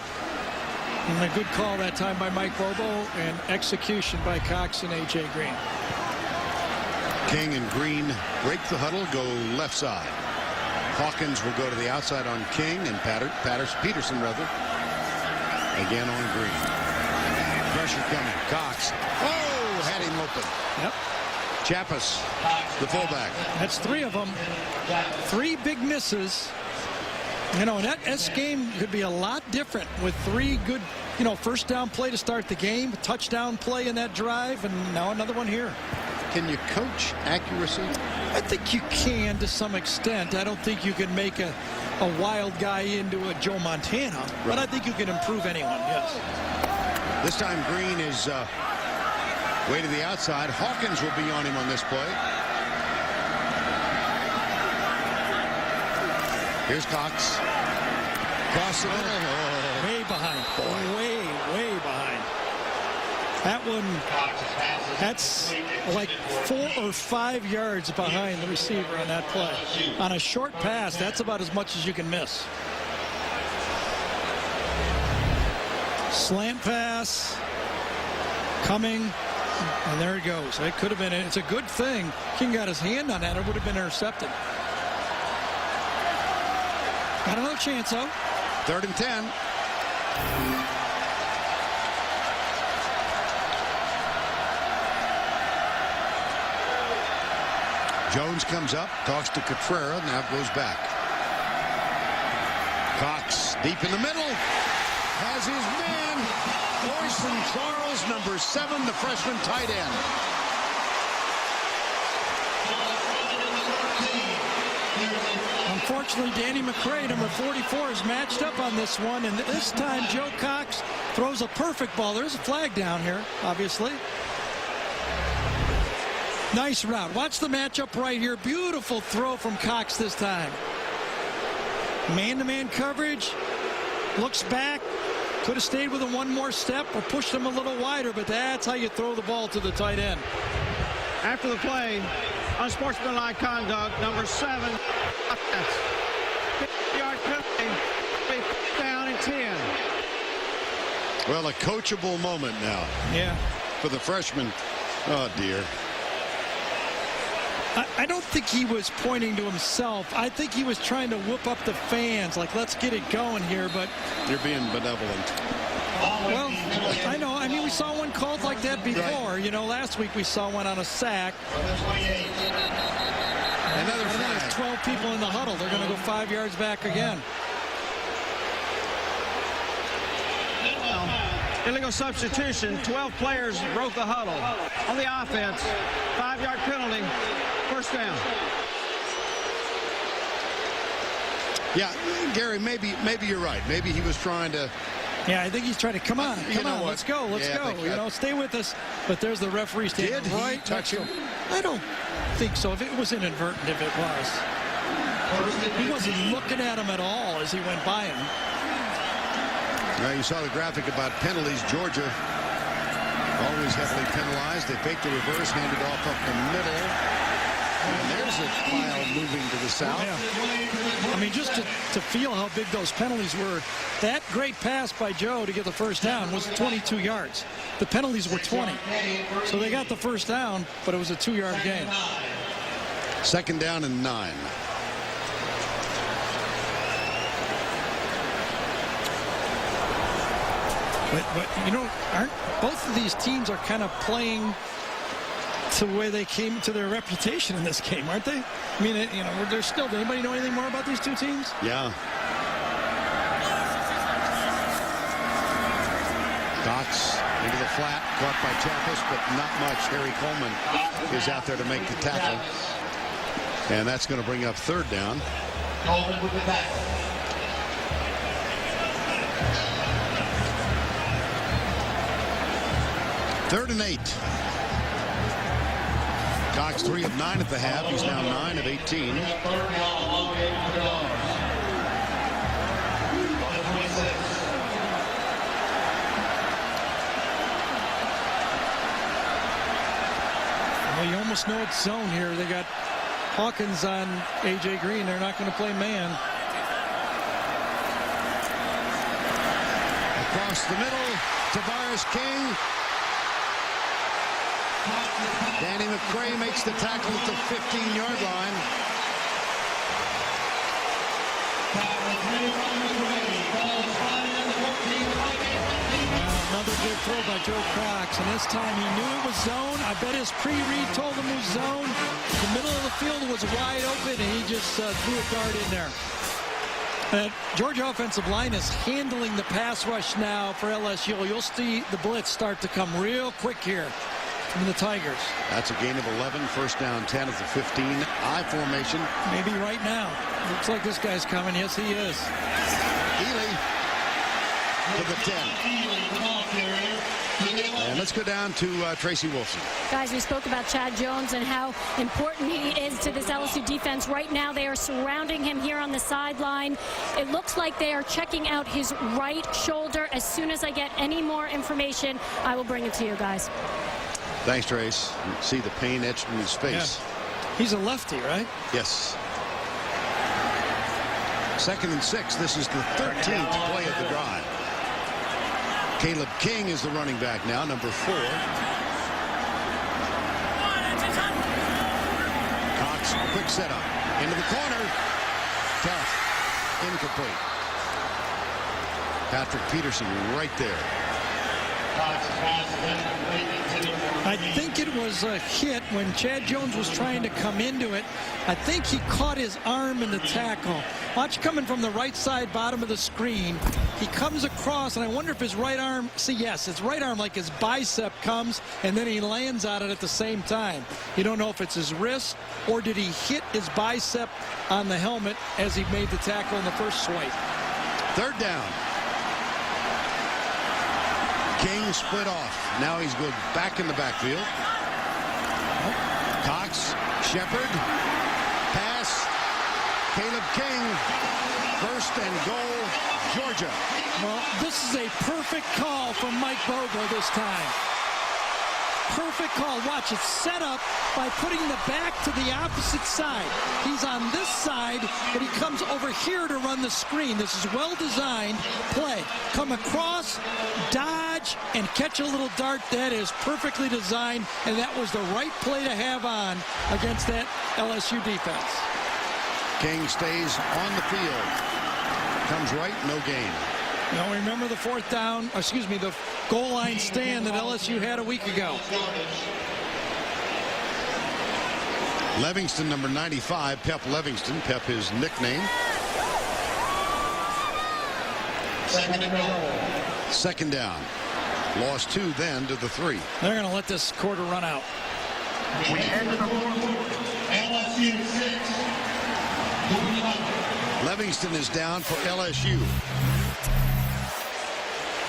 And a good call that time by Mike Bobo, and execution by Cox and A.J. Green. King and Green break the huddle, go left side. Hawkins will go to the outside on King, and Peterson rather, again on Green. Pressure coming. Cox. Oh, had him open. Yep. Chappis, the fullback. That's 3 of them. 3 big misses. You know, and this game could be a lot different with 3 good, first down play to start the game, touchdown play in that drive, and now another one here. Can you coach accuracy? I think you can to some extent. I don't think you can make a wild guy into a Joe Montana, right, but I think you can improve anyone, yes. This time Green is way to the outside. Hawkins will be on him on this play. Here's Cox. Cross the middle. Oh. Way behind. Way behind. That one, that's like 4 or 5 yards behind the receiver on that play. On a short pass, that's about as much as you can miss. Slant pass coming, and there it goes. It could have been, it's a good thing King got his hand on that. It would have been intercepted. Got another chance, though. 3rd and 10. Jones comes up, talks to Cotrera, now goes back. Cox deep in the middle. Has his man, Orson Charles, number 7, the freshman tight end. Unfortunately, Danny McCray, number 44, is matched up on this one, and this time Joe Cox throws a perfect ball. There's a flag down here, obviously. Nice route. Watch the matchup right here. Beautiful throw from Cox this time. Man-to-man coverage. Looks back. Could have stayed with him one more step or pushed him a little wider, but that's how you throw the ball to the tight end. After the play, unsportsmanlike conduct, number 7. 50-yard penalty. Down and 10. Well, a coachable moment now. Yeah. For the freshman. Oh, dear. I don't think he was pointing to himself. I think he was trying to whoop up the fans, like, let's get it going here, but... You're being benevolent. Well, I know. I mean, we saw one called like that before. Right. You know, last week we saw one on a sack. Another flag. There's 12 people in the huddle. They're going to go 5 yards back again. Illegal substitution. 12 players broke the huddle. On the offense, 5-yard penalty. First down. Yeah, Gary, maybe you're right. Maybe he was trying to... Yeah, I think he's trying to, come on, let's go, let's go. You know, stay with us. But there's the referee standing right. Did he touch him? I don't think so. If it was inadvertent, if it was. He wasn't looking at him at all as he went by him. Now you saw the graphic about penalties. Georgia always heavily penalized. They faked the reverse, handed off up the middle. And there's a pile moving to the south. Yeah. I mean, just to feel how big those penalties were, that great pass by Joe to get the first down was 22 yards. The penalties were 20. So they got the first down, but it was a 2-yard gain. 2nd down and 9. But you know, aren't both of these teams are kind of playing to the way they came to their reputation in this game, aren't they? I mean, you know, they're still. Does anybody know anything more about these two teams? Yeah. Cox into the flat, caught by Chappis, but not much. Harry Coleman is out there to make the tackle. And that's going to bring up 3rd down. Coleman with the tackle. Third and 8. Cox 3 of 9 at the half. He's now 9 of 18. almost know it's zone here. They got Hawkins on A.J. Green. They're not going to play man. Across the middle, Tavares King. Danny McCray makes the tackle at the 15-yard line. Another good throw by Joe Cox, and this time he knew it was zone. I bet his pre-read told him it was zone. The middle of the field was wide open, and he just threw a dart in there. Georgia offensive line is handling the pass rush now for LSU. You'll see the blitz start to come real quick here from the Tigers. That's a gain of 11, first down 10 at the 15. I formation. Maybe right now. Looks like this guy's coming. Yes, he is. Ely to the 10. And let's go down to Tracy Wilson. Guys, we spoke about Chad Jones and how important he is to this LSU defense. Right now, they are surrounding him here on the sideline. It looks like they are checking out his right shoulder. As soon as I get any more information, I will bring it to you guys. Thanks, Trace. You can see the pain etched in his face. Yeah. He's a lefty, right? Yes. 2nd and 6. This is the 13th play of the drive. Caleb King is the running back now, number 4. Cox, quick setup. Into the corner. Tough. Incomplete. Patrick Peterson right there. I think it was a hit when Chad Jones was trying to come into it. I think he caught his arm in the tackle. Watch coming from the right side, bottom of the screen. He comes across, and I wonder if his right arm, see, yes, his right arm, like his bicep comes, and then he lands on it at the same time. You don't know if it's his wrist, or did he hit his bicep on the helmet as he made the tackle in the first swipe. 3rd down. King split off. Now he's going back in the backfield. Cox, Shepard, pass. Caleb King, 1st and goal, Georgia. Well, this is a perfect call from Mike Bogo this time. Perfect call. Watch, it's set up by putting the back to the opposite side. He's on this side, but he comes over here to run the screen. This is well-designed play. Come across, dodge, and catch a little dart. That is perfectly designed, and that was the right play to have on against that LSU defense. King stays on the field. Comes right, no gain. Now remember the 4th down, excuse me, the goal line stand that LSU had a week ago. Livingston, number 95, Pep Livingston. Pep, his nickname. 2nd down. Lost 2 then to the 3. They're going to let this quarter run out. LSU 6. Livingston is down for LSU.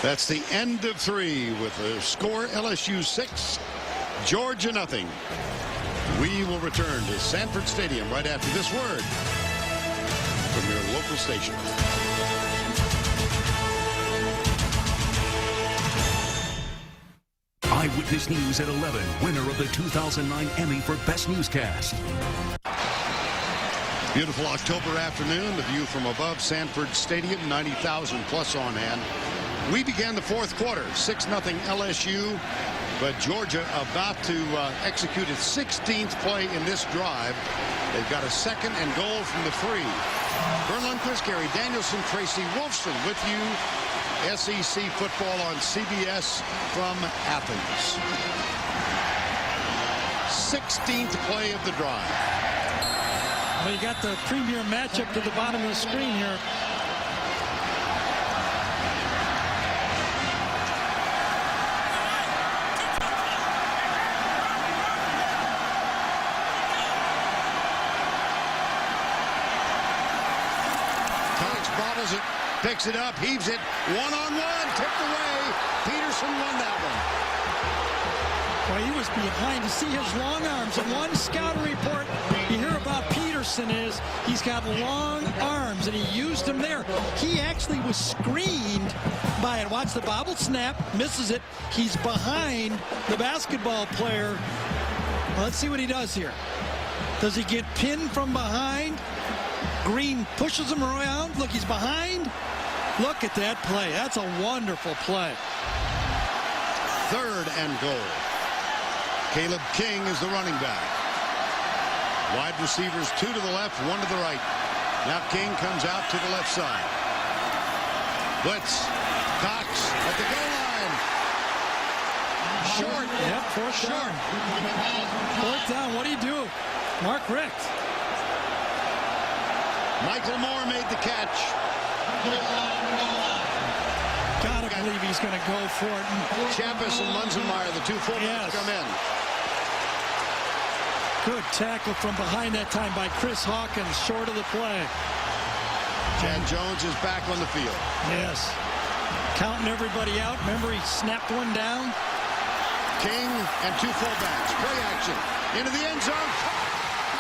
That's the end of 3 with a score LSU 6, Georgia nothing. We will return to Sanford Stadium right after this word from your local station. Eyewitness News at 11, winner of the 2009 Emmy for Best Newscast. Beautiful October afternoon, the view from above Sanford Stadium, 90,000 plus on hand. We began the 4th quarter, 6-0 LSU, but Georgia about to execute its 16th play in this drive. They've got a 2nd and goal from the 3. Vern Lundquist, Gary Danielson, Tracy Wolfson with you. SEC football on CBS from Athens. 16th play of the drive. Well, you got the premier matchup to the bottom of the screen here. Cox bobbles it, picks it up, heaves it, one-on-one, tipped away. Peterson won that one. Well, he was behind. You see his long arms. And one scouting report you hear about Peterson is he's got long arms, and he used them there. He actually was screened by it. Watch the bobble snap, misses it. He's behind the basketball player Let's see what he does here. Does he get pinned from behind? Green pushes him around. Look, he's behind. Look at that play. That's a wonderful play. 3rd and goal. Caleb King is the running back. Wide receivers, 2 to the left, 1 to the right. Now King comes out to the left side. Blitz. Cox at the goal line. Short. Yep, 4th down. 4th down. What do you do? Mark Richt. Michael Moore made the catch. Gotta believe he's going to go for it. Chappis and Munzenmeyer, the 2 fullbacks, come in. Good tackle from behind that time by Chris Hawkins, short of the play. Chad Jones is back on the field. Yes. Counting everybody out. Remember, he snapped one down. King and 2 fullbacks. Play action. Into the end zone.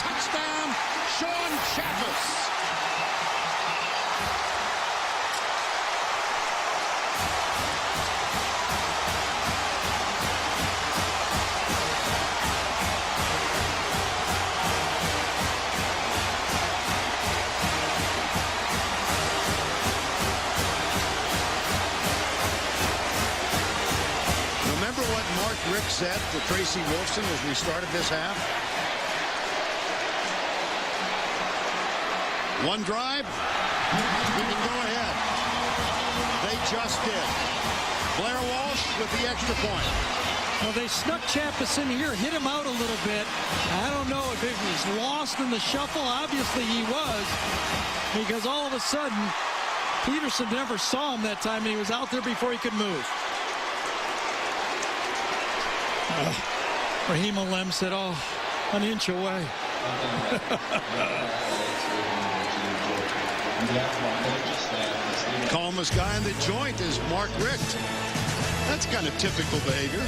Touchdown, Sean Chappis. Rick said to Tracy Wolfson as we started this half. One drive, we can go ahead. They just did. Blair Walsh with the extra point. Well, they snuck Chappis in here, hit him out a little bit. I don't know if it was lost in the shuffle. Obviously he was, because all of a sudden Peterson never saw him that time, and he was out there before he could move. Raheem Alem said, "Oh, an inch away." Calmest guy in the joint is Mark Richt. That's kind of typical behavior.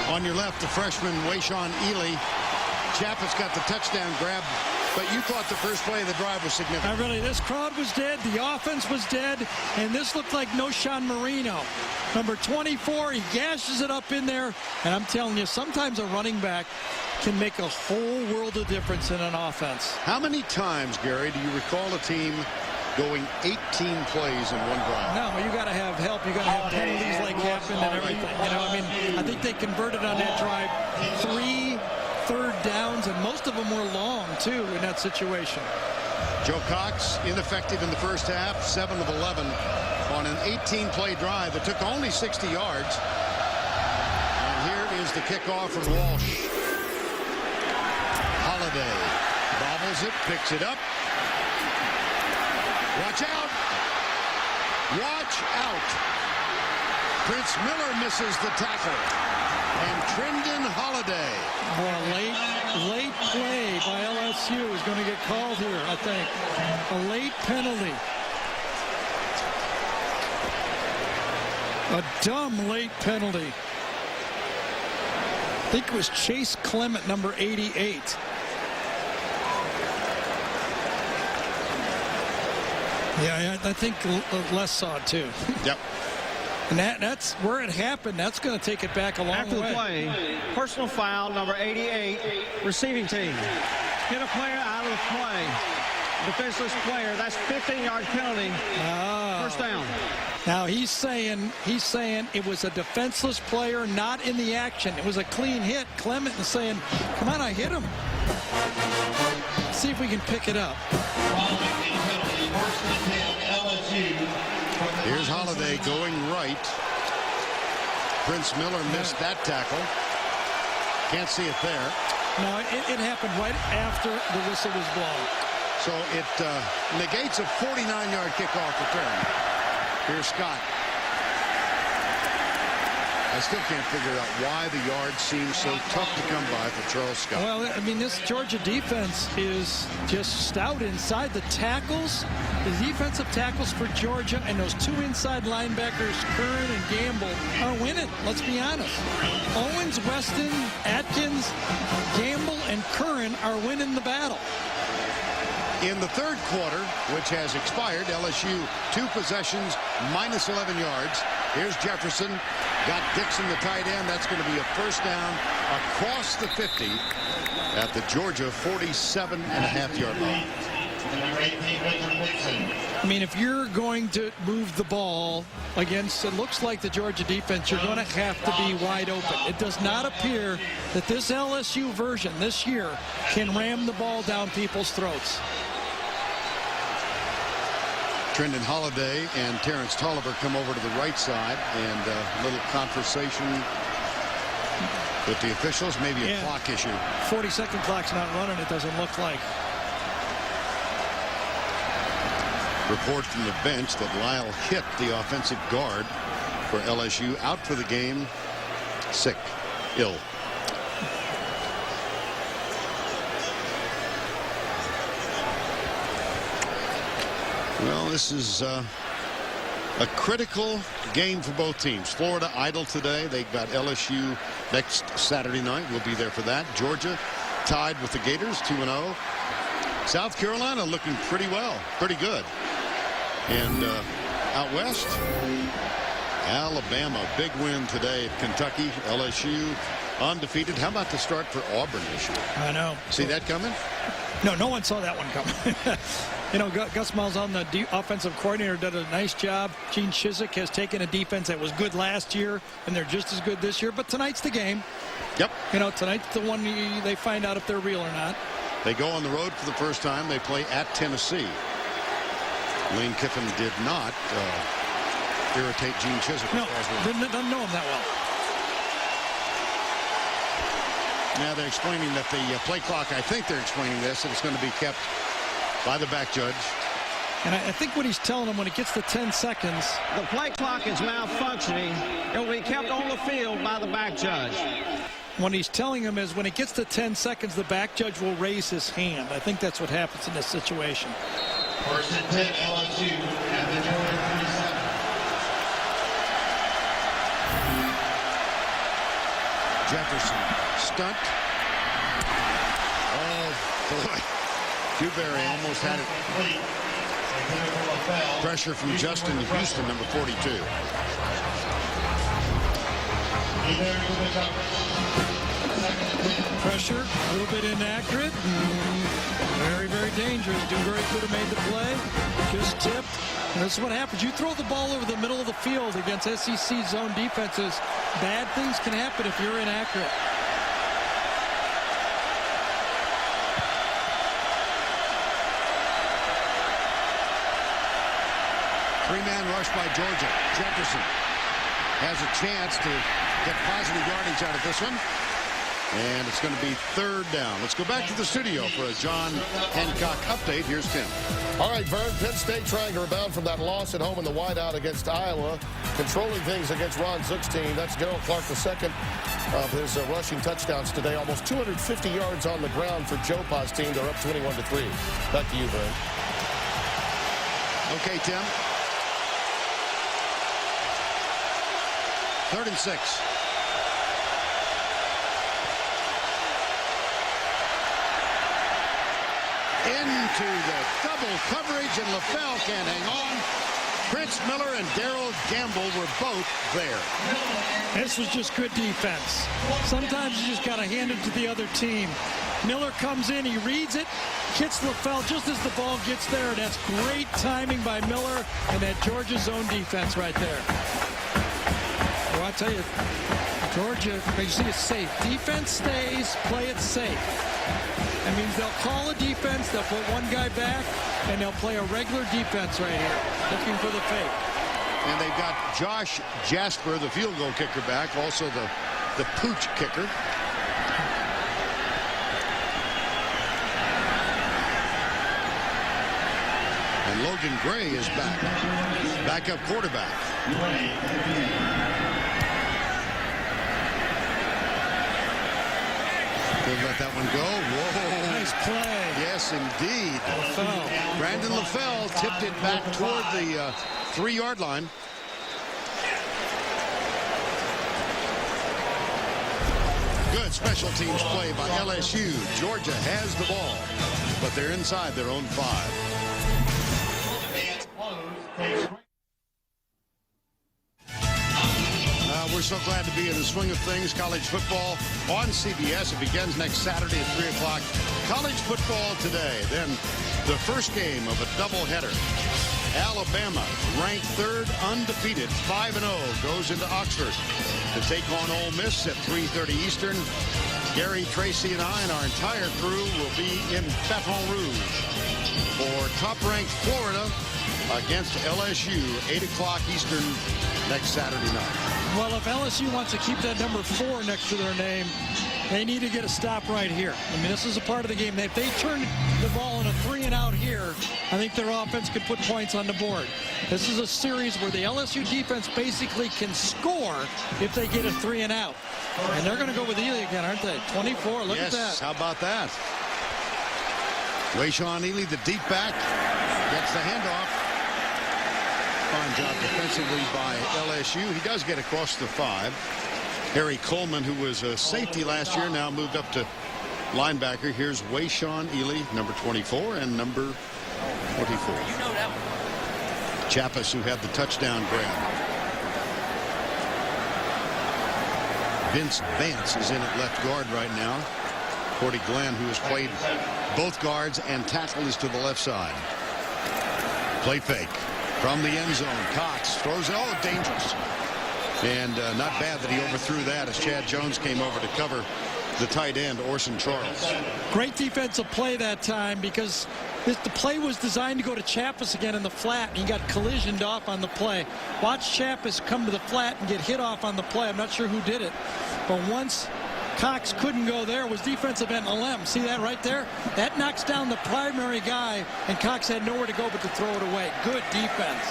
On your left, the freshman Wayshawn Ely. Chappis got the touchdown grab. But you thought the first play of the drive was significant. This crowd was dead. The offense was dead. And this looked like Noshan Marino. Number 24, he gashes it up in there. And I'm telling you, sometimes a running back can make a whole world of difference in an offense. How many times, Gary, do you recall a team going 18 plays in one drive? No, you got to have help. You got to have penalties like happened and everything. You know, I mean, I think they converted on that drive 3 third downs, and most of them were long, too, in that situation. Joe Cox, ineffective in the first half, 7 of 11 on an 18-play drive that took only 60 yards. And here is the kickoff from Walsh. Holiday bobbles it, picks it up. Watch out! Watch out! Prince Miller misses the tackle. And Trendon Holiday. Well, late play by LSU is going to get called here, I think. A late penalty. A dumb late penalty. I think it was Chase Clement, number 88. Yeah, I think Les saw it too. Yep. And that's where it happened. That's going to take it back a long way. After the play, personal foul, number 88, receiving team. Get a player out of the play. Defenseless player. That's 15-yard penalty. First down. Now he's saying it was a defenseless player, not in the action. It was a clean hit. Clement is saying, "Come on, I hit him." Let's see if we can pick it up. Here's Holiday going right. Prince Miller missed that tackle. Can't see it there. No, it happened right after the whistle was blown. So it negates a 49-yard kickoff return. Here's Scott. I still can't figure out why the yard seems so tough to come by for Charles Scott. Well, I mean, this Georgia defense is just stout inside. The tackles, the defensive tackles for Georgia, and those 2 inside linebackers, Curran and Gamble, are winning. Let's be honest. Owens, Weston, Atkins, Gamble, and Curran are winning the battle. In the third quarter, which has expired, LSU 2 possessions, minus 11 yards. Here's Jefferson. Got Dixon, the tight end. That's going to be a first down across the 50 at the Georgia 47.5-yard line. I mean, if you're going to move the ball against, it looks like the Georgia defense, you're going to have to be wide open. It does not appear that this LSU version this year can ram the ball down people's throats. Trendon Holiday and Terrence Tolliver come over to the right side, and a little conversation with the officials, maybe a clock issue. 40-second clock's not running, it doesn't look like. Report from the bench that Lyle hit the offensive guard for LSU, out for the game, sick, ill. Well, this is a critical game for both teams. Florida idle today. They've got LSU next Saturday night. We'll be there for that. Georgia tied with the Gators 2-0. South Carolina looking pretty well, pretty good. And out west, Alabama, big win today at Kentucky. LSU undefeated. How about the start for Auburn this year? I know. See that coming? No, no one saw that one coming. You know, Gus Malzahn, the offensive coordinator, did a nice job. Gene Chizik has taken a defense that was good last year, and they're just as good this year. But tonight's the game. Yep. You know, tonight's the one they find out if they're real or not. They go on the road for the first time. They play at Tennessee. Lane Kiffin did not irritate Gene Chizik. No, doesn't know him that well. Now they're explaining that the play clock, I think they're explaining this, that it's going to be kept by the back judge. And I think what he's telling them, when it gets to 10 seconds. The play clock is malfunctioning. It will be kept on the field by the back judge. What he's telling him is when it gets to 10 seconds, the back judge will raise his hand. I think that's what happens in this situation. First and 10, LSU at the Georgia 37. Jefferson, stunt. Oh, boy. Dewberry almost had it. Pressure from Justin Houston, number 42. Pressure, a little bit inaccurate. Very, very dangerous. Dewberry could have made the play. Just tipped. And this is what happens. You throw the ball over the middle of the field against SEC zone defenses, bad things can happen if you're inaccurate. Three-man rush by Georgia. Jefferson has a chance to get positive yardage out of this one. And it's going to be third down. Let's go back to the studio for a John Hancock update. Here's Tim. All right, Vern, Penn State trying to rebound from that loss at home in the wideout against Iowa. Controlling things against Ron Zook's team. That's Darrell Clark, the second of his rushing touchdowns today. Almost 250 yards on the ground for Joe Pa's team. They're up 21-3. Back to you, Vern. Okay, Tim. 3rd and 6. Into the double coverage, and LaFell can't hang on. Prince Miller and Darrell Gamble were both there. This was just good defense. Sometimes you just got to hand it to the other team. Miller comes in, he reads it, hits LaFell just as the ball gets there, and that's great timing by Miller and that Georgia zone defense right there. Well, I tell you, Georgia, you see it's safe. Defense stays, play it safe. That means they'll call a defense, they'll put one guy back, and they'll play a regular defense right here, looking for the fake. And they've got Josh Jasper, the field goal kicker, back, also the pooch kicker. And Logan Gray is back. Backup quarterback. They'll let that one go. Whoa. Nice play. Yes, indeed. LaFell. Brandon LaFell tipped it back toward the 3-yard line. Good special teams play by LSU. Georgia has the ball, but they're inside their own 5. so glad to be in the swing of things. College football on CBS. It begins next Saturday at 3 o'clock. College football today. Then the first game of a doubleheader. Alabama, ranked third, undefeated, 5-0, goes into Oxford to take on Ole Miss at 3:30 Eastern. Gary, Tracy, and I and our entire crew will be in Baton Rouge for top-ranked Florida against LSU, 8 o'clock Eastern next Saturday night. Well, if LSU wants to keep that number 4 next to their name, they need to get a stop right here. I mean, this is a part of the game. If they turn the ball in a 3-and-out here, I think their offense could put points on the board. This is a series where the LSU defense basically can score if they get a 3-and-out. And they're going to go with Ely again, aren't they? 24, look at that. Yes, how about that? Wayshawn Ely, the deep back, gets the handoff. Fine job defensively by LSU. He does get across the 5. Harry Coleman, who was a safety last year, now moved up to linebacker. Here's Wayshawn Ely, number 24, and number 24. You know that one. Chappis, who had the touchdown grab. Vince Vance is in at left guard right now. Cordy Glenn, who has played both guards and tackle, is to the left side. Play fake from the end zone. Cox throws it. Oh, dangerous. And not bad that he overthrew that as Chad Jones came over to cover the tight end, Orson Charles. Great defensive play that time because the play was designed to go to Chappis again in the flat, and he got collisioned off on the play. Watch Chappis come to the flat and get hit off on the play. I'm not sure who did it, but once Cox couldn't go there, was defensive end Alem. See that right there? That knocks down the primary guy, and Cox had nowhere to go but to throw it away. Good defense.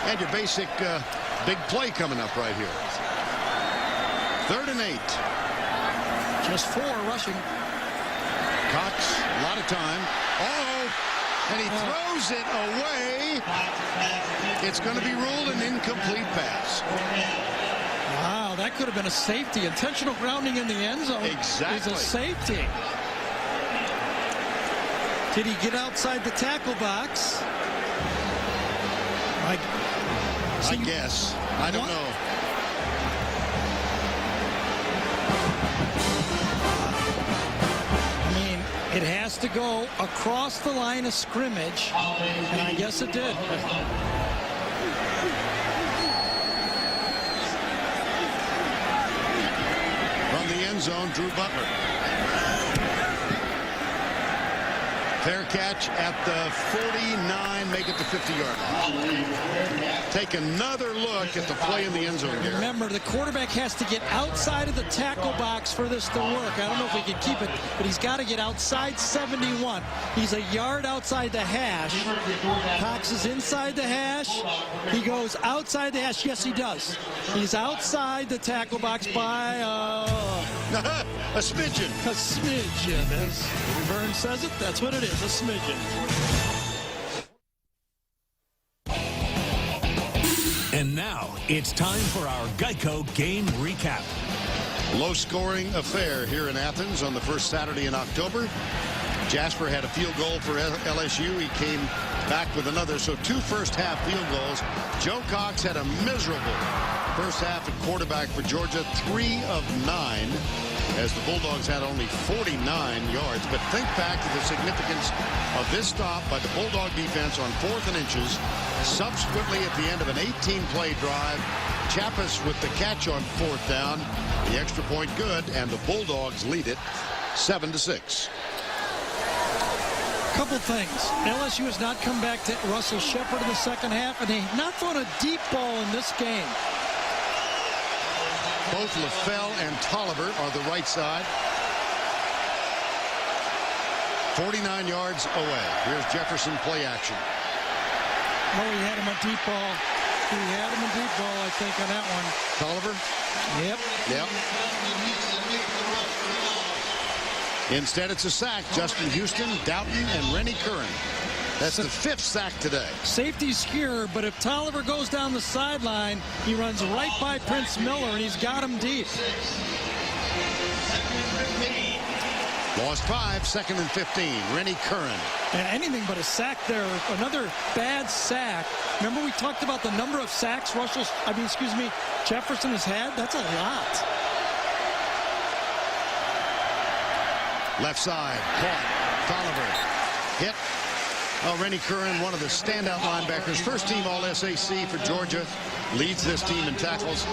And your basic big play coming up right here. 3rd and 8. Just 4 rushing. Cox, a lot of time. And he throws it away. It's going to be ruled an incomplete pass. Wow, that could have been a safety. Intentional grounding in the end zone exactly. is a safety. Did he get outside the tackle box? I guess. I don't know. I mean, it has to go across the line of scrimmage, and I guess it did. From the end zone, Drew Butler. Fair catch at the 49, make it the 50-yard line. Take another look at the play in the end zone here. Remember, the quarterback has to get outside of the tackle box for this to work. I don't know if he can keep it, but he's got to get outside 71. He's a yard outside the hash. Cox is inside the hash. He goes outside the hash. Yes, he does. He's outside the tackle box by a smidgen. A smidgen. As Vern says it, that's what it is, a smidgen. And now it's time for our Geico game recap. Low-scoring affair here in Athens on the first Saturday in October. Jasper had a field goal for LSU. He came back with another, so 2 first-half field goals. Joe Cox had a miserable first half at quarterback for Georgia, 3 of 9, as the Bulldogs had only 49 yards. But think back to the significance of this stop by the Bulldog defense on 4th and inches. Subsequently, at the end of an 18-play drive, Chappis with the catch on 4th down. The extra point good, and the Bulldogs lead it 7-6. Couple things. LSU has not come back to Russell Shepard in the second half, and they have not thrown a deep ball in this game. Both LaFell and Tolliver are the right side. 49 yards away. Here's Jefferson play action. Oh, he had him a deep ball. He had him a deep ball, I think, on that one. Tolliver? Yep. Yep. Instead, it's a sack. Justin Houston, Doughton, and Rennie Curran. That's the 5th sack today. Safety secure, but if Tolliver goes down the sideline, he runs right by Prince Miller, and he's got him deep. Lost 5, 2nd and 15. Rennie Curran. And anything but a sack there. Another bad sack. Remember we talked about the number of sacks Jefferson has had? That's a lot. Left side. Caught. Tolliver. Hit. Rennie Curran, one of the standout linebackers. First team All-SAC for Georgia. Leads this team in tackles.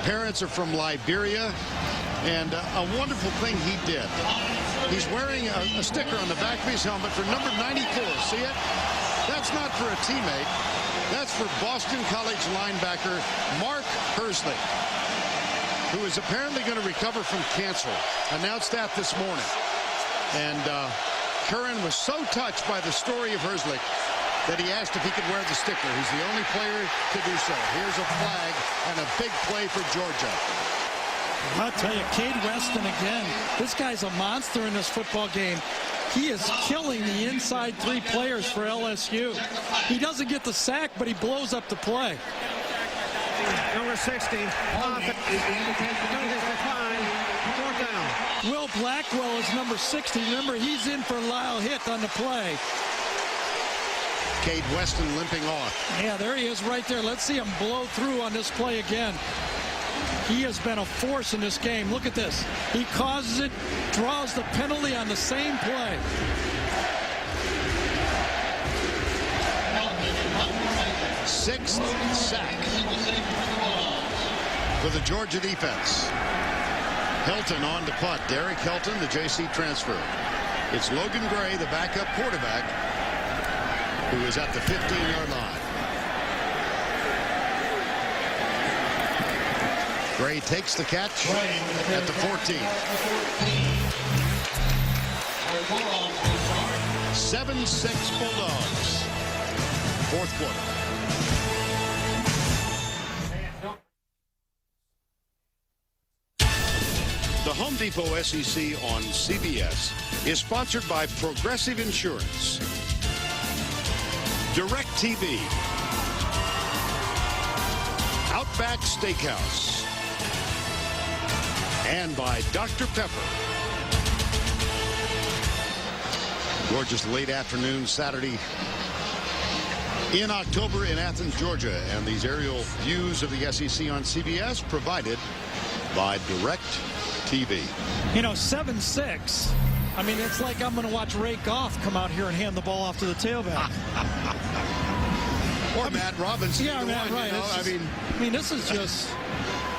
Parents are from Liberia. And a wonderful thing he did. He's wearing a sticker on the back of his helmet for number 94. See it? That's not for a teammate. That's for Boston College linebacker Mark Hersley, who is apparently going to recover from cancer. Announced that this morning. And Curran was so touched by the story of Hersley that he asked if he could wear the sticker. He's the only player to do so. Here's a flag and a big play for Georgia. I'll tell you, Cade Weston again. This guy's a monster in this football game. He is killing the inside 3 players for LSU. He doesn't get the sack, but he blows up the play. Number 60. Fourth down. Will Blackwell is number 60. Remember, he's in for Lyle Hitt on the play. Cade Weston limping off. Yeah, there he is right there. Let's see him blow through on this play again. He has been a force in this game. Look at this. He causes it, draws the penalty on the same play. Sixth sack for the Georgia defense. Hilton on to punt. Derek Hilton, the JC transfer. It's Logan Gray, the backup quarterback, who is at the 15-yard line. Gray takes the catch at the 14. 7-6 Bulldogs. Fourth quarter. The Home Depot SEC on CBS is sponsored by Progressive Insurance, DirecTV, Outback Steakhouse, and by Dr. Pepper. Gorgeous late afternoon Saturday in October in Athens, Georgia. And these aerial views of the SEC on CBS provided by DirecTV. You know, 7-6. I mean, it's like I'm going to watch Ray Goff come out here and hand the ball off to the tailback. Or Matt Robinson. Yeah, Matt, right. You know, I mean, this is just...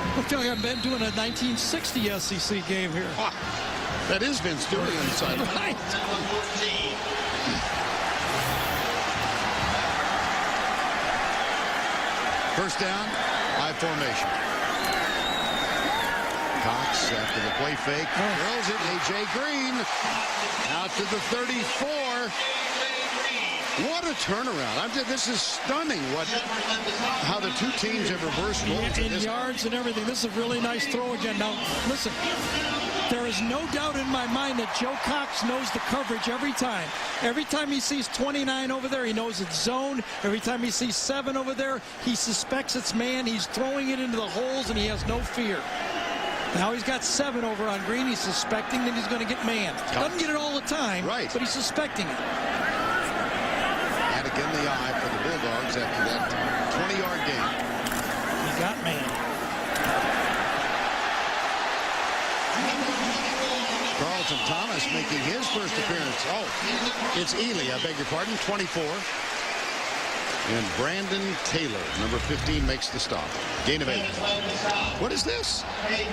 I feel like I've been doing a 1960 SEC game here. That is Vince Stewart inside. Right. First down, I formation. Cox after the play fake. Throws it. A.J. Green out to the 34. What a turnaround. This is stunning how the two teams have reversed roles. In yards and everything. This is a really nice throw again. Now, listen, there is no doubt in my mind that Joe Cox knows the coverage every time. Every time he sees 29 over there, he knows it's zone. Every time he sees 7 over there, he suspects it's man. He's throwing it into the holes, and he has no fear. Now he's got 7 over on Green. He's suspecting that he's going to get man. Doesn't get it all the time, right, but he's suspecting it. In the eye for the Bulldogs after that 20-yard gain. He got man. Carlton Thomas making his first appearance. Oh, it's Ely, I beg your pardon, 24. And Brandon Taylor, number 15, makes the stop. Gain of 8. What is this? I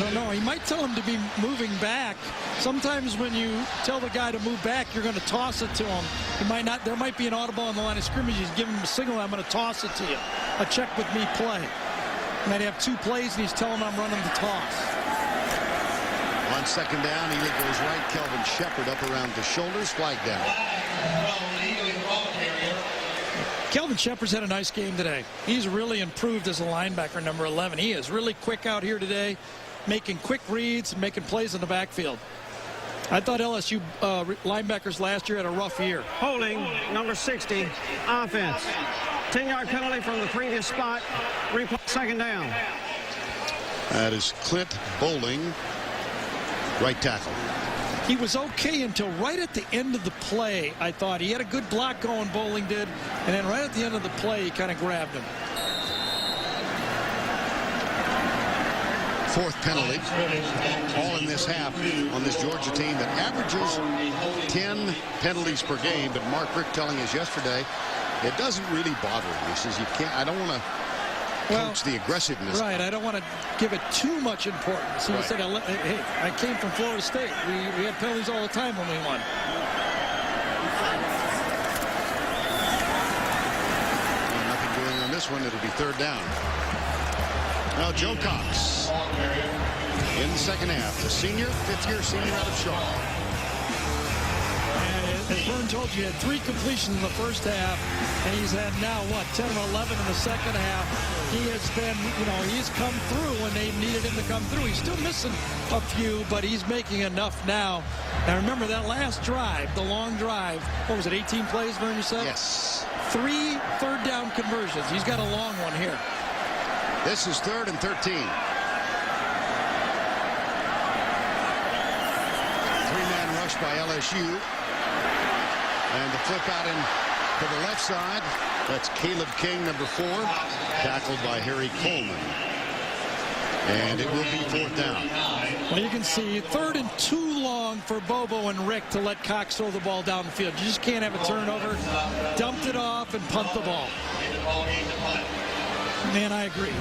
don't know. He might tell him to be moving back. Sometimes when you tell the guy to move back, you're going to toss it to him. He might not. There might be an audible on the line of scrimmage. He's giving him a signal. I'm going to toss it to you. A check with me play. He might have 2 plays, and he's telling him I'm running the toss. On second down, Ely goes right. Kelvin Shepard up around the shoulders. Flag down. Kelvin Shepard's had a nice game today. He's really improved as a linebacker, number 11. He is really quick out here today, making quick reads, making plays in the backfield. I thought LSU linebackers last year had a rough year. Holding, number 60, offense. 10-yard penalty from the previous spot. Replay, second down. That is Clint Bowling. right tackle. He was okay until right at the end of the play, I thought. He had a good block going, Bowling did, and then right at the end of the play, he kind of grabbed him. Fourth penalty, all in this half on this Georgia team that averages 10 penalties per game. But Mark Richt telling us yesterday, it doesn't really bother him. He says, I don't want to coach the aggressiveness. Right, I don't want to give it too much importance. He said, hey, I came from Florida State. We had penalties all the time when we won. Nothing doing on this one. It'll be third down. Now Joe Cox in the second half. The senior, fifth-year senior out of Shaw. As Vern told you, he had 3 completions in the first half, and he's had now, 10 or 11 in the second half. He has been, he's come through when they needed him to come through. He's still missing a few, but he's making enough now. Now, remember that last drive, the long drive, what was it, 18 plays, Vern, you said? Yes. 3 third-down conversions. He's got a long one here. This is 3rd and 13. 3-man rush by LSU. And the flip out to the left side. That's Caleb King, number 4, tackled by Harry Coleman. And it will be 4th down. Well, you can see 3rd and too long for Bobo and Rick to let Cox throw the ball down the field. You just can't have a turnover. Dumped it off and punt the ball. Man, I agree.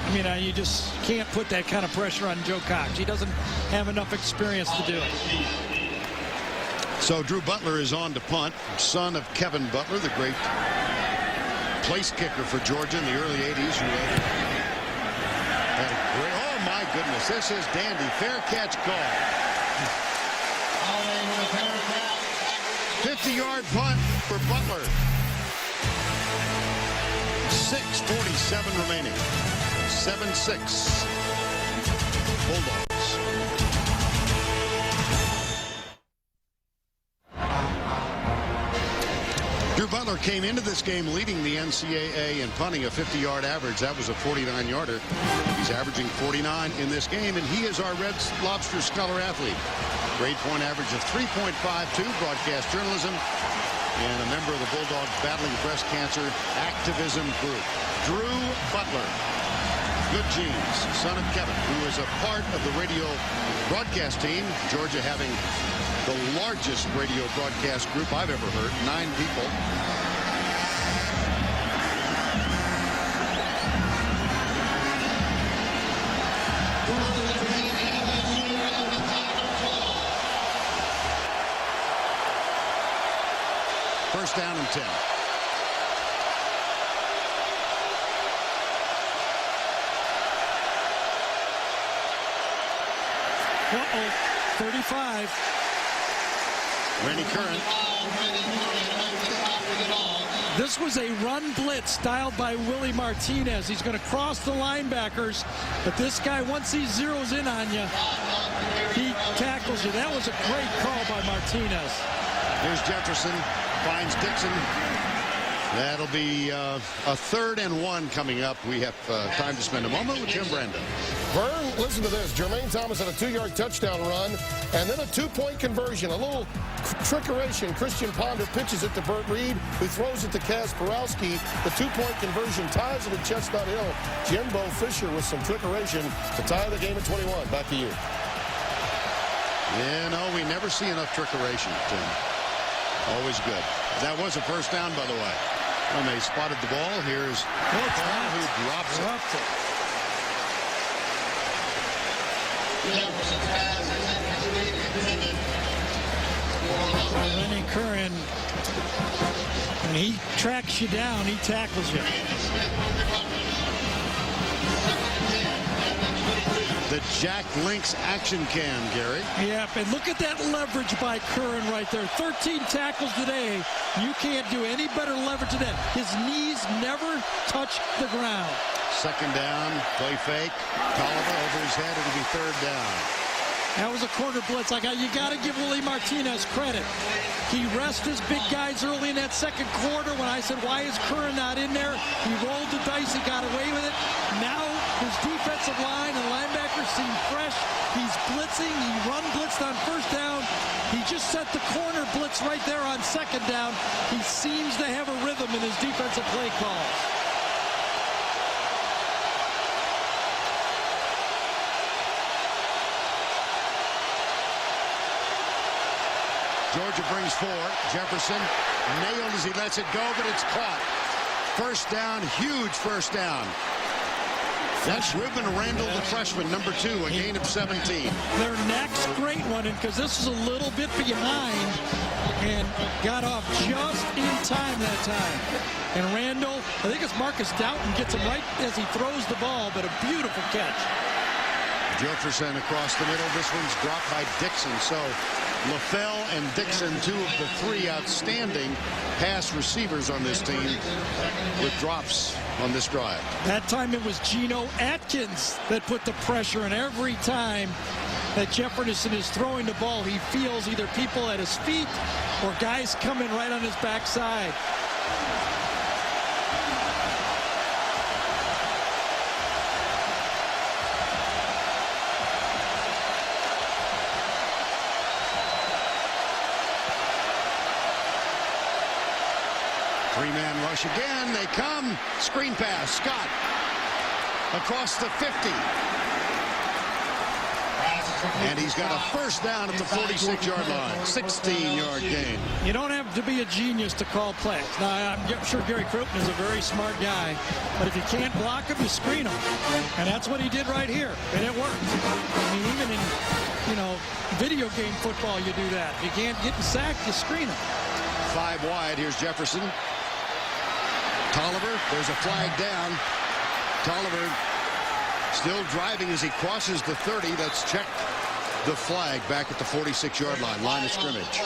You just can't put that kind of pressure on Joe Cox. He doesn't have enough experience to do it. So Drew Butler is on to punt, son of Kevin Butler, the great place kicker for Georgia in the early 80s. Who had a great, oh my goodness, this is dandy. Fair catch call. 50-yard punt for Butler. 6:47 remaining. 7-6. Bulldogs. Drew Butler came into this game leading the NCAA in punting, a 50-yard average. That was a 49-yarder. He's averaging 49 in this game, and he is our Red Lobster Scholar athlete. Grade point average of 3.52, broadcast journalism, and a member of the Bulldogs Battling Breast Cancer Activism Group. Drew Butler, good genes, son of Kevin, who is a part of the radio broadcast team. Georgia having the largest radio broadcast group I've ever heard, 9 people. First down and 10. Uh-oh, 35. Randy Curran. This was a run blitz styled by Willie Martinez. He's going to cross the linebackers, but this guy, once he zeroes in on you, he tackles you. That was a great call by Martinez. Here's Jefferson, finds Dixon. That'll be a 3rd and 1 coming up. We have time to spend a moment with Jim Brando. Vern, listen to this. Jermaine Thomas had a 2-yard touchdown run and then a 2-point conversion. A little trickeration. Christian Ponder pitches it to Burt Reed, who throws it to Kaz Borowski. The 2-point conversion ties it at Chestnut Hill. Jimbo Fisher with some trickeration to tie the game at 21. Back to you. Yeah, no, we never see enough trickeration, Tim. Always good. That was a first down, by the way. When they spotted the ball, here's Paul, who drops it. Lenny Curran, when he tracks you down, he tackles you. The Jack Links action cam, Gary. Yep, and look at that leverage by Curran right there. 13 tackles today. You can't do any better leverage than that. His knees never touch the ground. Second down, play fake. Tolliver over his head. It'll be 3rd down. That was a corner blitz. You got to give Willie Martinez credit. He rested his big guys early in that second quarter when I said, why is Curran not in there? He rolled the dice. He got away with it. Now His defensive line and linebackers seem fresh. He's blitzing. He blitzed on first down. He just set the corner blitz right there on second down. He seems to have a rhythm in his defensive play calls. Georgia brings 4. Jefferson nailed as he lets it go, but it's caught. First down, huge first down. That's Ruben Randall, the freshman, number 2, a gain of 17. Their next great one, because this is a little bit behind, and got off just in time that time. And Randall, I think it's Marcus Doughton, gets him right as he throws the ball, but a beautiful catch. Jefferson across the middle. This one's dropped by Dixon. So LaFell and Dixon, 2 of the 3 outstanding pass receivers on this team, with drops on this drive. That time it was Geno Atkins that put the pressure, and every time that Jefferson is throwing the ball, he feels either people at his feet or guys coming right on his backside. Three-man rush again. They come. Screen pass. Scott across the 50. And he's got a first down at the 46-yard line. 16-yard gain. You don't have to be a genius to call plays. Now, I'm sure Gary Croughton is a very smart guy, but if you can't block him, you screen him. And that's what he did right here, and it worked. I mean, even in, video game football, you do that. If you can't get sacked, you screen him. 5 wide. Here's Jefferson. Tolliver, there's a flag down. Tolliver still driving as he crosses the 30. That's checked the flag back at the 46-yard line of scrimmage.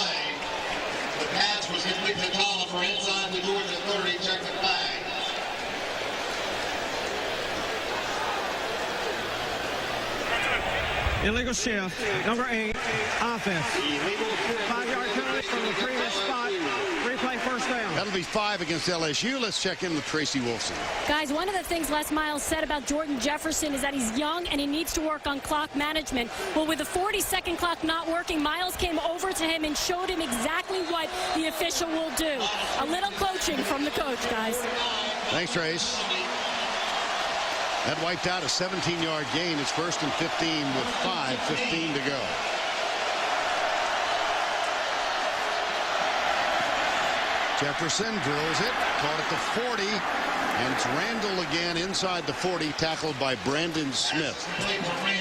The pass was complete to Tolliver inside the Georgia 30. Check the flag. Illegal shift, number 8, offense. 5-yard penalty from the previous spot. Replay first down. That'll be 5 against LSU. Let's check in with Tracy Wilson. Guys, one of the things Les Miles said about Jordan Jefferson is that he's young and he needs to work on clock management. Well, with the 40-second clock not working, Miles came over to him and showed him exactly what the official will do. A little coaching from the coach, guys. Thanks, Trace. That wiped out a 17-yard gain. It's 1st and 15 with 5:15 to go. Jefferson drills it, caught at the 40, and it's Randall again inside the 40, tackled by Brandon Smith.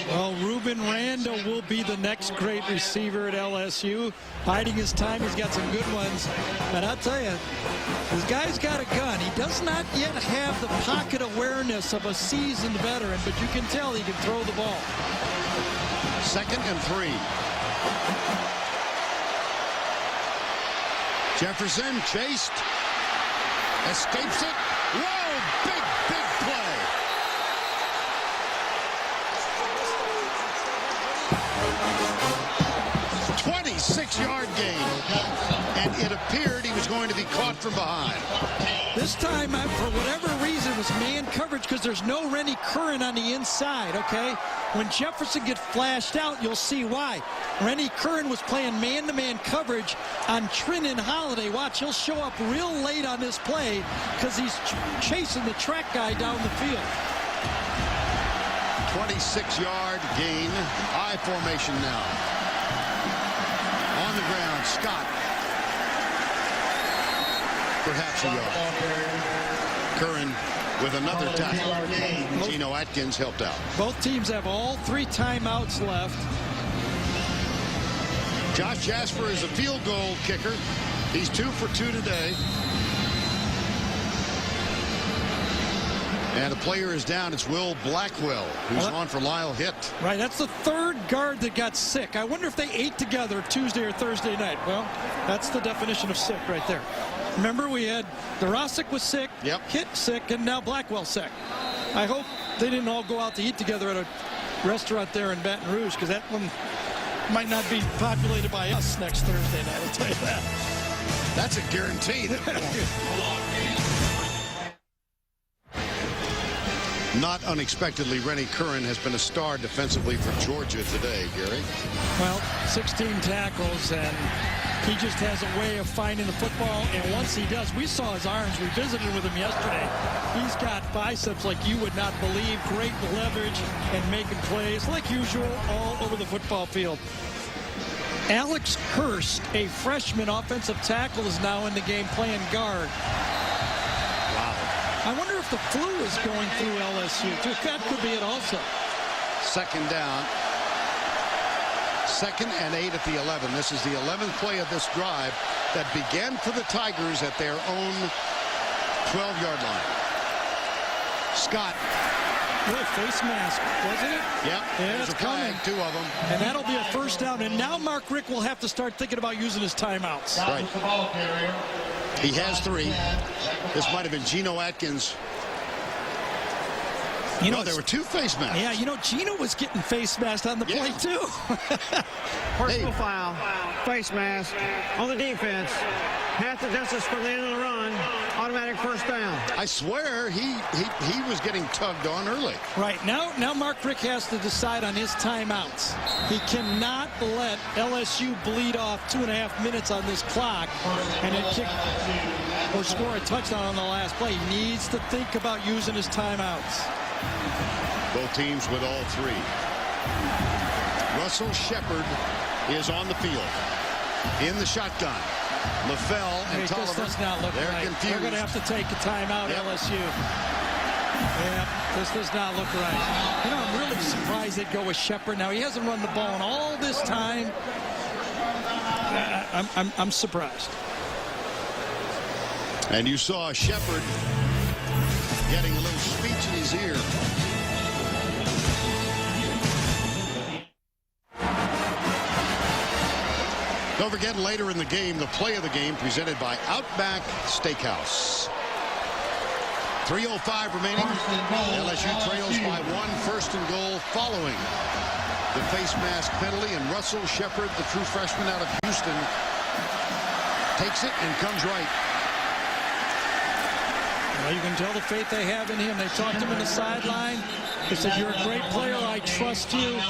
Well, Ruben Randall will be the next great receiver at LSU. Biding his time, he's got some good ones. But I'll tell you, this guy's got a gun. He does not yet have the pocket awareness of a seasoned veteran, but you can tell he can throw the ball. 2nd and 3. Jefferson chased, escapes it. Whoa, big play. 26-yard gain. And it appeared he was going to be caught from behind. This time, for whatever reason, it was man coverage because there's no Rennie Curran on the inside, okay? When Jefferson gets flashed out, you'll see why. Rennie Curran was playing man-to-man coverage on Trinan Holiday. Watch, he'll show up real late on this play because he's chasing the track guy down the field. 26-yard gain. I formation now. On the ground, Scott. Perhaps a yard. Curran with another tackle. Geno Atkins helped out. Both teams have all 3 timeouts left. Josh Jasper is a field goal kicker. He's 2 for 2 today. And a player is down. It's Will Blackwell, who's on for Lyle Hitt. Right, that's the 3rd guard that got sick. I wonder if they ate together Tuesday or Thursday night. Well, that's the definition of sick right there. Remember, we had Dorosic was sick, Hitt sick, and now Blackwell sick. I hope they didn't all go out to eat together at a restaurant there in Baton Rouge, because that one might not be populated by us next Thursday night, I'll tell you that. That's a guarantee. Not unexpectedly, Rennie Curran has been a star defensively for Georgia today, Gary. Well, 16 tackles, and he just has a way of finding the football. And once he does, we saw his arms. We visited with him yesterday. He's got biceps like you would not believe. Great leverage and making plays, like usual, all over the football field. Alex Hurst, a freshman offensive tackle, is now in the game playing guard. I wonder if the flu is going through LSU. That could be it also. Second down. 2nd and 8 at the 11. This is the 11th play of this drive that began for the Tigers at their own 12-yard line. Scott. Boy, face mask, wasn't it? Yep. Yeah, it's coming. 2 of them. And that'll be a first down. And now Mark Richt will have to start thinking about using his timeouts. Right. He has 3. This might have been Geno Atkins. You know, there were 2 face masks. Yeah, you know, Geno was getting face masked on the play, too. Personal foul, face mask on the defense. Half the distance from the end of the run. Automatic first down. I swear he was getting tugged on early. Right. Now Mark Richt has to decide on his timeouts. He cannot let LSU bleed off 2.5 minutes on this clock and then kick or score a touchdown on the last play. He needs to think about using his timeouts. Both teams with all 3. Russell Shepard is on the field in the shotgun. LaFell and This Tolliver, does not look they're right. confused. They're going to have to take a timeout, LSU. Yeah, this does not look right. You know, I'm really surprised they'd go with Shepard. Now, he hasn't run the ball in all this time. I'm surprised. And you saw Shepard getting a little speech in his ear. Don't forget, later in the game, the play of the game presented by Outback Steakhouse. 3:05 remaining. LSU trails by 1, 1st and goal following the face mask penalty. And Russell Shepard, the true freshman out of Houston, takes it and comes right. Well, you can tell the faith they have in him. They talked to him in the sideline. They said, "You're a great player. I trust you."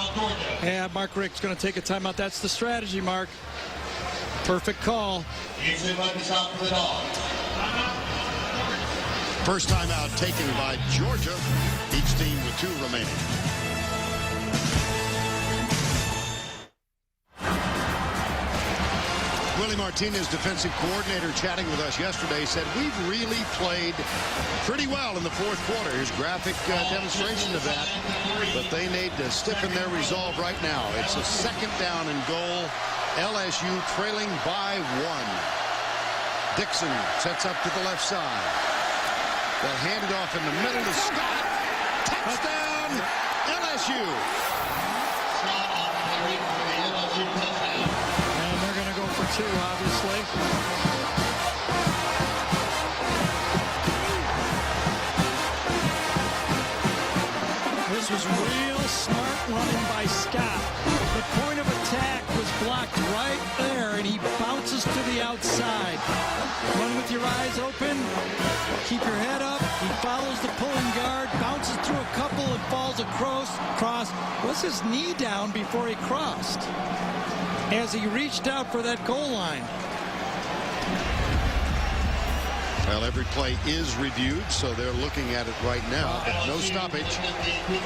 And Mark Richt's going to take a timeout. That's the strategy, Mark. Perfect call. First timeout taken by Georgia. Each team with 2 remaining. Willie Martinez, defensive coordinator, chatting with us yesterday, said we've really played pretty well in the 4th quarter. Here's graphic demonstration of that. But they need to stiffen their resolve right now. It's a 2nd down and goal. LSU trailing by 1. Dixon sets up to the left side. They'll hand it off in the middle to Scott. Touchdown, LSU. And they're going to go for 2, obviously. This was real smart running by Scott. The point of attack was blocked right there, and he bounces to the outside. Run with your eyes open. Keep your head up. He follows the pulling guard, bounces through a couple, and falls across. Was his knee down before he crossed as he reached out for that goal line? Well, every play is reviewed, so they're looking at it right now, but no stoppage.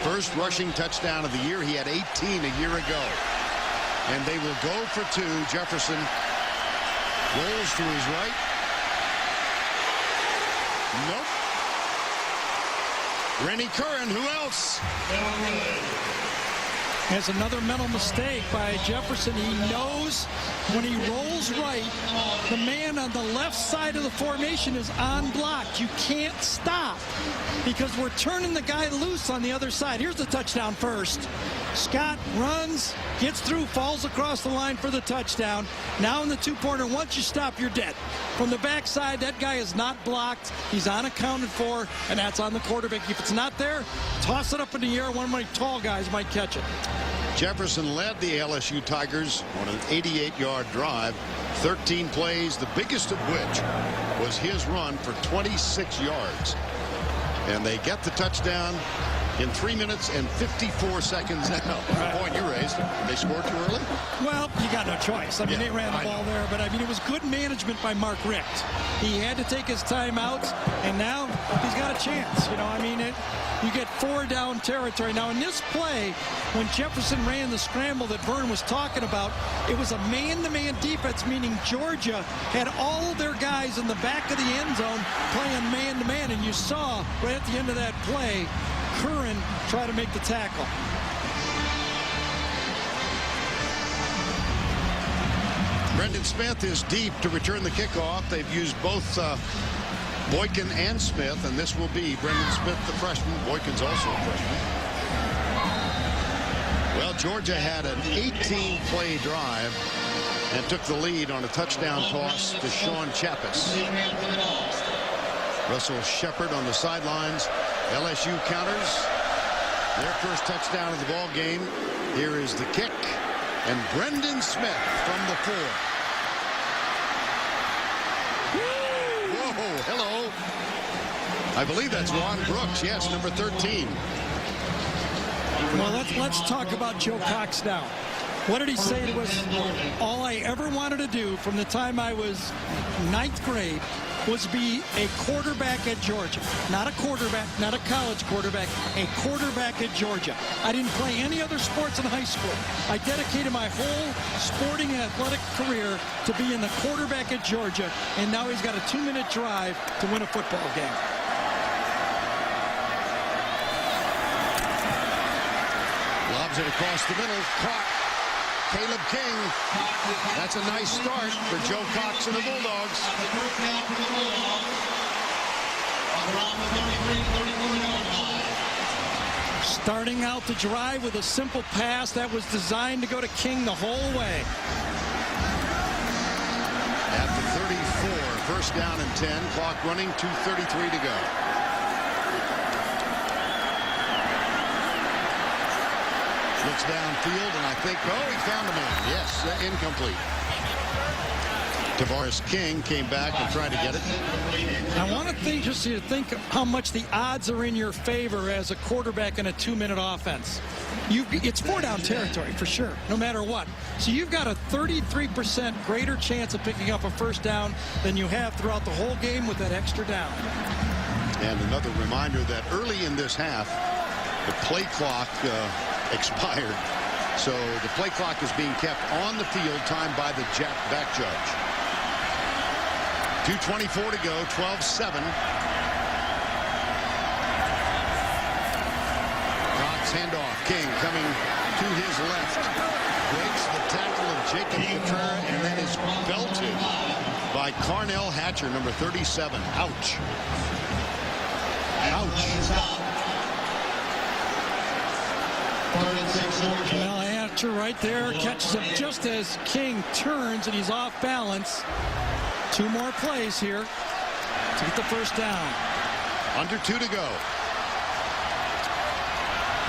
First rushing touchdown of the year. He had 18 a year ago. And they will go for 2. Jefferson rolls to his right. Nope. Rennie Curran, who else? Has another mental mistake by Jefferson. He knows when he rolls right, the man on the left side of the formation is unblocked. You can't stop because we're turning the guy loose on the other side. Here's the touchdown first. Scott runs, gets through, falls across the line for the touchdown. Now in the 2-pointer, once you stop, you're dead. From the backside, that guy is not blocked. He's unaccounted for, and that's on the quarterback. If it's not there, toss it up in the air. One of my tall guys might catch it. Jefferson led the LSU Tigers on an 88-yard drive, 13 plays, the biggest of which was his run for 26 yards. And they get the touchdown in 3 minutes and 54 seconds now. The point you raised, they scored too early? Well, you got no choice. I mean, they ran the ball there, but I mean, it was good management by Mark Richt. He had to take his time out, and now he's got a chance. You know, I mean, you get 4 down territory. Now, in this play, when Jefferson ran the scramble that Vern was talking about, it was a man-to-man defense, meaning Georgia had all of their guys in the back of the end zone playing man-to-man, and you saw right at the end of that play, Curran try to make the tackle. Brendan Smith is deep to return the kickoff. They've used both Boykin and Smith, and this will be Brendan Smith, the freshman. Boykin's also a freshman. Well, Georgia had an 18-play drive and took the lead on a touchdown toss to Sean Chappis. Russell Shepard on the sidelines. LSU counters their first touchdown of the ball game. Here is the kick, and Brendan Smith from the 4. Whoa, hello. I believe that's Ron Brooks. Yes, number 13. Well, let's talk about Joe Cox now. What did he say to us? All I ever wanted to do from the time I was 9th grade was be a quarterback at Georgia. Not a quarterback, not a college quarterback, a quarterback at Georgia. I didn't play any other sports in high school. I dedicated my whole sporting and athletic career to being the quarterback at Georgia, and now he's got a 2-minute drive to win a football game. Lobs it across the middle. Caught. Caleb King. That's a nice start for Joe Cox and the Bulldogs. Starting out the drive with a simple pass that was designed to go to King the whole way. At the 34, first down and 10. Clock running, 2:33 to go. Looks downfield, and I think, he found a man. Yes, incomplete. Tavares King came back and tried to get it. I want to think how much the odds are in your favor as a quarterback in a 2-minute offense. It's 4-down territory for sure, no matter what. So you've got a 33% greater chance of picking up a first down than you have throughout the whole game with that extra down. And another reminder that early in this half, the play clock expired. So the play clock is being kept on the field, timed by the back judge. 2:24 to go, 12-7. Cox handoff. King coming to his left. Breaks the tackle of Jacob Petrara and then is belted by Carnell Hatcher, number 37. Ouch. Ouch. Well, Hatcher right there catches him just as King turns, and he's off balance. 2 more plays here to get the first down. Under 2 to go.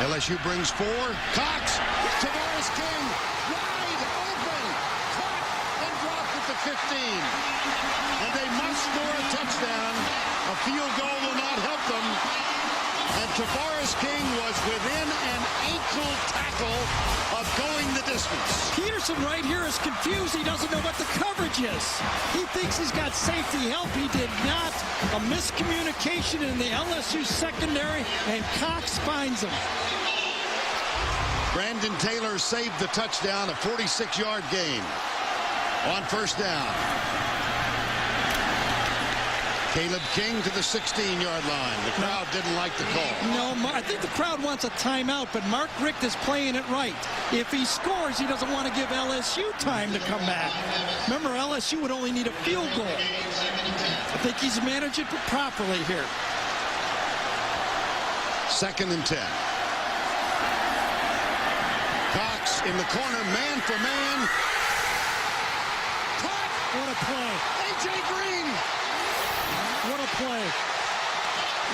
LSU brings 4. Cox. Tavares King. Wide open. Caught and dropped at the 15. And they must score a touchdown. A field goal will not help them. And Tavares King was within an ankle tackle of going the distance. Peterson right here is confused. He doesn't know what the coverage is. He thinks he's got safety help. He did not. A miscommunication in the LSU secondary, and Cox finds him. Brandon Taylor saved the touchdown, a 46-yard gain on first down. Caleb King to the 16-yard line. The crowd didn't like the call. No, I think the crowd wants a timeout, but Mark Richt is playing it right. If he scores, he doesn't want to give LSU time to come back. Remember, LSU would only need a field goal. I think he's managed it properly here. 2nd and 10. Cox in the corner, man for man. Caught. What a play. A.J. Green. What a play.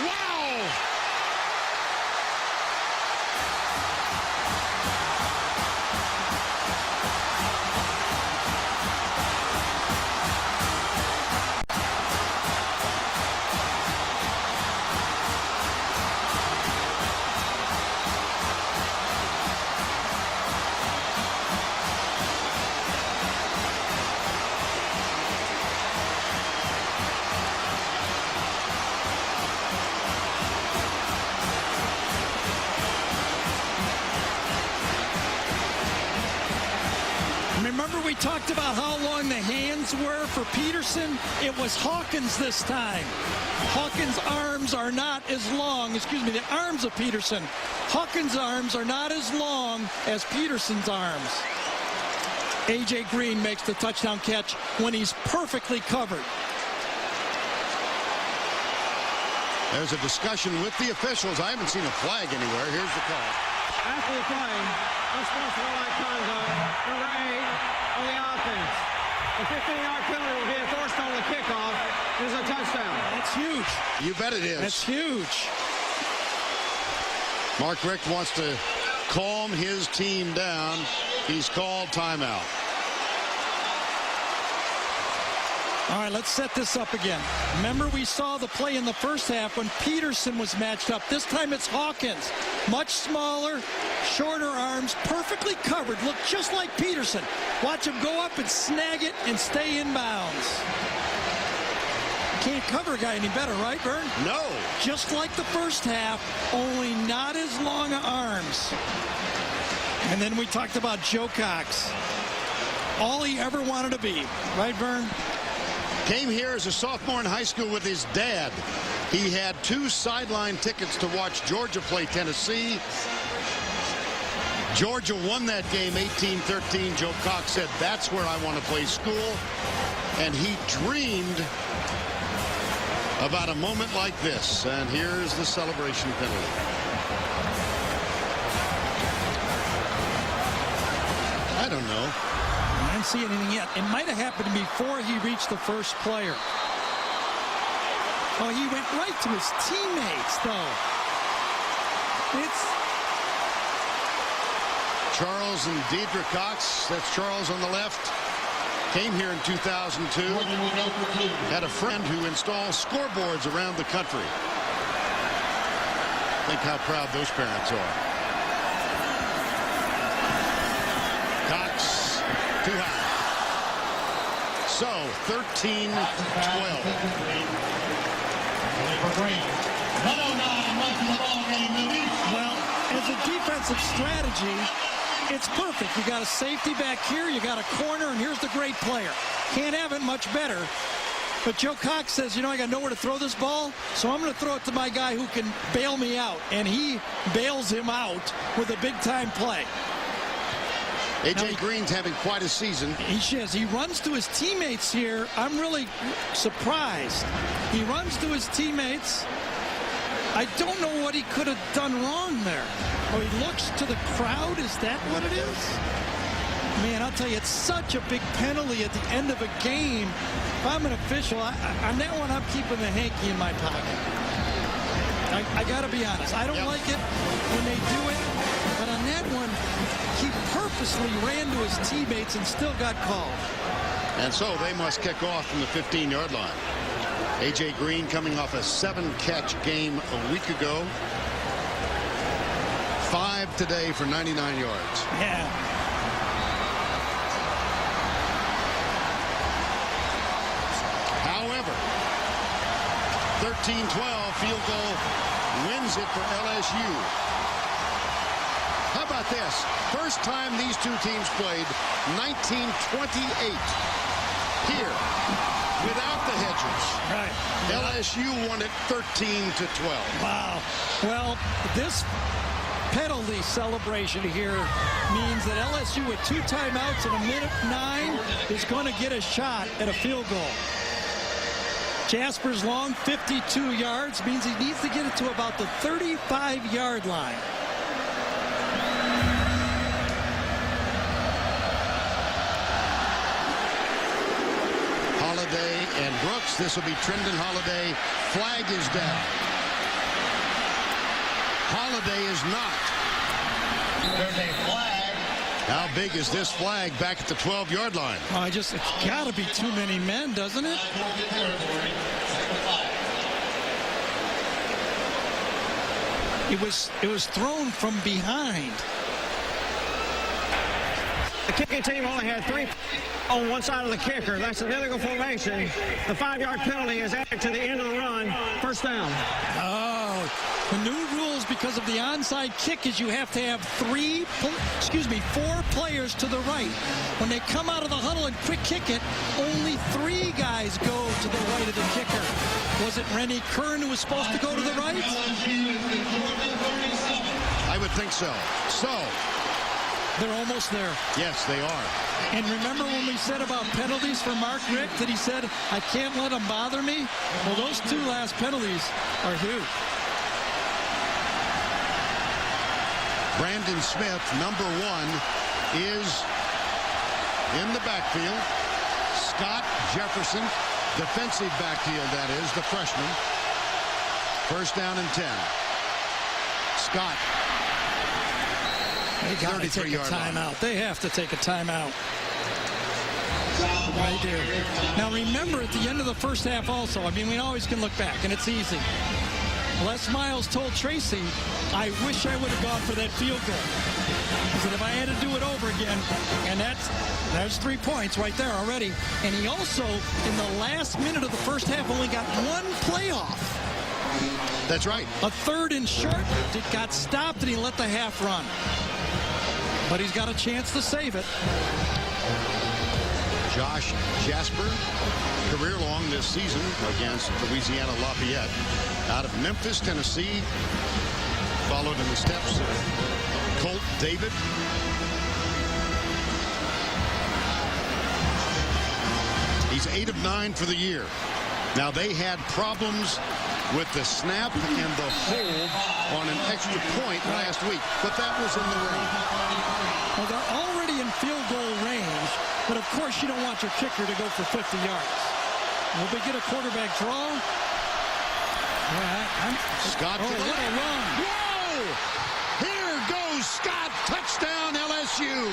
Wow. talked about how long the hands were for Peterson. It was Hawkins this time. Hawkins' arms are not as long, the arms of Peterson. Hawkins' arms are not as long as Peterson's arms. A.J. Green makes the touchdown catch when he's perfectly covered. There's a discussion with the officials. I haven't seen a flag anywhere. Here's the call. After the play, unsportsmanlike conduct, number 8 on the offense. The 15-yard penalty will be enforced on the kickoff. It is a touchdown. That's huge. You bet it is. That's huge. Mark Richt wants to calm his team down. He's called timeout. All right, let's set this up again. Remember, we saw the play in the first half when Peterson was matched up. This time it's Hawkins. Much smaller, shorter arms, perfectly covered. Look just like Peterson. Watch him go up and snag it and stay in bounds. Can't cover a guy any better, right, Vern? No. Just like the first half, only not as long arms. And then we talked about Joe Cox. All he ever wanted to be, right, Vern? Came here as a sophomore in high school with his dad. He had 2 sideline tickets to watch Georgia play Tennessee. Georgia won that game 18-13. Joe Cox said, that's where I want to play school. And he dreamed about a moment like this. And here's the celebration penalty. I don't know. I didn't see anything yet. It might have happened before he reached the first player. Oh, he went right to his teammates, though. It's Charles and Deidre Cox. That's Charles on the left. Came here in 2002. Had a friend who installs scoreboards around the country. Think how proud those parents are. Cox. Too high. So, 13-12. Well, as a defensive strategy, it's perfect. You got a safety back here, you got a corner, and here's the great player. Can't have it much better. But Joe Cox says, I got nowhere to throw this ball, so I'm going to throw it to my guy who can bail me out. And he bails him out with a big-time play. A.J. Green's having quite a season. He is. He runs to his teammates here. I'm really surprised. He runs to his teammates. I don't know what he could have done wrong there. Oh, he looks to the crowd. Is that what it is? Man, I'll tell you, it's such a big penalty at the end of a game. If I'm an official, on that one, I'm keeping the hanky in my pocket. I got to be honest. I don't like it when they do it. But on that one, he purposely ran to his teammates and still got called. And so they must kick off from the 15-yard line. A.J. Green coming off a 7-catch game a week ago. 5 today for 99 yards. Yeah. However, 13-12 field goal wins it for LSU. How about this? First time these two teams played, 1928 here without the Hedgers. Right. LSU won it 13-12. Wow. Well, this penalty celebration here means that LSU with 2 timeouts and a minute 9 is going to get a shot at a field goal. Jasper's long, 52 yards, means he needs to get it to about the 35-yard line. Holiday and Brooks. This will be Trendon Holiday. Flag is down. Holiday is not. There's a flag. How big is this flag back at the 12-yard line? Oh, it's got to be too many men, doesn't it? It was thrown from behind. The kicking team only had 3 on one side of the kicker. That's an illegal formation. The 5-yard penalty is added to the end of the run. First down. Oh, The new rules because of the onside kick is you have to have 4 players to the right. When they come out of the huddle and quick kick it, only 3 guys go to the right of the kicker. Was it Rennie Curran who was supposed to go to the right? I would think so. So they're almost there. Yes, they are. And remember when we said about penalties for Mark Richt that he said, I can't let them bother me? Well, those 2 last penalties are huge. Brandon Smith, number 1, is in the backfield. Scott Jefferson, defensive backfield, that is, the freshman. First down and 10. Scott. They got to take a timeout. They have to take a timeout. Right there. Now remember, at the end of the first half also, I mean, we always can look back, and it's easy. Les Miles told Tracy, I wish I would have gone for that field goal. He said, if I had to do it over again, and there's 3 points right there already. And he also, in the last minute of the first half, only got 1 playoff. That's right. A 3rd and short. It got stopped, and he let the half run. But he's got a chance to save it. Josh Jasper, career long this season against Louisiana Lafayette. Out of Memphis, Tennessee. Followed in the steps of Colt David. He's 8 of 9 for the year. Now, they had problems with the snap and the hold on an extra point last week, but that was in the range. Well, they're already in field goal range, but of course you don't want your kicker to go for 50 yards. Will they get a quarterback draw? Yeah, Scott to the what a run. Whoa! Here goes Scott. Touchdown, LSU.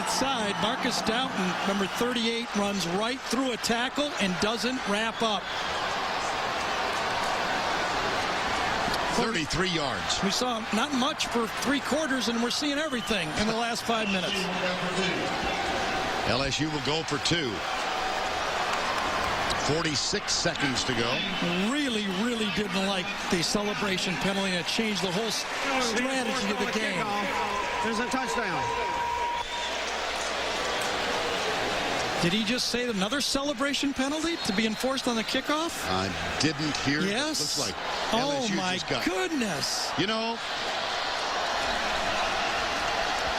Side, Marcus Doughton, number 38, runs right through a tackle and doesn't wrap up. 33 yards. We saw not much for 3 quarters, and we're seeing everything in the last 5 minutes. LSU will go for 2. 46 seconds to go. Really didn't like the celebration penalty. It changed the whole strategy of the game. There's a touchdown. Did he just say another celebration penalty to be enforced on the kickoff? I didn't hear. Yes. Looks like oh, LSU my just got, goodness. You know,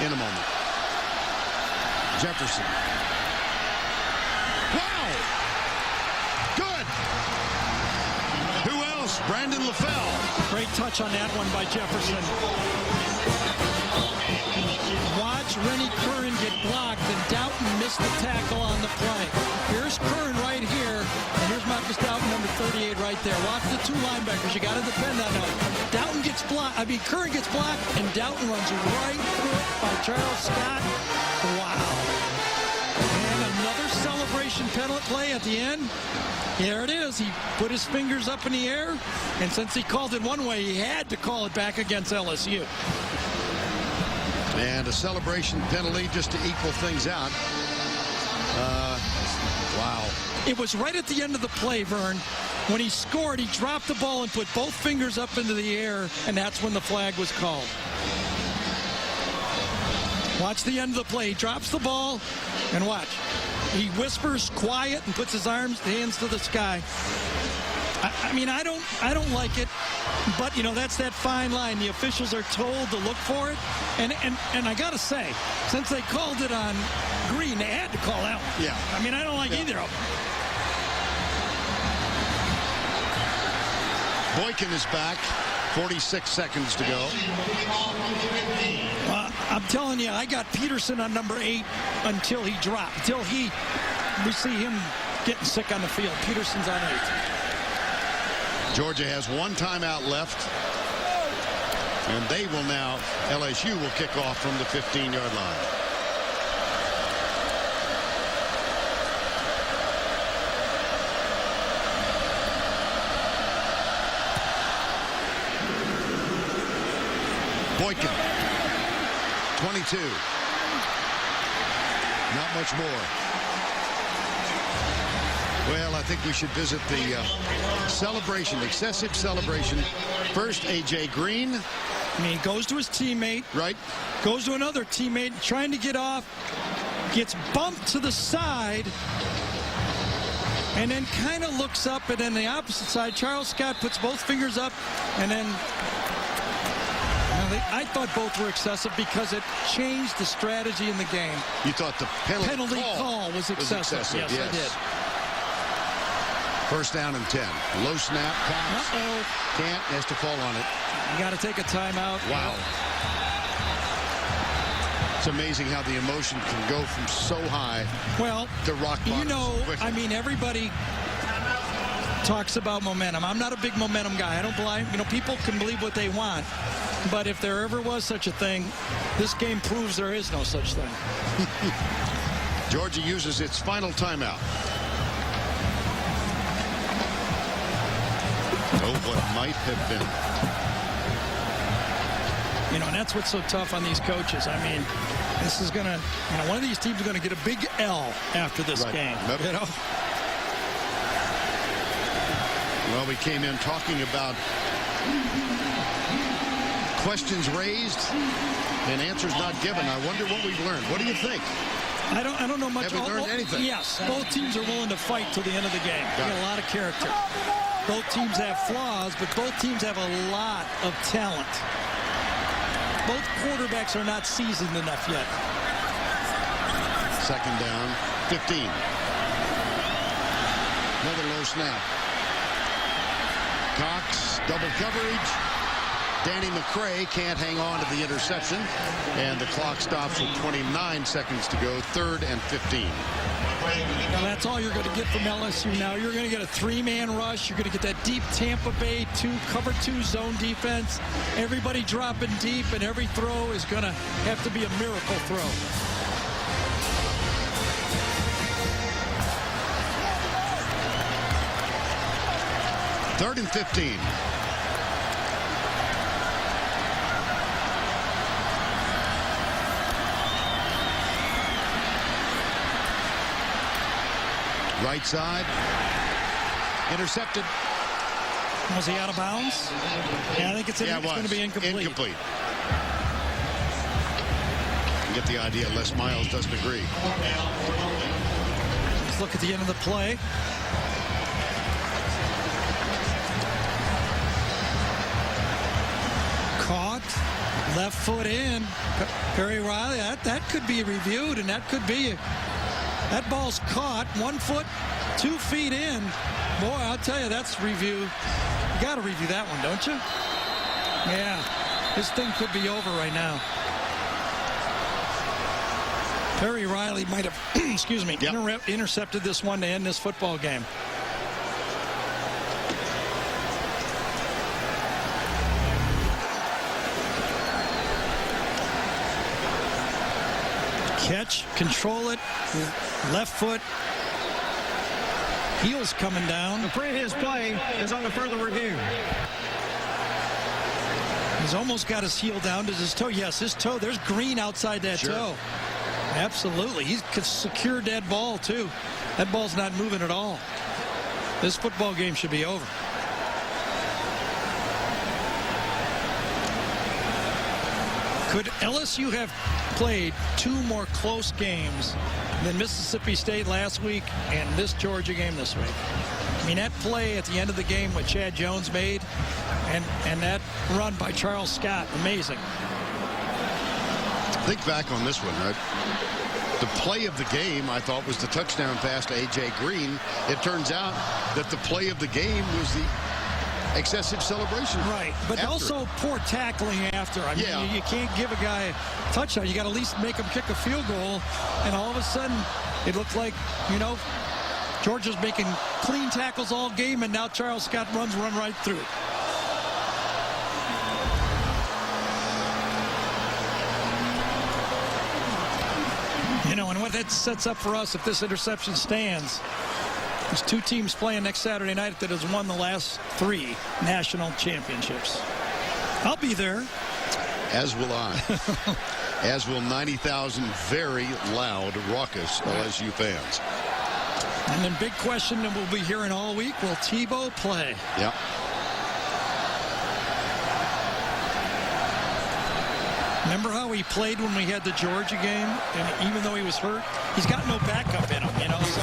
in a moment. Jefferson. Wow. Good. Who else? Brandon LaFell. Great touch on that one by Jefferson. Watch Rennie Curran get blocked, and Doughton missed the tackle on the play. Here's Curran right here, and here's Marcus Doughton, number 38, right there. Watch the 2 linebackers. You got to depend on them. Doughton gets blocked. Curran gets blocked, and Doughton runs right through it by Charles Scott. Wow. And another celebration penalty play at the end. There it is. He put his fingers up in the air, and since he called it one way, he had to call it back against LSU. And a celebration penalty just to equal things out. Wow. It was right at the end of the play, Vern. When he scored, he dropped the ball and put both fingers up into the air, and that's when the flag was called. Watch the end of the play. He drops the ball, and watch. He whispers quiet and puts his hands to the sky. I mean, I don't like it, but you know, that's that fine line. The officials are told to look for it, and I gotta say, since they called it on green, they had to call out. Yeah. I mean, I don't like either of them. Boykin is back. 46 seconds to go. I'm telling you, I got Peterson on number 8 until he dropped. Until we see him getting sick on the field. Peterson's on 8. Georgia has 1 timeout left. And they will now, LSU will kick off from the 15-yard line. Boykin, 22. Not much more. Well, I think we should visit the celebration, excessive celebration. First, A.J. Green. I mean, he goes to his teammate. Right. Goes to another teammate, trying to get off. Gets bumped to the side. And then kind of looks up, and then the opposite side, Charles Scott puts both fingers up, and then I thought both were excessive because it changed the strategy in the game. You thought the penalty call was excessive. Yes, I did. First down and 10. Low snap. Can't. Has to fall on it. You got to take a timeout. Wow. It's amazing how the emotion can go from so high to rock bottom. You know, I mean, everybody talks about momentum. I'm not a big momentum guy. I don't believe, people can believe what they want. But if there ever was such a thing, this game proves there is no such thing. Georgia uses its final timeout. Oh, what might have been. And that's what's so tough on these coaches. I mean, this is going to, one of these teams is going to get a big L after this game. Well, we came in talking about questions raised and answers not given. I wonder what we've learned. What do you think? I don't know much. Have we learned anything? Yes, both teams are willing to fight till the end of the game. A lot of character. Both teams have flaws, but both teams have a lot of talent. Both quarterbacks are not seasoned enough yet. Second down, 15. Another low snap. Cox, double coverage. Danny McCray can't hang on to the interception. And the clock stops with 29 seconds to go. 3rd and 15. Well, that's all you're going to get from LSU now. You're going to get a 3-man rush. You're going to get that deep Tampa Bay cover 2 zone defense. Everybody dropping deep, and every throw is going to have to be a miracle throw. Third and 15. Right side. Intercepted. Was he out of bounds? Yeah, I think it's going to be incomplete. Incomplete. You get the idea. Les Miles doesn't agree. Let's look at the end of the play. Caught. Left foot in. Perry Riley. That could be reviewed, and that could be... That ball's caught, 1 foot, 2 feet in. Boy, I'll tell you, that's review. You got to review that one, don't you? Yeah, this thing could be over right now. Perry Riley might have, excuse me, intercepted this one to end this football game. Catch, control it, left foot, heels coming down. The previous play is under further review. He's almost got his heel down to his toe. Yes, his toe, there's green outside that toe. Absolutely, he's secured that ball too. That ball's not moving at all. This football game should be over. Could LSU have played 2 more close games than Mississippi State last week and this Georgia game this week? I mean, that play at the end of the game what Chad Jones made and that run by Charles Scott, amazing. Think back on this one, right? The play of the game, I thought, was the touchdown pass to A.J. Green. It turns out that the play of the game was the excessive celebration. Right, but also poor tackling after. I mean, you can't give a guy a touchdown. You got to at least make him kick a field goal, and all of a sudden it looked like, Georgia's making clean tackles all game, and now Charles Scott run right through it. You know, and what that sets up for us, if this interception stands, there's two teams playing next Saturday night that has won the last 3 national championships. I'll be there. As will I. As will 90,000 very loud, raucous LSU fans. And then big question that we'll be hearing all week, will Tebow play? Yep. Remember how he played when we had the Georgia game? And even though he was hurt, he's got no backup in him, you know, so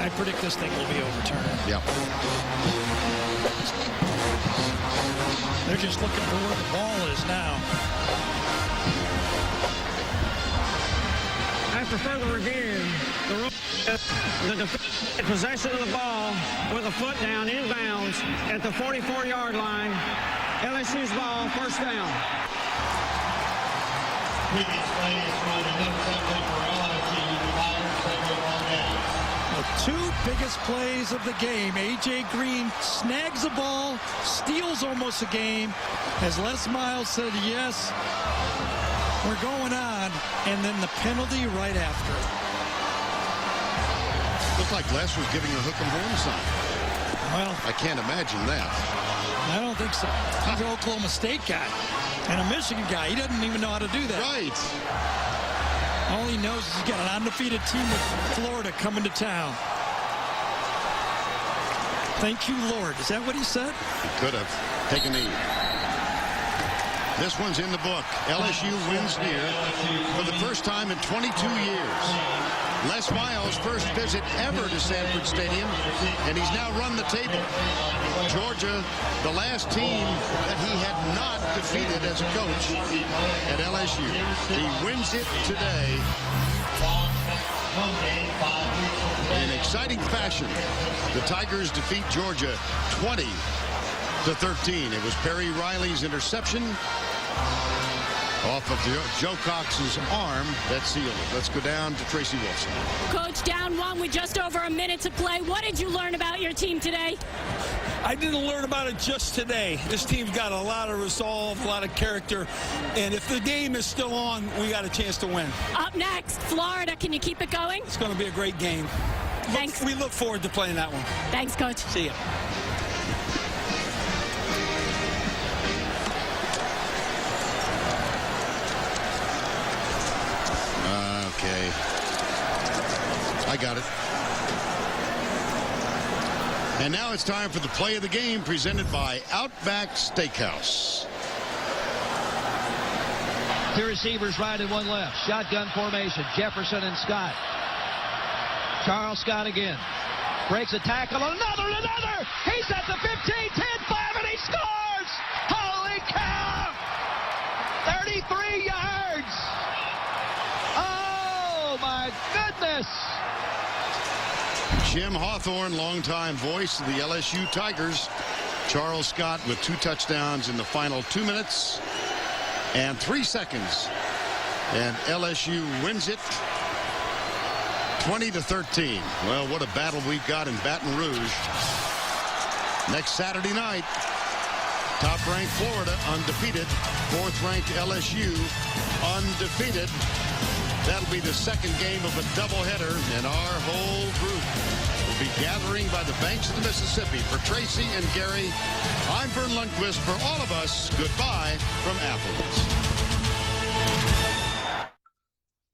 I predict this thing will be overturned. Yep. They're just looking for where the ball is now. After further review, the possession of the ball with a foot down inbounds at the 44-yard line. LSU's ball, first down. Previous play is ruled an interception for LSU. The Tigers take over on down. The 2 biggest plays of the game. A.J. Green snags the ball, steals almost the game, as Les Miles said, yes, we're going on, and then the penalty right after. Looked like Les was giving a hook and horn sign. Well, I can't imagine that. I don't think so. He's an Oklahoma State guy and a Michigan guy. He doesn't even know how to do that. Right. All he knows is he's got an undefeated team with Florida coming to town. Thank you, Lord. Is that what he said? He could have. Take a knee. This one's in the book. LSU wins here for the first time in 22 years. Les Miles' first visit ever to Sanford Stadium, and he's now run the table. Georgia, the last team that he had not defeated as a coach at LSU. He wins it today in exciting fashion. The Tigers defeat Georgia 20-13. It was Perry Riley's interception off of Joe Cox's arm that sealed it. Let's go down to Tracy Wilson. Coach, down 1 with just over a minute to play. What did you learn about your team today? I didn't learn about it just today. This team's got a lot of resolve, a lot of character, and if the game is still on, we got a chance to win. Up next, Florida. Can you keep it going? It's going to be a great game. Thanks. We look forward to playing that one. Thanks, Coach. See ya. Okay. I got it. And now it's time for the play of the game presented by Outback Steakhouse. 2 receivers right and 1 left. Shotgun formation. Jefferson and Scott. Charles Scott again. Breaks a tackle. Another. He's at the 15, 10, 5, and he scores! Holy cow! 33 yards! Oh, my goodness! Jim Hawthorne, longtime voice of the LSU Tigers. Charles Scott with 2 touchdowns in the final 2 minutes and 3 seconds. And LSU wins it 20-13. Well, what a battle we've got in Baton Rouge. Next Saturday night, top-ranked Florida undefeated. 4th-ranked LSU undefeated. That'll be the second game of a doubleheader, and our whole group will be gathering by the banks of the Mississippi. For Tracy and Gary, I'm Vern Lundquist. For all of us, goodbye from Athens.